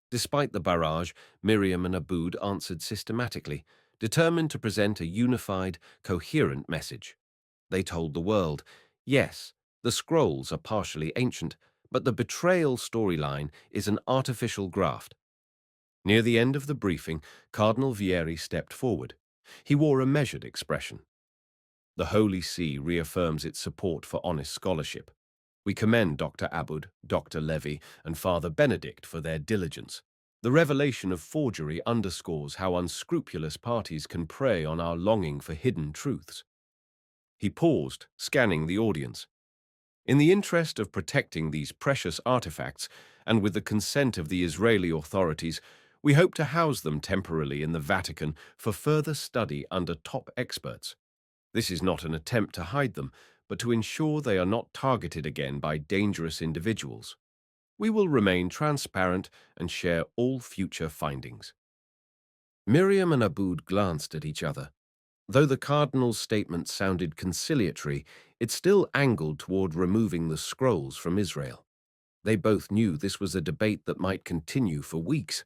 Despite the barrage, Miriam and Aboud answered systematically, determined to present a unified, coherent message. They told the world, yes, the scrolls are partially ancient, but the betrayal storyline is an artificial graft. Near the end of the briefing, Cardinal Vieri stepped forward. He wore a measured expression. "The Holy See reaffirms its support for honest scholarship. We commend Dr. Aboud, Dr. Levy, and Father Benedict for their diligence. The revelation of forgery underscores how unscrupulous parties can prey on our longing for hidden truths." He paused, scanning the audience. "In the interest of protecting these precious artifacts, and with the consent of the Israeli authorities, we hope to house them temporarily in the Vatican for further study under top experts. This is not an attempt to hide them, but to ensure they are not targeted again by dangerous individuals. We will remain transparent and share all future findings." Miriam and Aboud glanced at each other. Though the cardinal's statement sounded conciliatory, it still angled toward removing the scrolls from Israel. They both knew this was a debate that might continue for weeks.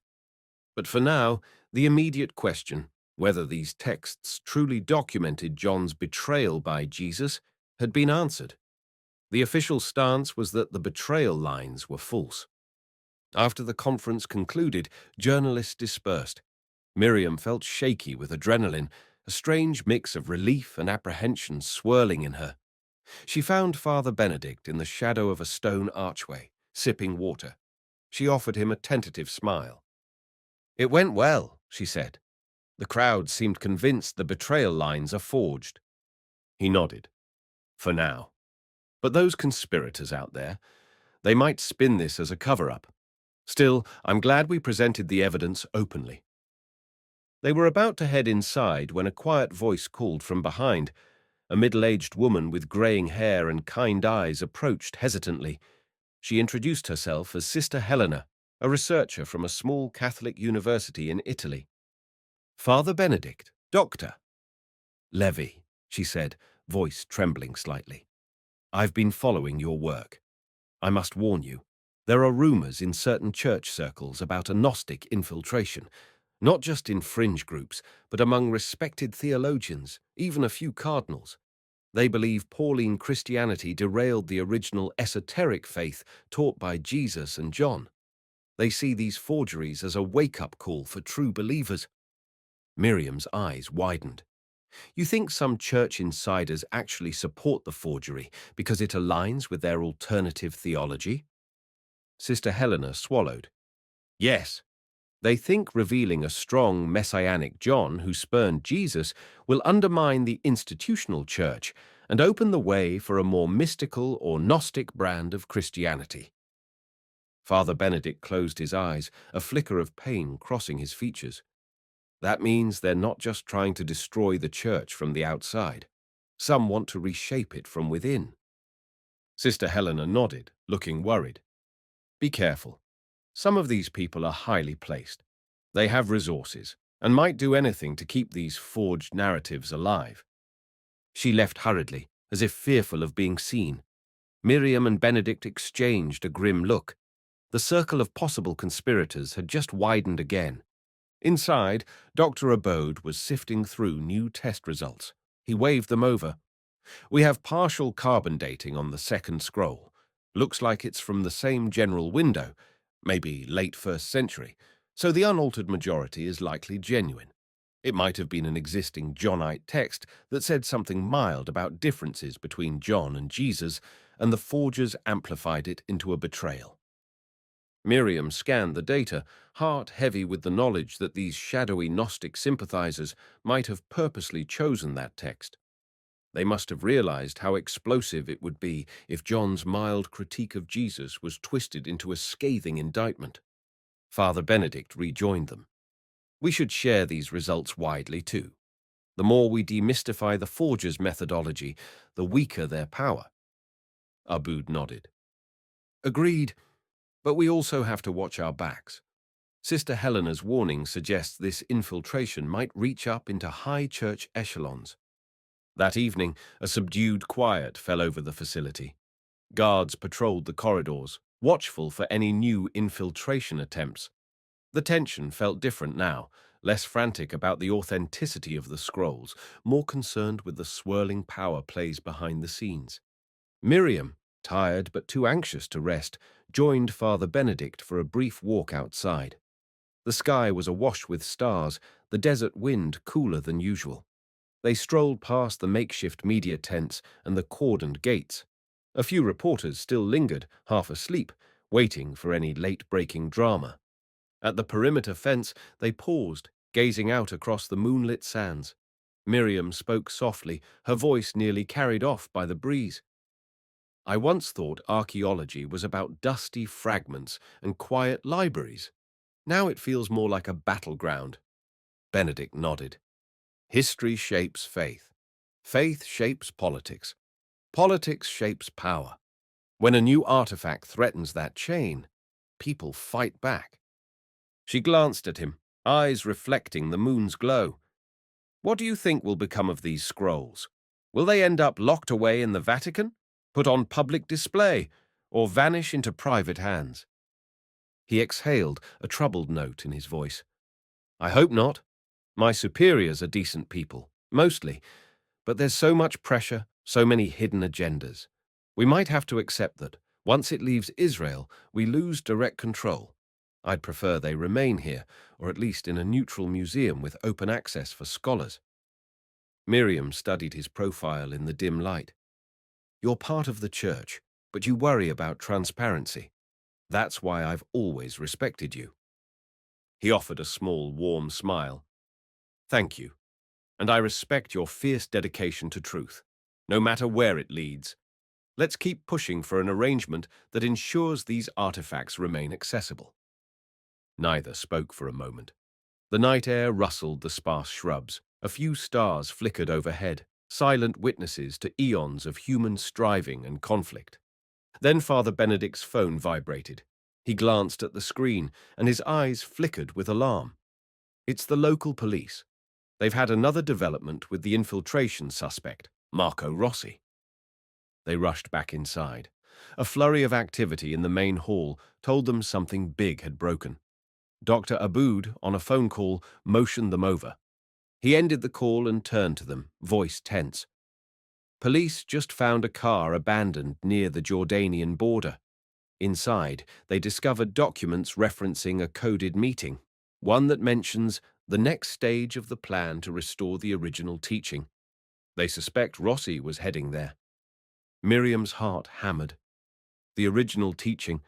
But for now, the immediate question, whether these texts truly documented John's betrayal by Jesus, had been answered. The official stance was that the betrayal lines were false. After the conference concluded, journalists dispersed. Miriam felt shaky with adrenaline, a strange mix of relief and apprehension swirling in her. She found Father Benedict in the shadow of a stone archway, sipping water. She offered him a tentative smile. "It went well," she said. "The crowd seemed convinced the betrayal lines are forged." He nodded. "For now. But those conspirators out there, they might spin this as a cover-up. Still, I'm glad we presented the evidence openly." They were about to head inside when a quiet voice called from behind. A middle-aged woman with graying hair and kind eyes approached hesitantly. She introduced herself as Sister Helena, a researcher from a small Catholic university in Italy. "Father Benedict, Doctor Levy," she said, voice trembling slightly. "I've been following your work. I must warn you, there are rumors in certain church circles about a Gnostic infiltration, not just in fringe groups, but among respected theologians, even a few cardinals. They believe Pauline Christianity derailed the original esoteric faith taught by Jesus and John. They see these forgeries as a wake-up call for true believers." Miriam's eyes widened. "You think some church insiders actually support the forgery because it aligns with their alternative theology?" Sister Helena swallowed. "Yes. They think revealing a strong messianic John who spurned Jesus will undermine the institutional church and open the way for a more mystical or Gnostic brand of Christianity." Father Benedict closed his eyes, a flicker of pain crossing his features. "That means they're not just trying to destroy the church from the outside. Some want to reshape it from within." Sister Helena nodded, looking worried. "Be careful. Some of these people are highly placed. They have resources and might do anything to keep these forged narratives alive." She left hurriedly, as if fearful of being seen. Miriam and Benedict exchanged a grim look. The circle of possible conspirators had just widened again. Inside, Dr. Abode was sifting through new test results. He waved them over. "We have partial carbon dating on the second scroll. Looks like it's from the same general window, maybe late 1st century, so the unaltered majority is likely genuine. It might have been an existing Johnite text that said something mild about differences between John and Jesus, and the forgers amplified it into a betrayal." Miriam scanned the data, heart heavy with the knowledge that these shadowy Gnostic sympathizers might have purposely chosen that text. They must have realized how explosive it would be if John's mild critique of Jesus was twisted into a scathing indictment. Father Benedict rejoined them. "We should share these results widely, too. The more we demystify the forger's methodology, the weaker their power." Abud nodded. "Agreed, but we also have to watch our backs. Sister Helena's warning suggests this infiltration might reach up into high church echelons." That evening, a subdued quiet fell over the facility. Guards patrolled the corridors, watchful for any new infiltration attempts. The tension felt different now, less frantic about the authenticity of the scrolls, more concerned with the swirling power plays behind the scenes. Miriam, tired but too anxious to rest, joined Father Benedict for a brief walk outside. The sky was awash with stars, the desert wind cooler than usual. They strolled past the makeshift media tents and the cordoned gates. A few reporters still lingered, half asleep, waiting for any late-breaking drama. At the perimeter fence, they paused, gazing out across the moonlit sands. Miriam spoke softly, her voice nearly carried off by the breeze. "I once thought archaeology was about dusty fragments and quiet libraries. Now it feels more like a battleground." Benedict nodded. "History shapes faith. Faith shapes politics. Politics shapes power. When a new artifact threatens that chain, people fight back." She glanced at him, eyes reflecting the moon's glow. What do you think will become of these scrolls? Will they end up locked away in the Vatican, put on public display, or vanish into private hands? He exhaled, a troubled note in his voice. I hope not. My superiors are decent people, mostly, but there's so much pressure, so many hidden agendas. We might have to accept that, once it leaves Israel, we lose direct control. I'd prefer they remain here, or at least in a neutral museum with open access for scholars. Miriam studied his profile in the dim light. You're part of the church, but you worry about transparency. That's why I've always respected you. He offered a small, warm smile. Thank you, and I respect your fierce dedication to truth, no matter where it leads. Let's keep pushing for an arrangement that ensures these artifacts remain accessible. Neither spoke for a moment. The night air rustled the sparse shrubs. A few stars flickered overhead, silent witnesses to eons of human striving and conflict. Then Father Benedict's phone vibrated. He glanced at the screen, and his eyes flickered with alarm. It's the local police. They've had another development with the infiltration suspect, Marco Rossi. They rushed back inside. A flurry of activity in the main hall told them something big had broken. Dr. Aboud, on a phone call, motioned them over. He ended the call and turned to them, voice tense. Police just found a car abandoned near the Jordanian border. Inside, they discovered documents referencing a coded meeting, one that mentions the next stage of the plan to restore the original teaching. They suspect Rossi was heading there. Miriam's heart hammered. The original teaching.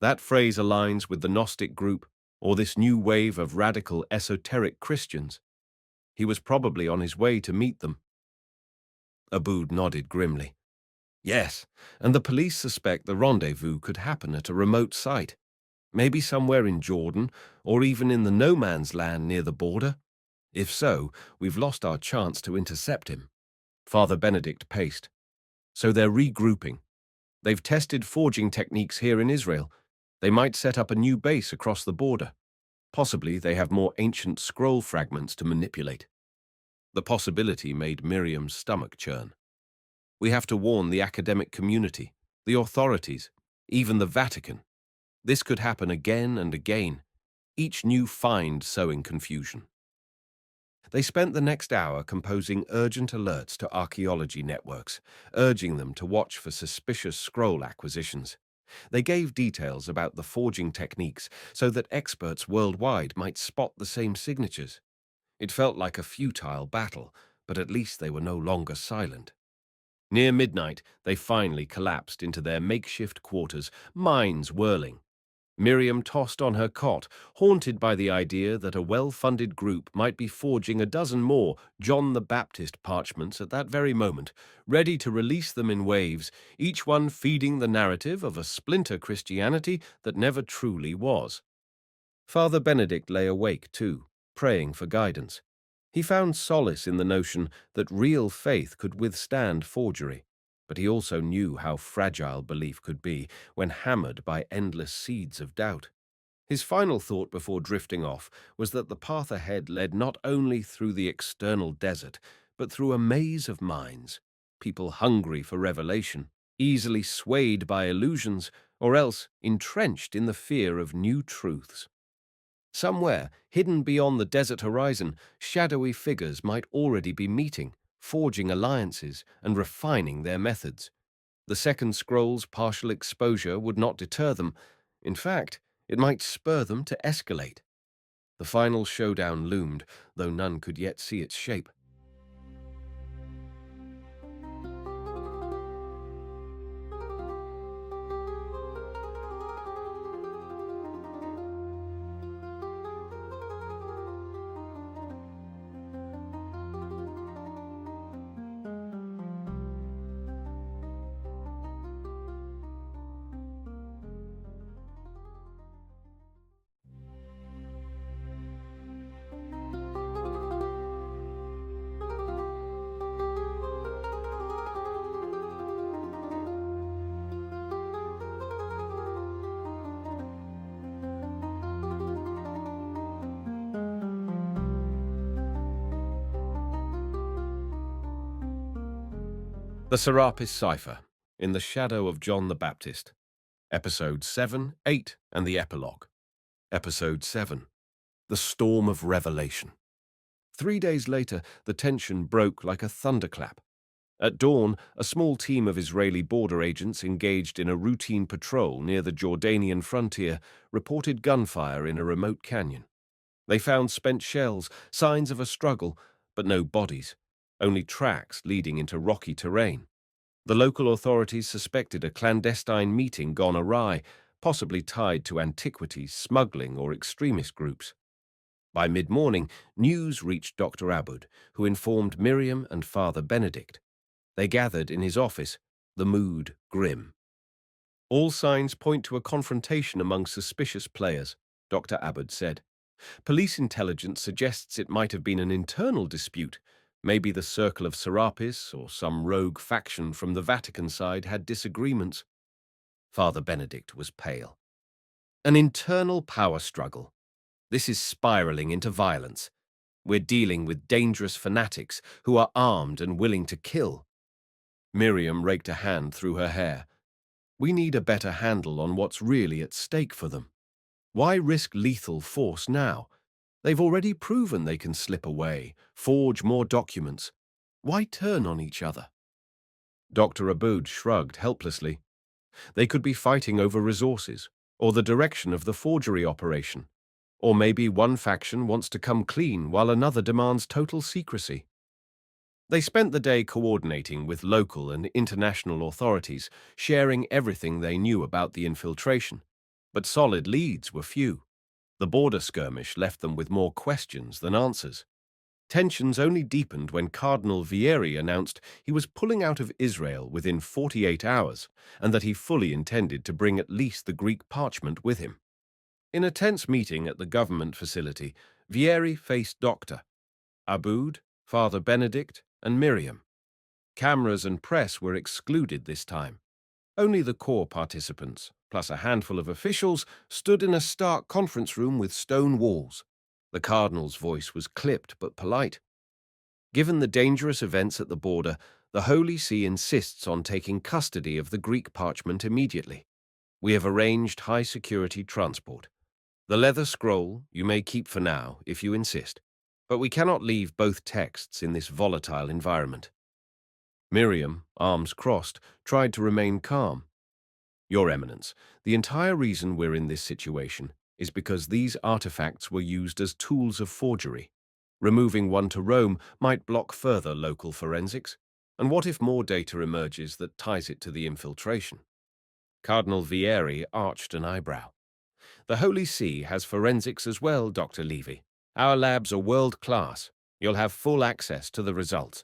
That phrase aligns with the Gnostic group or this new wave of radical esoteric Christians. He was probably on his way to meet them. Aboud nodded grimly. Yes, and the police suspect the rendezvous could happen at a remote site, maybe somewhere in Jordan or even in the no-man's land near the border. If so, we've lost our chance to intercept him. Father Benedict paced. So they're regrouping. They've tested forging techniques here in Israel. They might set up a new base across the border. Possibly they have more ancient scroll fragments to manipulate. The possibility made Miriam's stomach churn. We have to warn the academic community, the authorities, even the Vatican. This could happen again and again, each new find sowing confusion. They spent the next hour composing urgent alerts to archaeology networks, urging them to watch for suspicious scroll acquisitions. They gave details about the forging techniques so that experts worldwide might spot the same signatures. It felt like a futile battle, but at least they were no longer silent. Near midnight, they finally collapsed into their makeshift quarters, minds whirling. Miriam tossed on her cot, haunted by the idea that a well-funded group might be forging a dozen more John the Baptist parchments at that very moment, ready to release them in waves, each one feeding the narrative of a splinter Christianity that never truly was. Father Benedict lay awake too, praying for guidance. He found solace in the notion that real faith could withstand forgery, but he also knew how fragile belief could be when hammered by endless seeds of doubt. His final thought before drifting off was that the path ahead led not only through the external desert, but through a maze of minds, people hungry for revelation, easily swayed by illusions, or else entrenched in the fear of new truths. Somewhere, hidden beyond the desert horizon, shadowy figures might already be meeting, forging alliances, and refining their methods. The second scroll's partial exposure would not deter them. In fact, it might spur them to escalate. The final showdown loomed, though none could yet see its shape. The SERAPIS CIPHER, In the Shadow of John the Baptist, Episodes 7, 8, and the Epilogue. Episode 7, The Storm of Revelation. 3 days later, the tension broke like a thunderclap. At dawn, a small team of Israeli border agents engaged in a routine patrol near the Jordanian frontier reported gunfire in a remote canyon. They found spent shells, signs of a struggle, but no bodies, only tracks leading into rocky terrain. The local authorities suspected a clandestine meeting gone awry, possibly tied to antiquities, smuggling, or extremist groups. By mid-morning, news reached Dr. Abud, who informed Miriam and Father Benedict. They gathered in his office, the mood grim. All signs point to a confrontation among suspicious players, Dr. Abud said. Police intelligence suggests it might have been an internal dispute. Maybe the Circle of Serapis or some rogue faction from the Vatican side had disagreements. Father Benedict was pale. An internal power struggle. This is spiraling into violence. We're dealing with dangerous fanatics who are armed and willing to kill. Miriam raked a hand through her hair. We need a better handle on what's really at stake for them. Why risk lethal force now? They've already proven they can slip away, forge more documents. Why turn on each other? Dr. Abud shrugged helplessly. They could be fighting over resources, or the direction of the forgery operation. Or maybe one faction wants to come clean while another demands total secrecy. They spent the day coordinating with local and international authorities, sharing everything they knew about the infiltration. But solid leads were few. The border skirmish left them with more questions than answers. Tensions only deepened when Cardinal Vieri announced he was pulling out of Israel within 48 hours and that he fully intended to bring at least the Greek parchment with him. In a tense meeting at the government facility, Vieri faced Dr. Abud, Father Benedict, and Miriam. Cameras and press were excluded this time. Only the core participants, plus a handful of officials, stood in a stark conference room with stone walls. The cardinal's voice was clipped but polite. Given the dangerous events at the border, the Holy See insists on taking custody of the Greek parchment immediately. We have arranged high-security transport. The leather scroll you may keep for now, if you insist, but we cannot leave both texts in this volatile environment. Miriam, arms crossed, tried to remain calm. Your Eminence, the entire reason we're in this situation is because these artifacts were used as tools of forgery. Removing one to Rome might block further local forensics. And what if more data emerges that ties it to the infiltration? Cardinal Vieri arched an eyebrow. The Holy See has forensics as well, Dr. Levy. Our labs are world-class. You'll have full access to the results.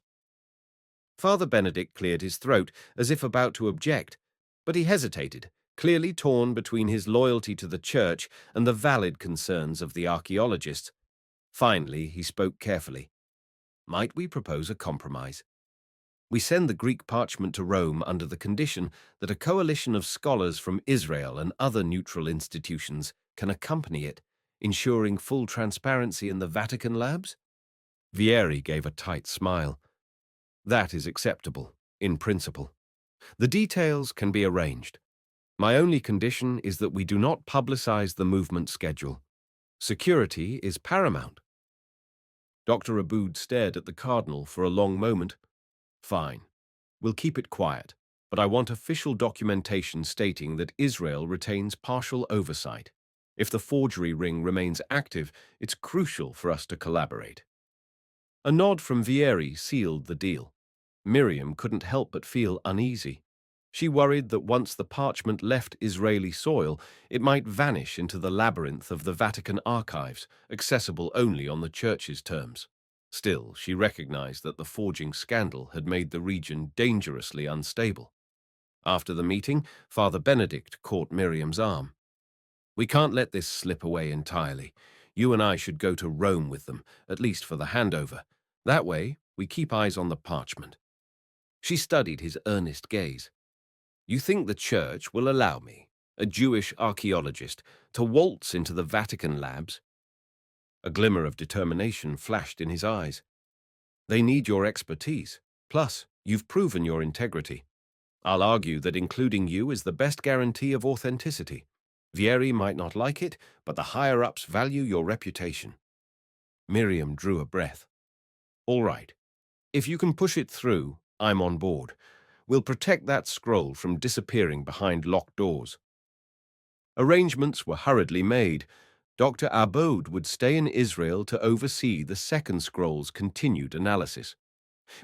Father Benedict cleared his throat as if about to object, but he hesitated, clearly torn between his loyalty to the Church and the valid concerns of the archaeologists. Finally, he spoke carefully. Might we propose a compromise? We send the Greek parchment to Rome under the condition that a coalition of scholars from Israel and other neutral institutions can accompany it, ensuring full transparency in the Vatican labs? Vieri gave a tight smile. That is acceptable, in principle. The details can be arranged. My only condition is that we do not publicize the movement schedule. Security is paramount. Dr. Abud stared at the cardinal for a long moment. Fine. We'll keep it quiet, but I want official documentation stating that Israel retains partial oversight. If the forgery ring remains active, it's crucial for us to collaborate. A nod from Vieri sealed the deal. Miriam couldn't help but feel uneasy. She worried that once the parchment left Israeli soil, it might vanish into the labyrinth of the Vatican archives, accessible only on the Church's terms. Still, she recognized that the forging scandal had made the region dangerously unstable. After the meeting, Father Benedict caught Miriam's arm. We can't let this slip away entirely. You and I should go to Rome with them, at least for the handover. That way, we keep eyes on the parchment. She studied his earnest gaze. You think the Church will allow me, a Jewish archaeologist, to waltz into the Vatican labs? A glimmer of determination flashed in his eyes. They need your expertise. Plus, You've proven your integrity. I'll argue that including you is the best guarantee of authenticity. Vieri might not like it, but the higher-ups value your reputation." Miriam drew a breath. "All right. If you can push it through, I'm on board. We'll protect that scroll from disappearing behind locked doors." Arrangements were hurriedly made. Dr. Abode would stay in Israel to oversee the second scroll's continued analysis.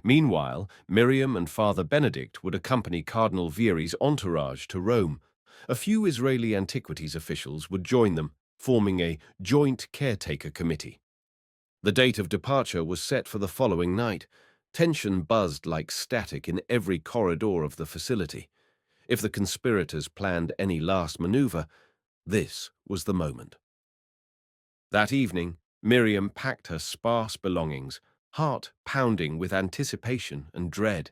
Meanwhile, Miriam and Father Benedict would accompany Cardinal Vieri's entourage to Rome. A few Israeli antiquities officials would join them, forming a joint caretaker committee. The date of departure was set for the following night. Tension buzzed like static in every corridor of the facility. If the conspirators planned any last maneuver, this was the moment. That evening, Miriam packed her sparse belongings, heart pounding with anticipation and dread.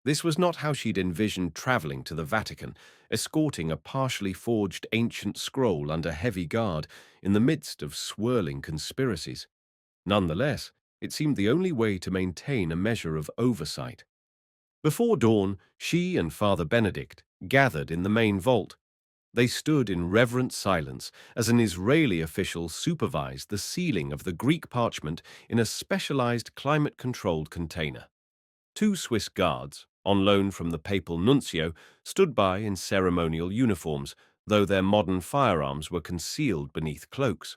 This was not how she'd envisioned traveling to the Vatican, escorting a partially forged ancient scroll under heavy guard in the midst of swirling conspiracies. Nonetheless, it seemed the only way to maintain a measure of oversight. Before dawn, she and Father Benedict gathered in the main vault. They stood in reverent silence as an Israeli official supervised the sealing of the Greek parchment in a specialized climate-controlled container. Two Swiss guards, on loan from the papal nuncio, stood by in ceremonial uniforms, though their modern firearms were concealed beneath cloaks.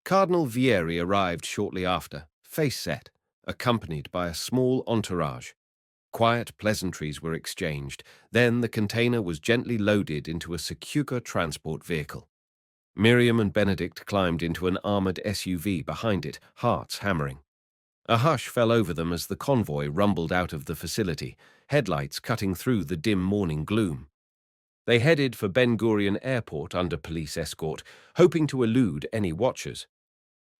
Cardinal Vieri arrived shortly after, face set, accompanied by a small entourage. Quiet pleasantries were exchanged. Then the container was gently loaded into a secure transport vehicle. Miriam and Benedict climbed into an armored SUV behind it, hearts hammering. A hush fell over them as the convoy rumbled out of the facility, headlights cutting through the dim morning gloom. They headed for Ben Gurion Airport under police escort, hoping to elude any watchers.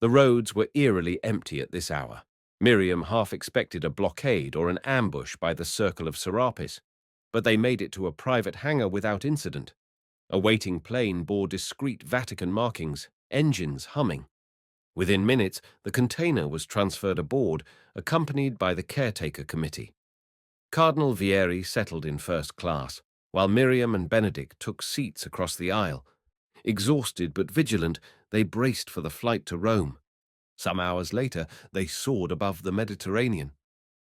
The roads were eerily empty at this hour. Miriam half expected a blockade or an ambush by the circle of Serapis, but they made it to a private hangar without incident. A waiting plane bore discreet Vatican markings, engines humming. Within minutes, the container was transferred aboard, accompanied by the caretaker committee. Cardinal Vieri settled in first class, while Miriam and Benedict took seats across the aisle. Exhausted but vigilant, they braced for the flight to Rome. Some hours later, they soared above the Mediterranean.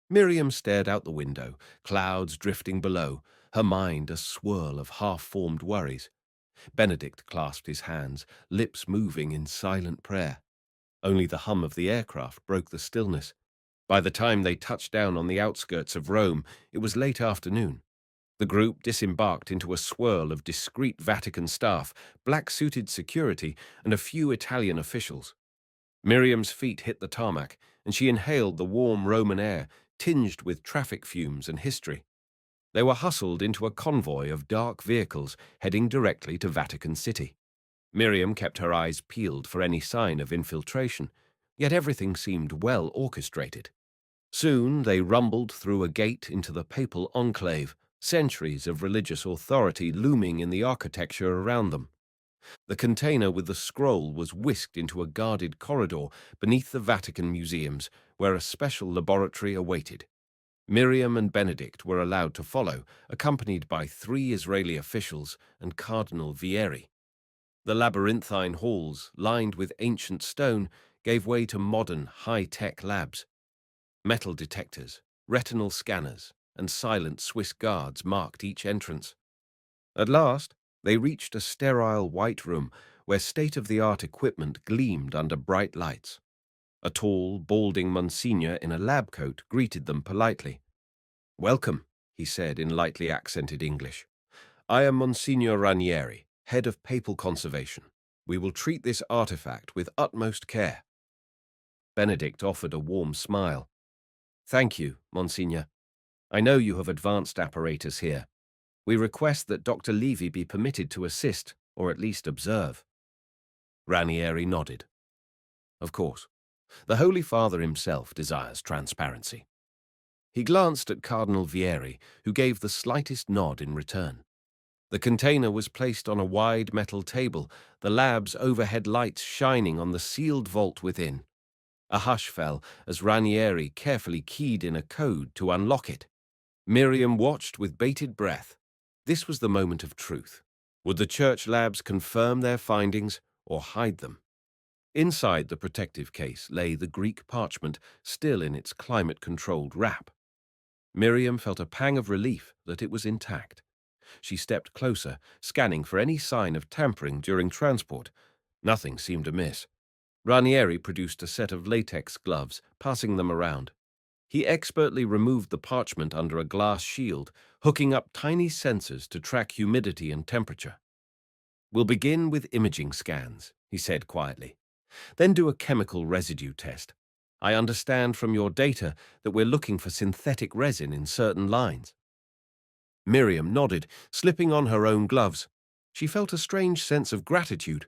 Miriam stared out the window, clouds drifting below, her mind a swirl of half-formed worries. Benedict clasped his hands, lips moving in silent prayer. Only the hum of the aircraft broke the stillness. By the time they touched down on the outskirts of Rome, it was late afternoon. The group disembarked into a swirl of discreet Vatican staff, black-suited security, and a few Italian officials. Miriam's feet hit the tarmac, and she inhaled the warm Roman air, tinged with traffic fumes and history. They were hustled into a convoy of dark vehicles heading directly to Vatican City. Miriam kept her eyes peeled for any sign of infiltration, yet everything seemed well orchestrated. Soon they rumbled through a gate into the papal enclave, centuries of religious authority looming in the architecture around them. The container with the scroll was whisked into a guarded corridor beneath the Vatican museums, where a special laboratory awaited. Miriam and Benedict were allowed to follow, accompanied by 3 Israeli officials and Cardinal Vieri. The labyrinthine halls, lined with ancient stone, gave way to modern, high-tech labs. Metal detectors, retinal scanners, and silent Swiss guards marked each entrance. At last, they reached a sterile white room where state-of-the-art equipment gleamed under bright lights. A tall, balding Monsignor in a lab coat greeted them politely. "Welcome," he said in lightly accented English. "I am Monsignor Ranieri, head of papal conservation. We will treat this artifact with utmost care." Benedict offered a warm smile. "Thank you, Monsignor. I know you have advanced apparatus here. We request that Dr. Levy be permitted to assist, or at least observe." Ranieri nodded. "Of course. The Holy Father himself desires transparency." He glanced at Cardinal Vieri, who gave the slightest nod in return. The container was placed on a wide metal table, the lab's overhead lights shining on the sealed vault within. A hush fell as Ranieri carefully keyed in a code to unlock it. Miriam watched with bated breath. This was the moment of truth. Would the church labs confirm their findings or hide them? Inside the protective case lay the Greek parchment, still in its climate-controlled wrap. Miriam felt a pang of relief that it was intact. She stepped closer, scanning for any sign of tampering during transport. Nothing seemed amiss. Ranieri produced a set of latex gloves, passing them around. He expertly removed the parchment under a glass shield, hooking up tiny sensors to track humidity and temperature. "We'll begin with imaging scans," he said quietly. "Then do a chemical residue test. I understand from your data that we're looking for synthetic resin in certain lines." Miriam nodded, slipping on her own gloves. She felt a strange sense of gratitude.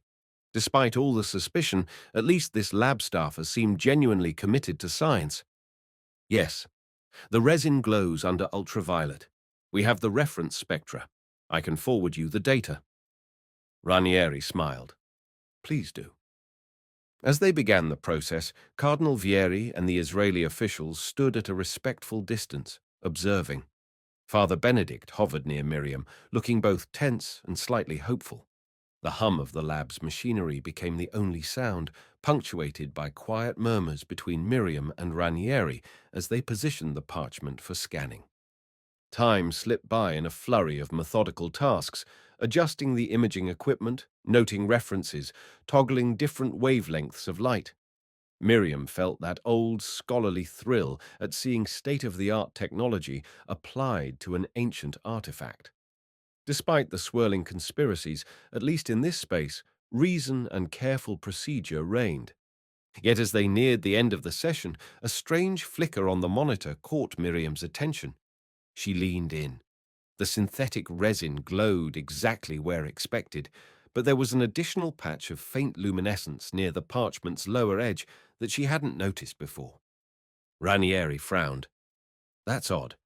Despite all the suspicion, at least this lab staffer seemed genuinely committed to science. "Yes, the resin glows under ultraviolet. We have the reference spectra. I can forward you the data." Ranieri smiled. "Please do." As they began the process, Cardinal Vieri and the Israeli officials stood at a respectful distance, observing. Father Benedict hovered near Miriam, looking both tense and slightly hopeful. The hum of the lab's machinery became the only sound, punctuated by quiet murmurs between Miriam and Ranieri as they positioned the parchment for scanning. Time slipped by in a flurry of methodical tasks, adjusting the imaging equipment, noting references, toggling different wavelengths of light. Miriam felt that old scholarly thrill at seeing state-of-the-art technology applied to an ancient artifact. Despite the swirling conspiracies, at least in this space, reason and careful procedure reigned. Yet as they neared the end of the session, a strange flicker on the monitor caught Miriam's attention. She leaned in. The synthetic resin glowed exactly where expected, but there was an additional patch of faint luminescence near the parchment's lower edge that she hadn't noticed before. Ranieri frowned. "That's odd.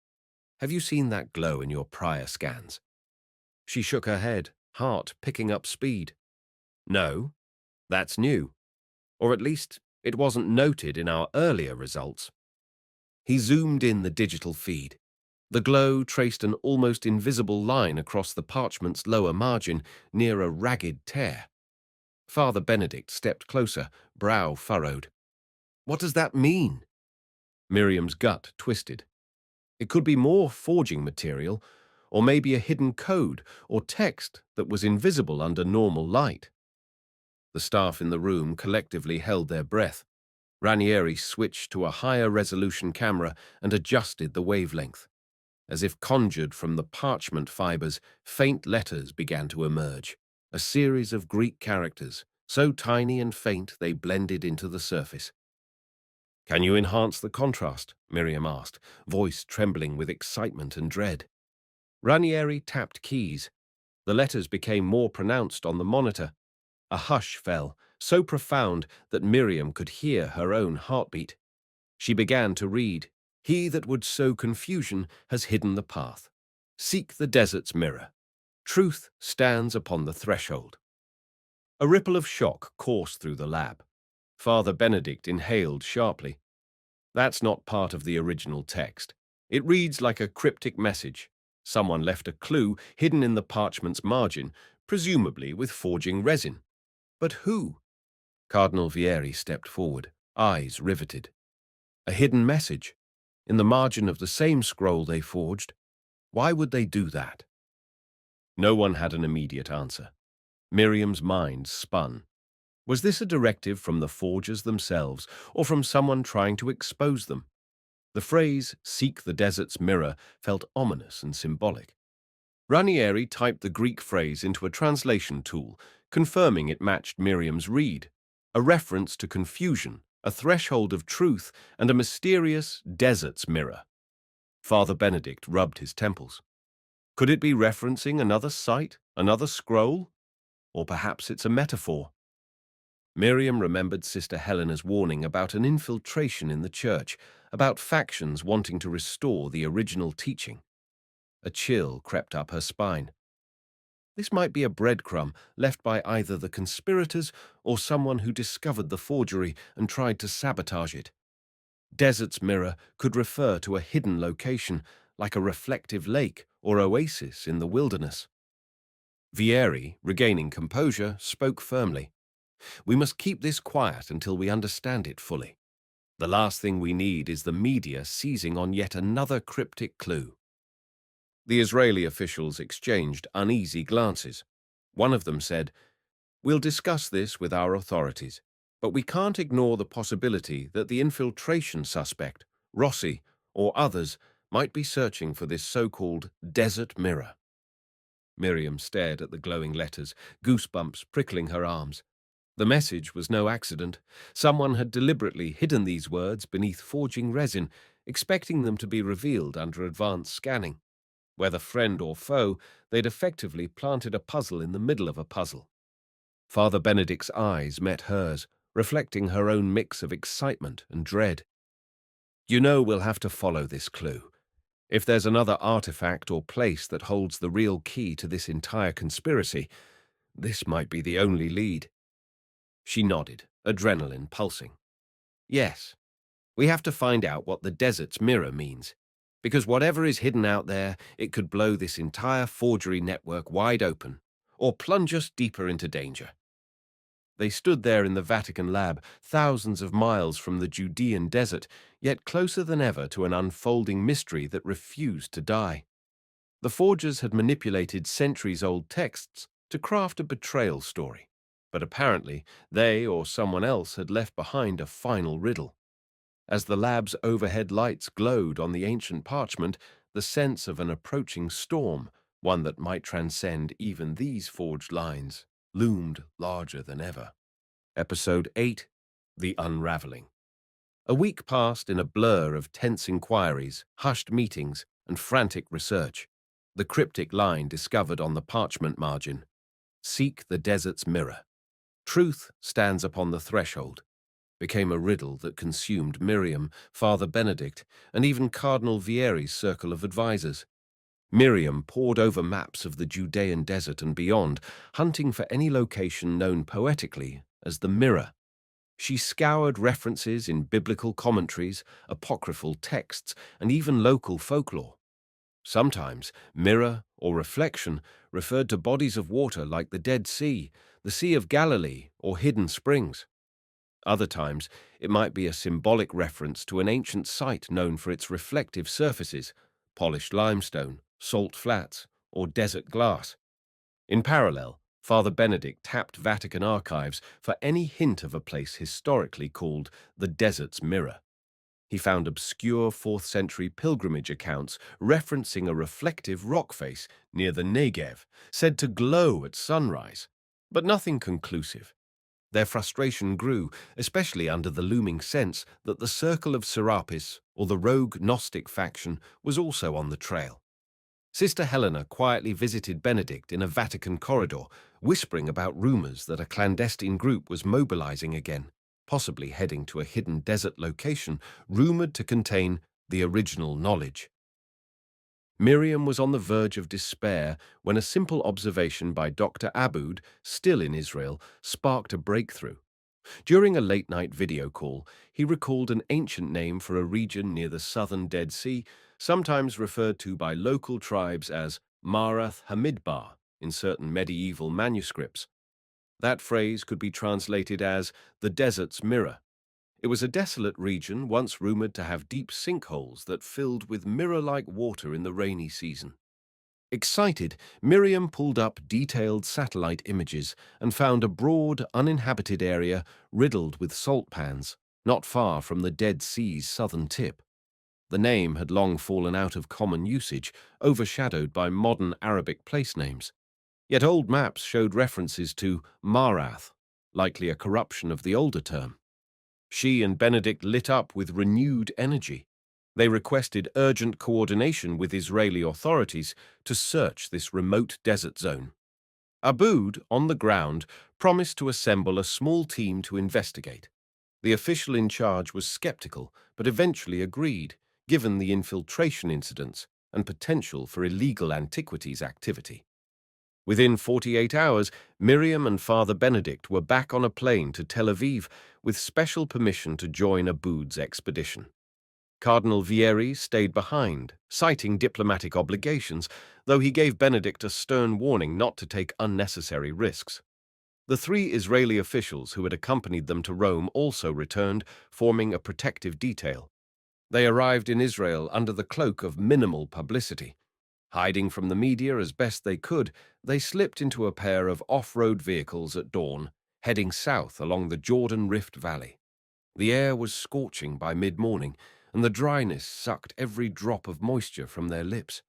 Have you seen that glow in your prior scans?" She shook her head, heart picking up speed. "No, that's new. Or at least, it wasn't noted in our earlier results." He zoomed in the digital feed. The glow traced an almost invisible line across the parchment's lower margin near a ragged tear. Father Benedict stepped closer, brow furrowed. "What does that mean?" Miriam's gut twisted. It could be more forging material, or maybe a hidden code or text that was invisible under normal light. The staff in the room collectively held their breath. Ranieri switched to a higher resolution camera and adjusted the wavelength. As if conjured from the parchment fibers, faint letters began to emerge, a series of Greek characters, so tiny and faint they blended into the surface. "Can you enhance the contrast?" Miriam asked, voice trembling with excitement and dread. Ranieri tapped keys. The letters became more pronounced on the monitor. A hush fell, so profound that Miriam could hear her own heartbeat. She began to read. "He that would sow confusion has hidden the path. Seek the desert's mirror. Truth stands upon the threshold." A ripple of shock coursed through the lab. Father Benedict inhaled sharply. "That's not part of the original text. It reads like a cryptic message. Someone left a clue hidden in the parchment's margin, presumably with forging resin. But who?" Cardinal Vieri stepped forward, eyes riveted. "A hidden message? In the margin of the same scroll they forged? Why would they do that?" No one had an immediate answer. Miriam's mind spun. Was this a directive from the forgers themselves, or from someone trying to expose them? The phrase, "seek the desert's mirror," felt ominous and symbolic. Ranieri typed the Greek phrase into a translation tool, confirming it matched Miriam's read. A reference to confusion, a threshold of truth, and a mysterious desert's mirror. Father Benedict rubbed his temples. Could it be referencing another site, another scroll? Or perhaps it's a metaphor. Miriam remembered Sister Helena's warning about an infiltration in the church, about factions wanting to restore the original teaching. A chill crept up her spine. This might be a breadcrumb left by either the conspirators or someone who discovered the forgery and tried to sabotage it. Desert's mirror could refer to a hidden location, like a reflective lake or oasis in the wilderness. Vieri, regaining composure, spoke firmly. We must keep this quiet until we understand it fully. The last thing we need is the media seizing on yet another cryptic clue. The Israeli officials exchanged uneasy glances. One of them said, "We'll discuss this with our authorities, but we can't ignore the possibility that the infiltration suspect, Rossi, or others might be searching for this so-called desert mirror." Miriam stared at the glowing letters, goosebumps prickling her arms. The message was no accident. Someone had deliberately hidden these words beneath forging resin, expecting them to be revealed under advanced scanning. Whether friend or foe, they'd effectively planted a puzzle in the middle of a puzzle. Father Benedict's eyes met hers, reflecting her own mix of excitement and dread. "You know we'll have to follow this clue. If there's another artifact or place that holds the real key to this entire conspiracy, this might be the only lead." She nodded, adrenaline pulsing. "Yes, we have to find out what the desert's mirror means. Because whatever is hidden out there, it could blow this entire forgery network wide open, or plunge us deeper into danger." They stood there in the Vatican lab, thousands of miles from the Judean desert, yet closer than ever to an unfolding mystery that refused to die. The forgers had manipulated centuries-old texts to craft a betrayal story, but apparently they or someone else had left behind a final riddle. As the lab's overhead lights glowed on the ancient parchment, the sense of an approaching storm, one that might transcend even these forged lines, loomed larger than ever. Episode 8, The Unraveling. A week passed in a blur of tense inquiries, hushed meetings, and frantic research. The cryptic line discovered on the parchment margin: "Seek the desert's mirror. Truth stands upon the threshold," became a riddle that consumed Miriam, Father Benedict, and even Cardinal Vieri's circle of advisers. Miriam pored over maps of the Judean desert and beyond, hunting for any location known poetically as the mirror. She scoured references in biblical commentaries, apocryphal texts, and even local folklore. Sometimes mirror or reflection referred to bodies of water like the Dead Sea, the Sea of Galilee, or hidden springs. Other times, it might be a symbolic reference to an ancient site known for its reflective surfaces, polished limestone, salt flats, or desert glass. In parallel, Father Benedict tapped Vatican archives for any hint of a place historically called the Desert's Mirror. He found obscure 4th-century pilgrimage accounts referencing a reflective rock face near the Negev, said to glow at sunrise, but nothing conclusive. Their frustration grew, especially under the looming sense that the Circle of Serapis, or the rogue Gnostic faction, was also on the trail. Sister Helena quietly visited Benedict in a Vatican corridor, whispering about rumors that a clandestine group was mobilizing again, possibly heading to a hidden desert location rumored to contain the original knowledge. Miriam was on the verge of despair when a simple observation by Dr. Aboud, still in Israel, sparked a breakthrough. During a late-night video call, he recalled an ancient name for a region near the southern Dead Sea, sometimes referred to by local tribes as Marath Hamidbar in certain medieval manuscripts. That phrase could be translated as the desert's mirror. It was a desolate region once rumored to have deep sinkholes that filled with mirror-like water in the rainy season. Excited, Miriam pulled up detailed satellite images and found a broad, uninhabited area riddled with salt pans, not far from the Dead Sea's southern tip. The name had long fallen out of common usage, overshadowed by modern Arabic place names. Yet old maps showed references to Marath, likely a corruption of the older term. She and Benedict lit up with renewed energy. They requested urgent coordination with Israeli authorities to search this remote desert zone. Aboud, on the ground, promised to assemble a small team to investigate. The official in charge was skeptical, but eventually agreed, given the infiltration incidents and potential for illegal antiquities activity. Within 48 hours, Miriam and Father Benedict were back on a plane to Tel Aviv with special permission to join Aboud's expedition. Cardinal Vieri stayed behind, citing diplomatic obligations, though he gave Benedict a stern warning not to take unnecessary risks. The three Israeli officials who had accompanied them to Rome also returned, forming a protective detail. They arrived in Israel under the cloak of minimal publicity. Hiding from the media as best they could, they slipped into a pair of off-road vehicles at dawn, heading south along the Jordan Rift Valley. The air was scorching by mid-morning, and the dryness sucked every drop of moisture from their lips.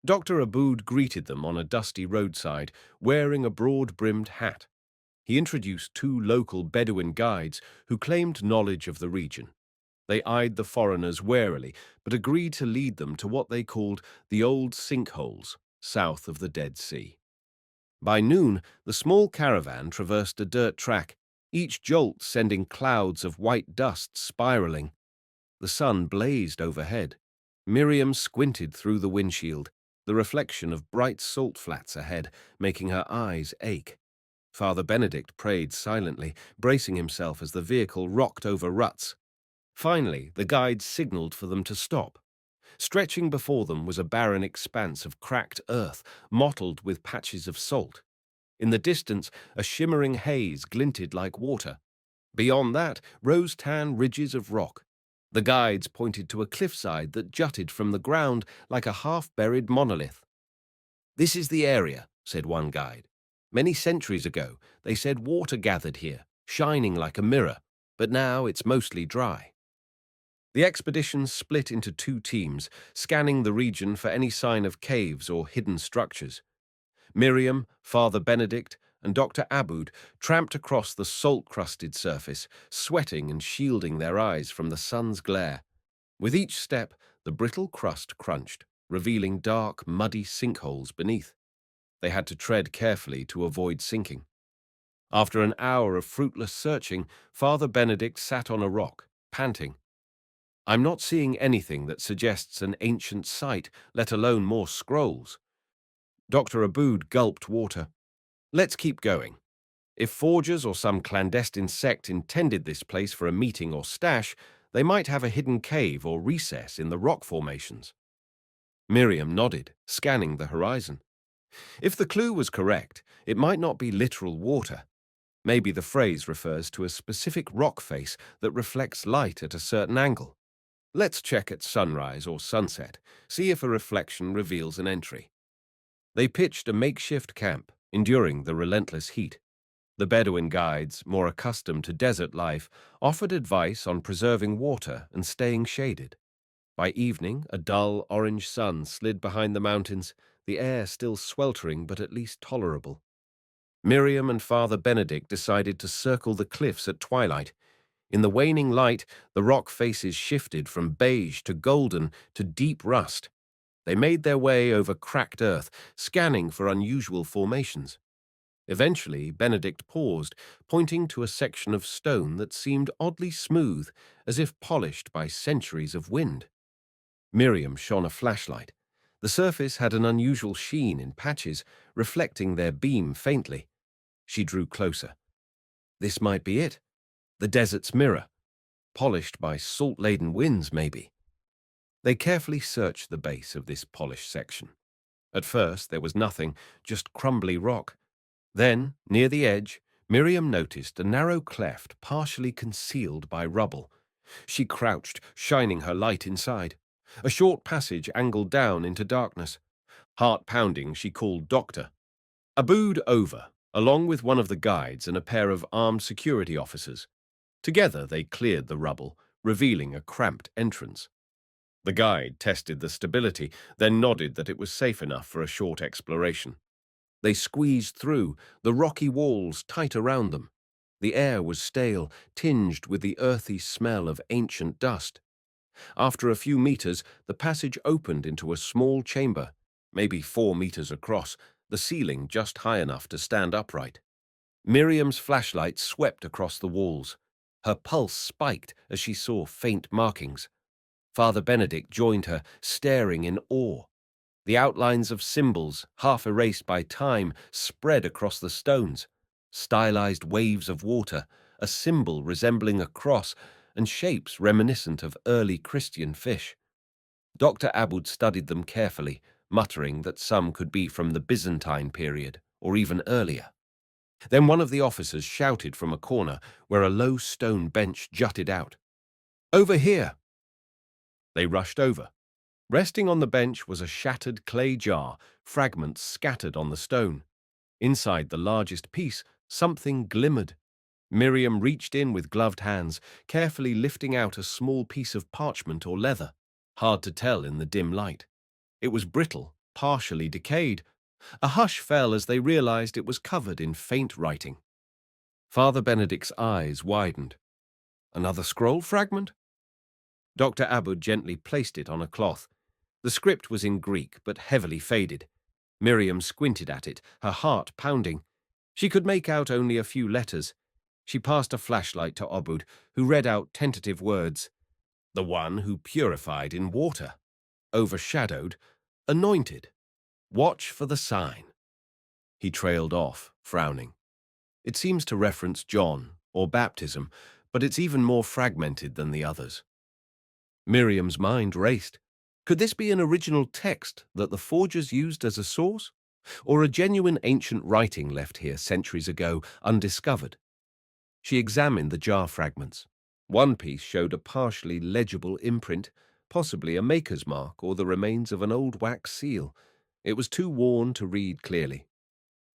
Dr. Aboud greeted them on a dusty roadside, wearing a broad-brimmed hat. He introduced two local Bedouin guides who claimed knowledge of the region. They eyed the foreigners warily, but agreed to lead them to what they called the old sinkholes, south of the Dead Sea. By noon, the small caravan traversed a dirt track, each jolt sending clouds of white dust spiraling. The sun blazed overhead. Miriam squinted through the windshield, the reflection of bright salt flats ahead, making her eyes ache. Father Benedict prayed silently, bracing himself as the vehicle rocked over ruts. Finally, the guides signaled for them to stop. Stretching before them was a barren expanse of cracked earth, mottled with patches of salt. In the distance, a shimmering haze glinted like water. Beyond that, rose tan ridges of rock. The guides pointed to a cliffside that jutted from the ground like a half-buried monolith. "This is the area," said one guide. "Many centuries ago, they said water gathered here, shining like a mirror, but now it's mostly dry." The expedition split into two teams, scanning the region for any sign of caves or hidden structures. Miriam, Father Benedict, and Dr. Aboud tramped across the salt-crusted surface, sweating and shielding their eyes from the sun's glare. With each step, the brittle crust crunched, revealing dark, muddy sinkholes beneath. They had to tread carefully to avoid sinking. After an hour of fruitless searching, Father Benedict sat on a rock, panting. "I'm not seeing anything that suggests an ancient site, let alone more scrolls." Dr. Aboud gulped water. "Let's keep going. If forgers or some clandestine sect intended this place for a meeting or stash, they might have a hidden cave or recess in the rock formations." Miriam nodded, scanning the horizon. If the clue was correct, it might not be literal water. Maybe the phrase refers to a specific rock face that reflects light at a certain angle. "Let's check at sunrise or sunset, see if a reflection reveals an entry." They pitched a makeshift camp, enduring the relentless heat. The Bedouin guides, more accustomed to desert life, offered advice on preserving water and staying shaded. By evening, a dull orange sun slid behind the mountains, the air still sweltering but at least tolerable. Miriam and Father Benedict decided to circle the cliffs at twilight. In the waning light, the rock faces shifted from beige to golden to deep rust. They made their way over cracked earth, scanning for unusual formations. Eventually, Benedict paused, pointing to a section of stone that seemed oddly smooth, as if polished by centuries of wind. Miriam shone a flashlight. The surface had an unusual sheen in patches, reflecting their beam faintly. She drew closer. This might be it. The desert's mirror. Polished by salt-laden winds, maybe. They carefully searched the base of this polished section. At first, there was nothing, just crumbly rock. Then, near the edge, Miriam noticed a narrow cleft partially concealed by rubble. She crouched, shining her light inside. A short passage angled down into darkness. Heart pounding, she called Doctor. Aboud over, along with one of the guides and a pair of armed security officers. Together they cleared the rubble, revealing a cramped entrance. The guide tested the stability, then nodded that it was safe enough for a short exploration. They squeezed through, the rocky walls tight around them. The air was stale, tinged with the earthy smell of ancient dust. After a few meters, the passage opened into a small chamber, maybe 4 meters across, the ceiling just high enough to stand upright. Miriam's flashlight swept across the walls. Her pulse spiked as she saw faint markings. Father Benedict joined her, staring in awe. The outlines of symbols, half erased by time, spread across the stones. Stylized waves of water, a symbol resembling a cross, and shapes reminiscent of early Christian fish. Dr. Abud studied them carefully, muttering that some could be from the Byzantine period or even earlier. Then one of the officers shouted from a corner where a low stone bench jutted out. "Over here!" They rushed over. Resting on the bench was a shattered clay jar, fragments scattered on the stone. Inside the largest piece, something glimmered. Miriam reached in with gloved hands, carefully lifting out a small piece of parchment or leather. Hard to tell in the dim light. It was brittle, partially decayed. A hush fell as they realized it was covered in faint writing. Father Benedict's eyes widened. Another scroll fragment? Dr. Abud gently placed it on a cloth. The script was in Greek, but heavily faded. Miriam squinted at it, her heart pounding. She could make out only a few letters. She passed a flashlight to Abud, who read out tentative words. The one who purified in water. Overshadowed. Anointed. Watch for the sign. He trailed off, frowning. It seems to reference John, or baptism, but it's even more fragmented than the others. Miriam's mind raced. Could this be an original text that the forgers used as a source? Or a genuine ancient writing left here centuries ago, undiscovered? She examined the jar fragments. One piece showed a partially legible imprint, possibly a maker's mark or the remains of an old wax seal. It was too worn to read clearly.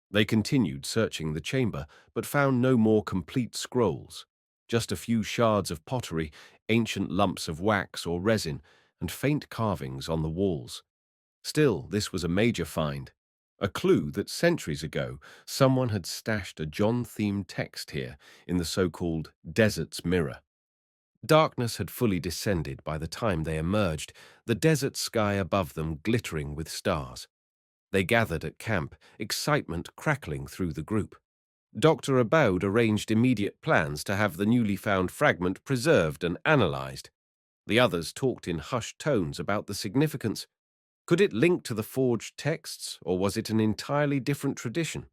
They continued searching the chamber, but found no more complete scrolls. Just a few shards of pottery, ancient lumps of wax or resin, and faint carvings on the walls. Still, this was a major find. A clue that centuries ago someone had stashed a John-themed text here in the so-called desert's mirror. Darkness had fully descended by the time they emerged, the desert sky above them glittering with stars. They gathered at camp, excitement crackling through the group. Dr. Abud arranged immediate plans to have the newly found fragment preserved and analyzed. The others talked in hushed tones about the significance. Could it link to the forged texts, or was it an entirely different tradition?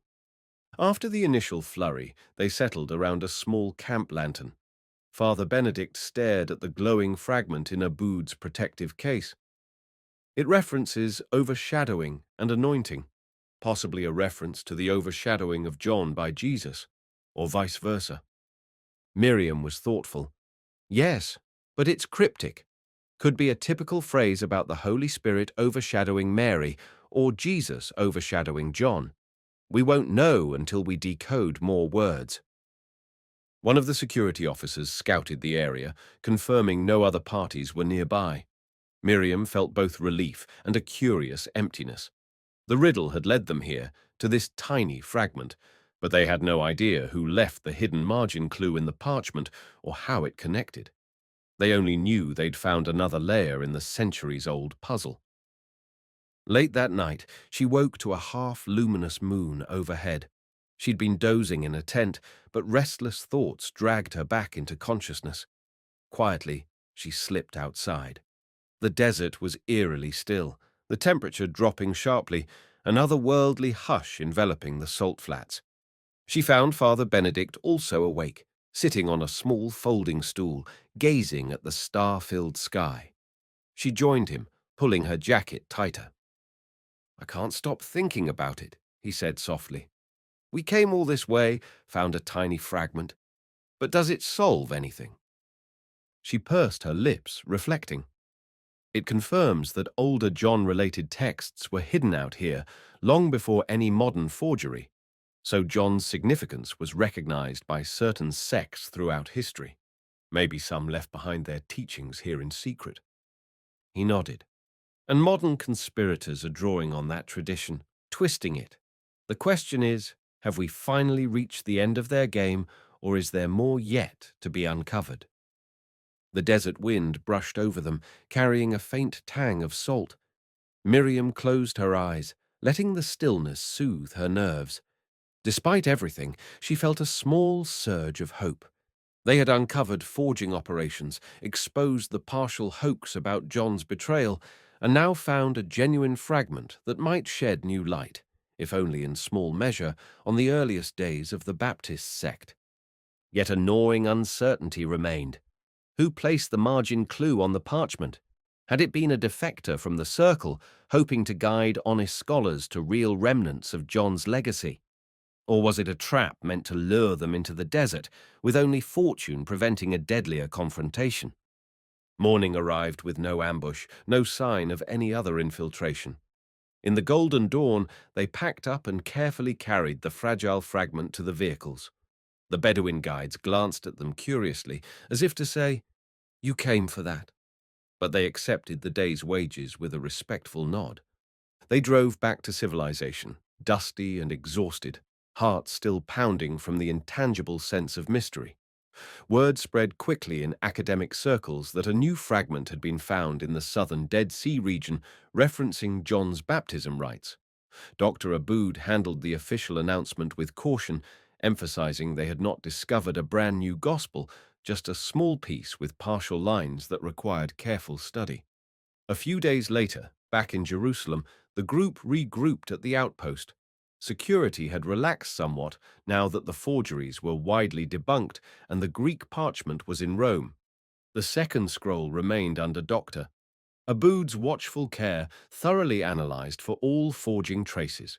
After the initial flurry, they settled around a small camp lantern. Father Benedict stared at the glowing fragment in Abud's protective case. It references overshadowing and anointing, possibly a reference to the overshadowing of John by Jesus, or vice versa. Miriam was thoughtful. Yes, but it's cryptic. Could be a typical phrase about the Holy Spirit overshadowing Mary, or Jesus overshadowing John. We won't know until we decode more words. One of the security officers scouted the area, confirming no other parties were nearby. Miriam felt both relief and a curious emptiness. The riddle had led them here, to this tiny fragment, but they had no idea who left the hidden margin clue in the parchment or how it connected. They only knew they'd found another layer in the centuries-old puzzle. Late that night, she woke to a half-luminous moon overhead. She'd been dozing in a tent, but restless thoughts dragged her back into consciousness. Quietly, she slipped outside. The desert was eerily still, the temperature dropping sharply, an otherworldly hush enveloping the salt flats. She found Father Benedict also awake, sitting on a small folding stool, gazing at the star-filled sky. She joined him, pulling her jacket tighter. "I can't stop thinking about it," he said softly. "We came all this way, found a tiny fragment. But does it solve anything?" She pursed her lips, reflecting. It confirms that older John-related texts were hidden out here long before any modern forgery, so John's significance was recognized by certain sects throughout history. Maybe some left behind their teachings here in secret. He nodded. And modern conspirators are drawing on that tradition, twisting it. The question is, have we finally reached the end of their game, or is there more yet to be uncovered? The desert wind brushed over them, carrying a faint tang of salt. Miriam closed her eyes, letting the stillness soothe her nerves. Despite everything, she felt a small surge of hope. They had uncovered forging operations, exposed the partial hoax about John's betrayal, and now found a genuine fragment that might shed new light, if only in small measure, on the earliest days of the Baptist sect. Yet a gnawing uncertainty remained. Who placed the margin clue on the parchment? Had it been a defector from the circle, hoping to guide honest scholars to real remnants of John's legacy? Or was it a trap meant to lure them into the desert, with only fortune preventing a deadlier confrontation? Morning arrived with no ambush, no sign of any other infiltration. In the golden dawn, they packed up and carefully carried the fragile fragment to the vehicles. The Bedouin guides glanced at them curiously, as if to say, "You came for that." But they accepted the day's wages with a respectful nod. They drove back to civilization, dusty and exhausted, hearts still pounding from the intangible sense of mystery. Word spread quickly in academic circles that a new fragment had been found in the southern Dead Sea region referencing John's baptism rites. Dr. Aboud handled the official announcement with caution, emphasizing they had not discovered a brand new gospel, just a small piece with partial lines that required careful study. A few days later, back in Jerusalem, the group regrouped at the outpost. Security had relaxed somewhat now that the forgeries were widely debunked and the Greek parchment was in Rome. The second scroll remained under Dr. Aboud's watchful care, thoroughly analyzed for all forging traces.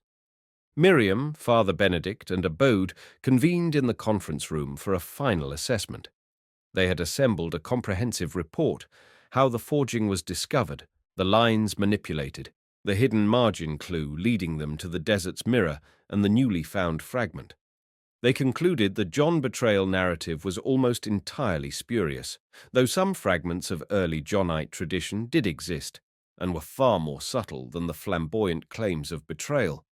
Miriam, Father Benedict, and Aboud convened in the conference room for a final assessment. They had assembled a comprehensive report, how the forging was discovered, the lines manipulated, the hidden margin clue leading them to the desert's mirror, and the newly found fragment. They concluded the John betrayal narrative was almost entirely spurious, though some fragments of early Johnite tradition did exist, and were far more subtle than the flamboyant claims of betrayal.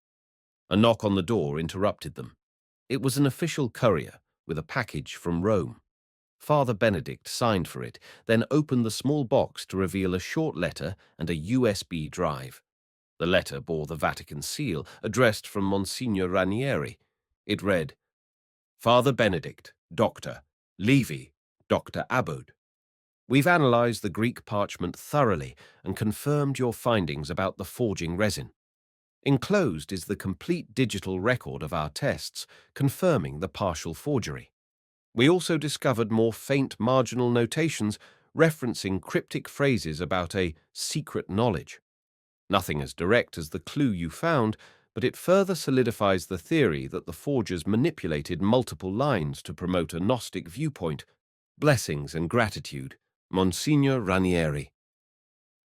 A knock on the door interrupted them. It was an official courier with a package from Rome. Father Benedict signed for it, then opened the small box to reveal a short letter and a USB drive. The letter bore the Vatican seal, addressed from Monsignor Ranieri. It read, "Father Benedict, Dr. Levy, Dr. Aboud. We've analyzed the Greek parchment thoroughly and confirmed your findings about the forging resin. Enclosed is the complete digital record of our tests, confirming the partial forgery. We also discovered more faint marginal notations referencing cryptic phrases about a secret knowledge. Nothing as direct as the clue you found, but it further solidifies the theory that the forgers manipulated multiple lines to promote a Gnostic viewpoint. Blessings and gratitude, Monsignor Ranieri."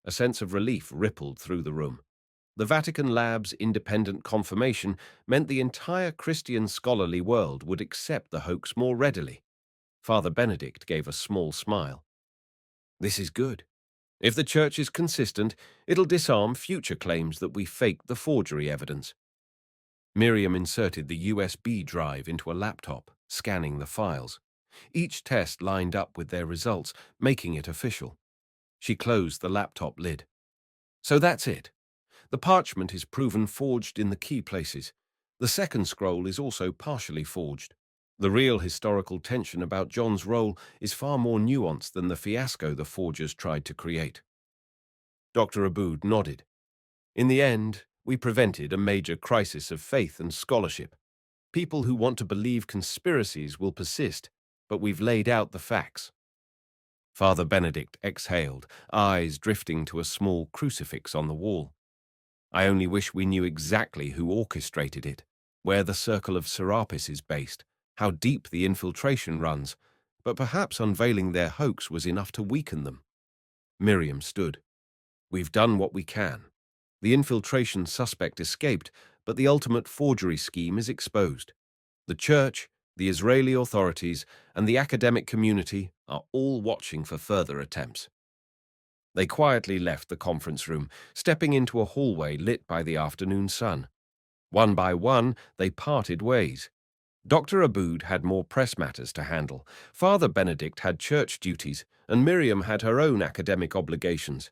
A sense of relief rippled through the room. The Vatican Lab's independent confirmation meant the entire Christian scholarly world would accept the hoax more readily. Father Benedict gave a small smile. "This is good. If the Church is consistent, it'll disarm future claims that we faked the forgery evidence." Miriam inserted the USB drive into a laptop, scanning the files. Each test lined up with their results, making it official. She closed the laptop lid. "So that's it. The parchment is proven forged in the key places. The second scroll is also partially forged. The real historical tension about John's role is far more nuanced than the fiasco the forgers tried to create." Dr. Aboud nodded. "In the end, we prevented a major crisis of faith and scholarship. People who want to believe conspiracies will persist, but we've laid out the facts." Father Benedict exhaled, eyes drifting to a small crucifix on the wall. "I only wish we knew exactly who orchestrated it, where the circle of Serapis is based, how deep the infiltration runs, but perhaps unveiling their hoax was enough to weaken them." Miriam stood. "We've done what we can. The infiltration suspect escaped, but the ultimate forgery scheme is exposed. The Church, the Israeli authorities, and the academic community are all watching for further attempts." They quietly left the conference room, stepping into a hallway lit by the afternoon sun. One by one, they parted ways. Dr. Aboud had more press matters to handle, Father Benedict had church duties, and Miriam had her own academic obligations.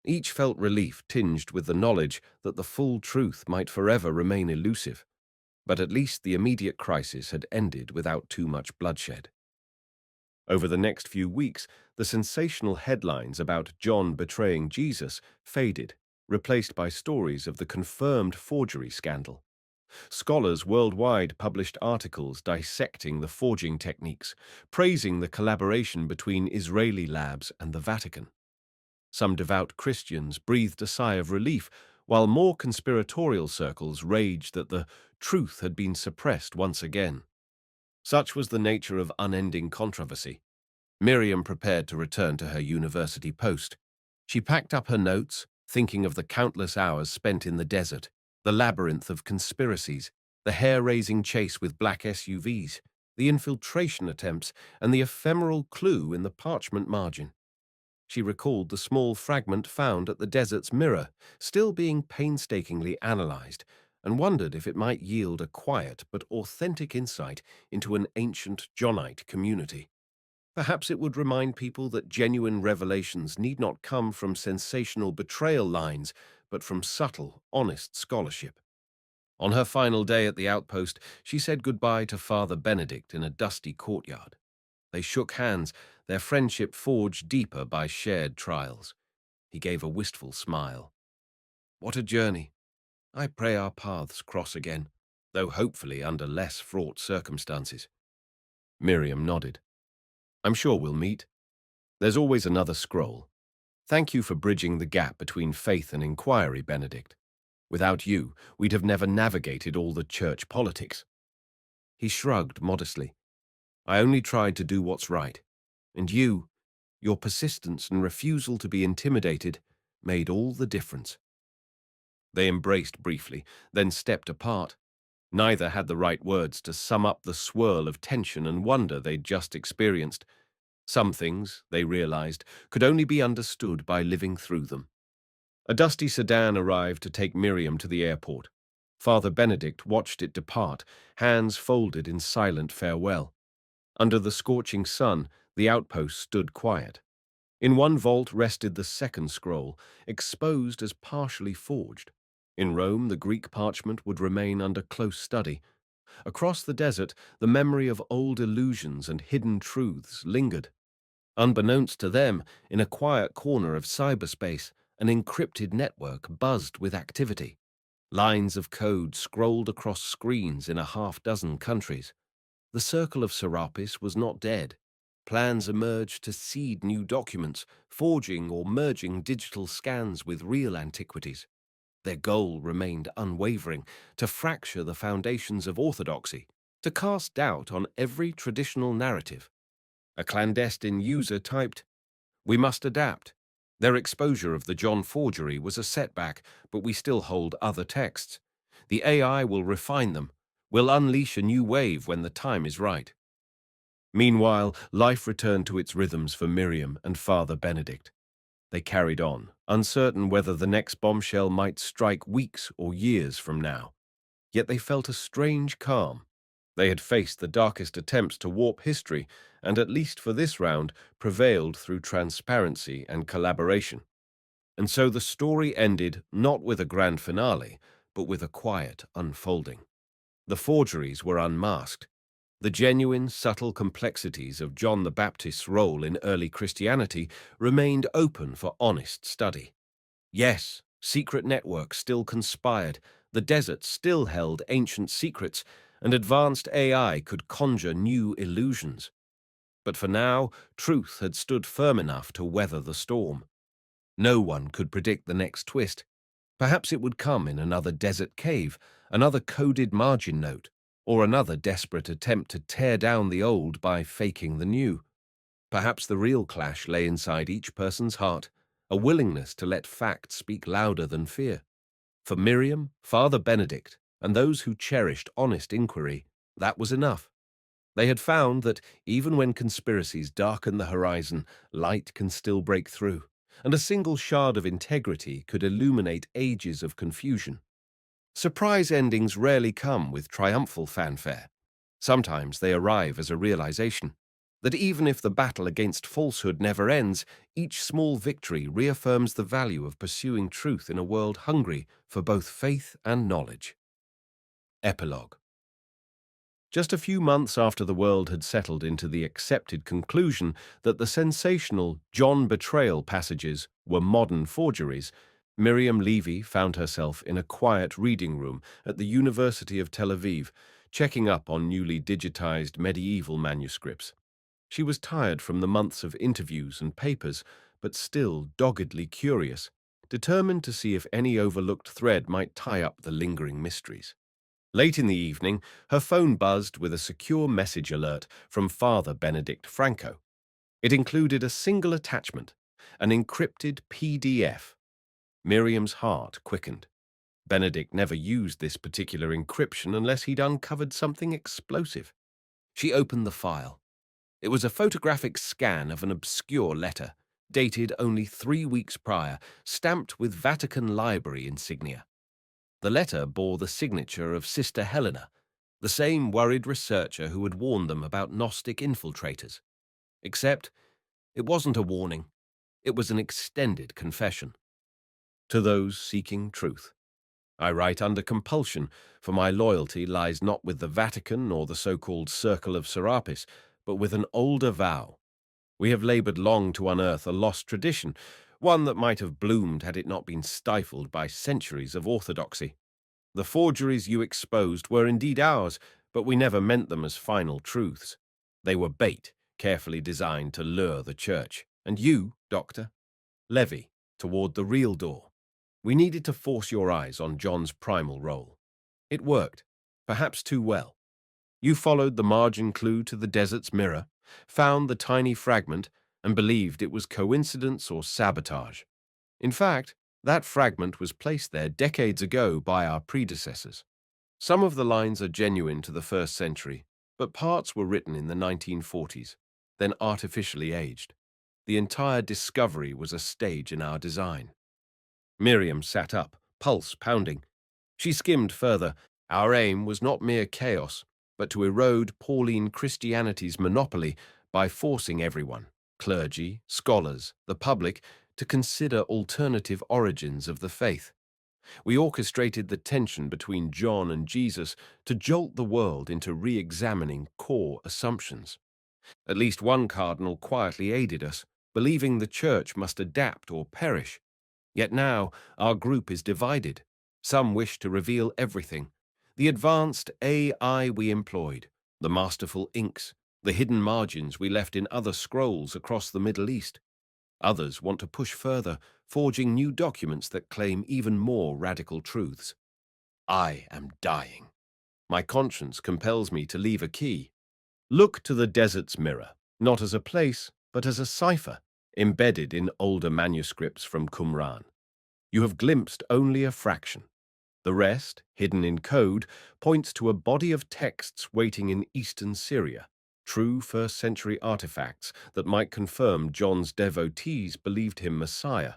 Each felt relief tinged with the knowledge that the full truth might forever remain elusive. But at least the immediate crisis had ended without too much bloodshed. Over the next few weeks, the sensational headlines about John betraying Jesus faded, replaced by stories of the confirmed forgery scandal. Scholars worldwide published articles dissecting the forging techniques, praising the collaboration between Israeli labs and the Vatican. Some devout Christians breathed a sigh of relief, while more conspiratorial circles raged that the truth had been suppressed once again. Such was the nature of unending controversy. Miriam prepared to return to her university post. She packed up her notes, thinking of the countless hours spent in the desert, the labyrinth of conspiracies, the hair-raising chase with black SUVs, the infiltration attempts, and the ephemeral clue in the parchment margin. She recalled the small fragment found at the desert's mirror, still being painstakingly analyzed, and wondered if it might yield a quiet but authentic insight into an ancient Johnite community. Perhaps it would remind people that genuine revelations need not come from sensational betrayal lines, but from subtle, honest scholarship. On her final day at the outpost, she said goodbye to Father Benedict in a dusty courtyard. They shook hands, their friendship forged deeper by shared trials. He gave a wistful smile. What a journey. I pray our paths cross again, though hopefully under less fraught circumstances. Miriam nodded. I'm sure we'll meet. There's always another scroll. Thank you for bridging the gap between faith and inquiry, Benedict. Without you, we'd have never navigated all the church politics. He shrugged modestly. I only tried to do what's right. And you, your persistence and refusal to be intimidated, made all the difference. They embraced briefly, then stepped apart. Neither had the right words to sum up the swirl of tension and wonder they'd just experienced. Some things, they realized, could only be understood by living through them. A dusty sedan arrived to take Miriam to the airport. Father Benedict watched it depart, hands folded in silent farewell. Under the scorching sun, the outpost stood quiet. In one vault rested the second scroll, exposed as partially forged. In Rome, the Greek parchment would remain under close study. Across the desert, the memory of old illusions and hidden truths lingered. Unbeknownst to them, in a quiet corner of cyberspace, an encrypted network buzzed with activity. Lines of code scrolled across screens in a half-dozen countries. The circle of Serapis was not dead. Plans emerged to seed new documents, forging or merging digital scans with real antiquities. Their goal remained unwavering, to fracture the foundations of orthodoxy, to cast doubt on every traditional narrative. A clandestine user typed, "We must adapt." Their exposure of the John forgery was a setback, but we still hold other texts. The AI will refine them, will unleash a new wave when the time is right. Meanwhile, life returned to its rhythms for Miriam and Father Benedict. They carried on, uncertain whether the next bombshell might strike weeks or years from now. Yet they felt a strange calm. They had faced the darkest attempts to warp history, and at least for this round, prevailed through transparency and collaboration. And so the story ended not with a grand finale, but with a quiet unfolding. The forgeries were unmasked. The genuine, subtle complexities of John the Baptist's role in early Christianity remained open for honest study. Yes, secret networks still conspired, the desert still held ancient secrets, and advanced AI could conjure new illusions. But for now, truth had stood firm enough to weather the storm. No one could predict the next twist. Perhaps it would come in another desert cave, another coded margin note, or another desperate attempt to tear down the old by faking the new. Perhaps the real clash lay inside each person's heart, a willingness to let fact speak louder than fear. For Miriam, Father Benedict, and those who cherished honest inquiry, that was enough. They had found that even when conspiracies darken the horizon, light can still break through, and a single shard of integrity could illuminate ages of confusion. Surprise endings rarely come with triumphal fanfare. Sometimes they arrive as a realization that even if the battle against falsehood never ends, each small victory reaffirms the value of pursuing truth in a world hungry for both faith and knowledge. Epilogue. Just a few months after the world had settled into the accepted conclusion that the sensational John betrayal passages were modern forgeries, Miriam Levy found herself in a quiet reading room at the University of Tel Aviv, checking up on newly digitized medieval manuscripts. She was tired from the months of interviews and papers, but still doggedly curious, determined to see if any overlooked thread might tie up the lingering mysteries. Late in the evening, her phone buzzed with a secure message alert from Father Benedict Franco. It included a single attachment, an encrypted PDF. Miriam's heart quickened. Benedict never used this particular encryption unless he'd uncovered something explosive. She opened the file. It was a photographic scan of an obscure letter, dated only 3 weeks prior, stamped with Vatican library insignia. The letter bore the signature of Sister Helena, the same worried researcher who had warned them about Gnostic infiltrators. Except, it wasn't a warning. It was an extended confession. To those seeking truth. I write under compulsion, for my loyalty lies not with the Vatican or the so-called Circle of Serapis, but with an older vow. We have labored long to unearth a lost tradition, one that might have bloomed had it not been stifled by centuries of orthodoxy. The forgeries you exposed were indeed ours, but we never meant them as final truths. They were bait, carefully designed to lure the church, and you, Doctor Levy, toward the real door. We needed to force your eyes on John's primal role. It worked, perhaps too well. You followed the margin clue to the desert's mirror, found the tiny fragment, and believed it was coincidence or sabotage. In fact, that fragment was placed there decades ago by our predecessors. Some of the lines are genuine to the 1st century, but parts were written in the 1940s, then artificially aged. The entire discovery was a stage in our design. Miriam sat up, pulse pounding. She skimmed further. Our aim was not mere chaos, but to erode Pauline Christianity's monopoly by forcing everyone, clergy, scholars, the public, to consider alternative origins of the faith. We orchestrated the tension between John and Jesus to jolt the world into re-examining core assumptions. At least one cardinal quietly aided us, believing the church must adapt or perish. Yet now our group is divided. Some wish to reveal everything. The advanced AI we employed, the masterful inks, the hidden margins we left in other scrolls across the Middle East. Others want to push further, forging new documents that claim even more radical truths. I am dying. My conscience compels me to leave a key. Look to the desert's mirror, not as a place, but as a cipher, embedded in older manuscripts from Qumran. You have glimpsed only a fraction. The rest, hidden in code, points to a body of texts waiting in eastern Syria, true 1st century artifacts that might confirm John's devotees believed him Messiah,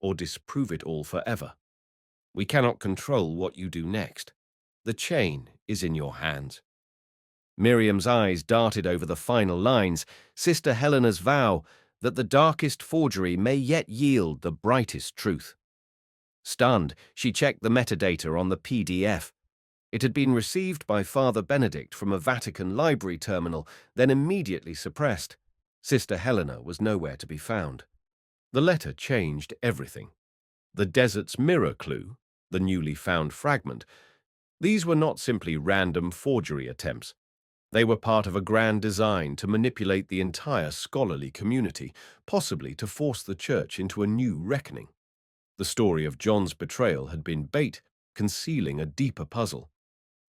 or disprove it all forever. We cannot control what you do next. The chain is in your hands. Miriam's eyes darted over the final lines, Sister Helena's vow that the darkest forgery may yet yield the brightest truth. Stunned, she checked the metadata on the PDF. It had been received by Father Benedict from a Vatican library terminal, then immediately suppressed. Sister Helena was nowhere to be found. The letter changed everything. The desert's mirror clue, the newly found fragment, these were not simply random forgery attempts. They were part of a grand design to manipulate the entire scholarly community, possibly to force the church into a new reckoning. The story of John's betrayal had been bait, concealing a deeper puzzle.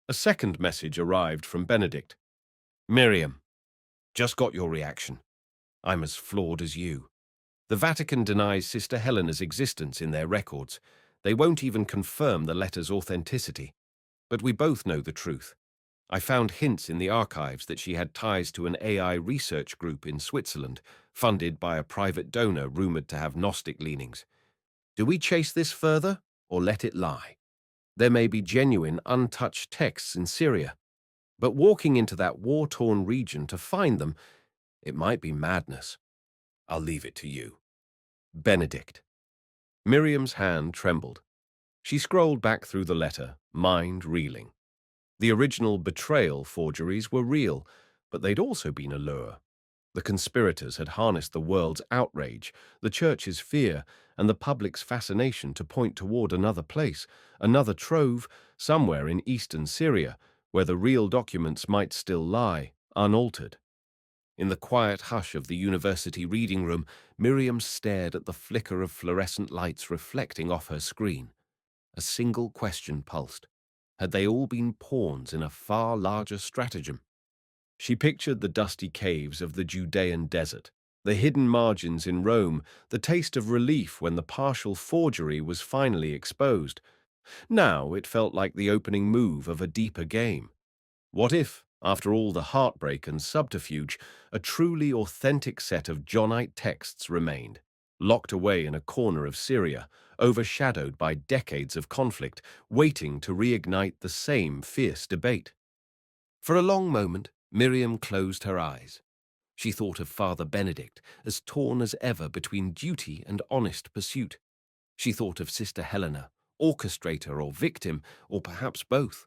A second message arrived from Benedict. Miriam, just got your reaction. I'm as flawed as you. The Vatican denies Sister Helena's existence in their records. They won't even confirm the letter's authenticity. But we both know the truth. I found hints in the archives that she had ties to an AI research group in Switzerland, funded by a private donor rumored to have Gnostic leanings. Do we chase this further, or let it lie? There may be genuine, untouched texts in Syria, but walking into that war-torn region to find them, it might be madness. I'll leave it to you. Benedict. Miriam's hand trembled. She scrolled back through the letter, mind reeling. The original betrayal forgeries were real, but they'd also been a lure. The conspirators had harnessed the world's outrage, the church's fear, and the public's fascination to point toward another place, another trove, somewhere in eastern Syria, where the real documents might still lie, unaltered. In the quiet hush of the university reading room, Miriam stared at the flicker of fluorescent lights reflecting off her screen. A single question pulsed. Had they all been pawns in a far larger stratagem? She pictured the dusty caves of the Judean desert, the hidden margins in Rome, the taste of relief when the partial forgery was finally exposed. Now it felt like the opening move of a deeper game. What if, after all the heartbreak and subterfuge, a truly authentic set of Johnite texts remained, locked away in a corner of Syria, overshadowed by decades of conflict, waiting to reignite the same fierce debate? For a long moment, Miriam closed her eyes. She thought of Father Benedict, as torn as ever between duty and honest pursuit. She thought of Sister Helena, orchestrator or victim, or perhaps both.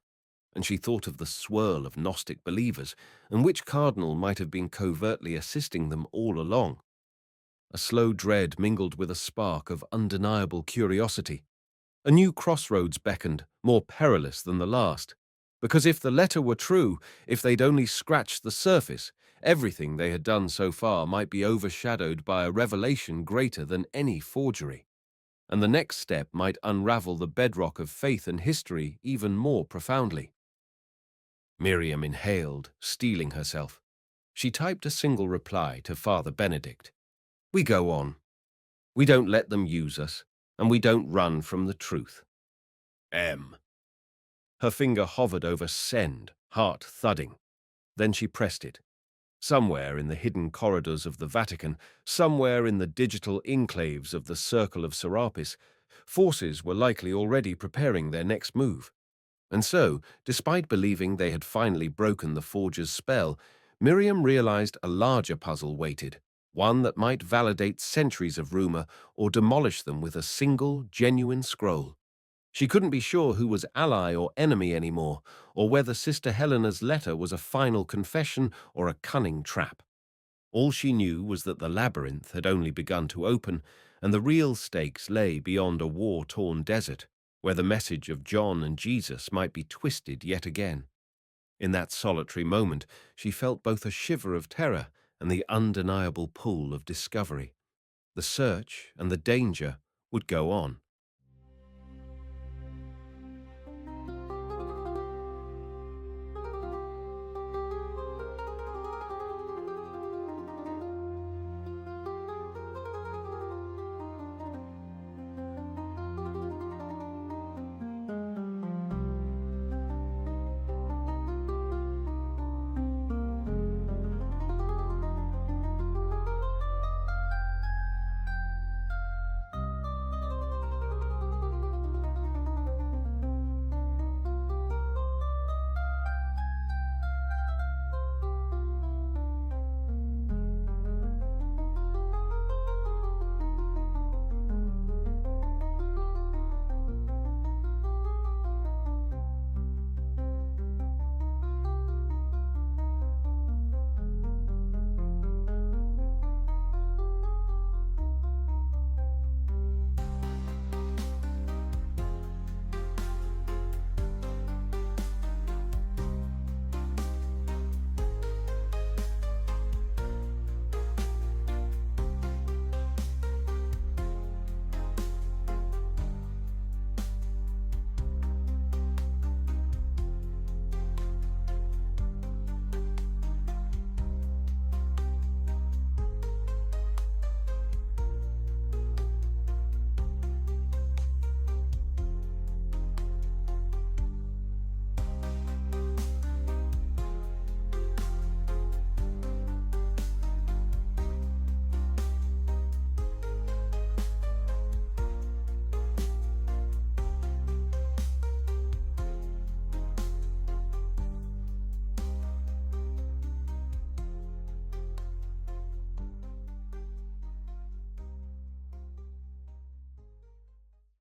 And she thought of the swirl of Gnostic believers, and which cardinal might have been covertly assisting them all along. A slow dread mingled with a spark of undeniable curiosity. A new crossroads beckoned, more perilous than the last. Because if the letter were true, if they'd only scratched the surface, everything they had done so far might be overshadowed by a revelation greater than any forgery. And the next step might unravel the bedrock of faith and history even more profoundly. Miriam inhaled, steeling herself. She typed a single reply to Father Benedict. We go on. We don't let them use us, and we don't run from the truth. M. Her finger hovered over send, heart thudding. Then she pressed it. Somewhere in the hidden corridors of the Vatican, somewhere in the digital enclaves of the Circle of Serapis, forces were likely already preparing their next move. And so, despite believing they had finally broken the forger's spell, Miriam realized a larger puzzle waited, one that might validate centuries of rumor or demolish them with a single, genuine scroll. She couldn't be sure who was ally or enemy anymore, or whether Sister Helena's letter was a final confession or a cunning trap. All she knew was that the labyrinth had only begun to open, and the real stakes lay beyond a war-torn desert, where the message of John and Jesus might be twisted yet again. In that solitary moment, she felt both a shiver of terror and the undeniable pull of discovery. The search and the danger would go on.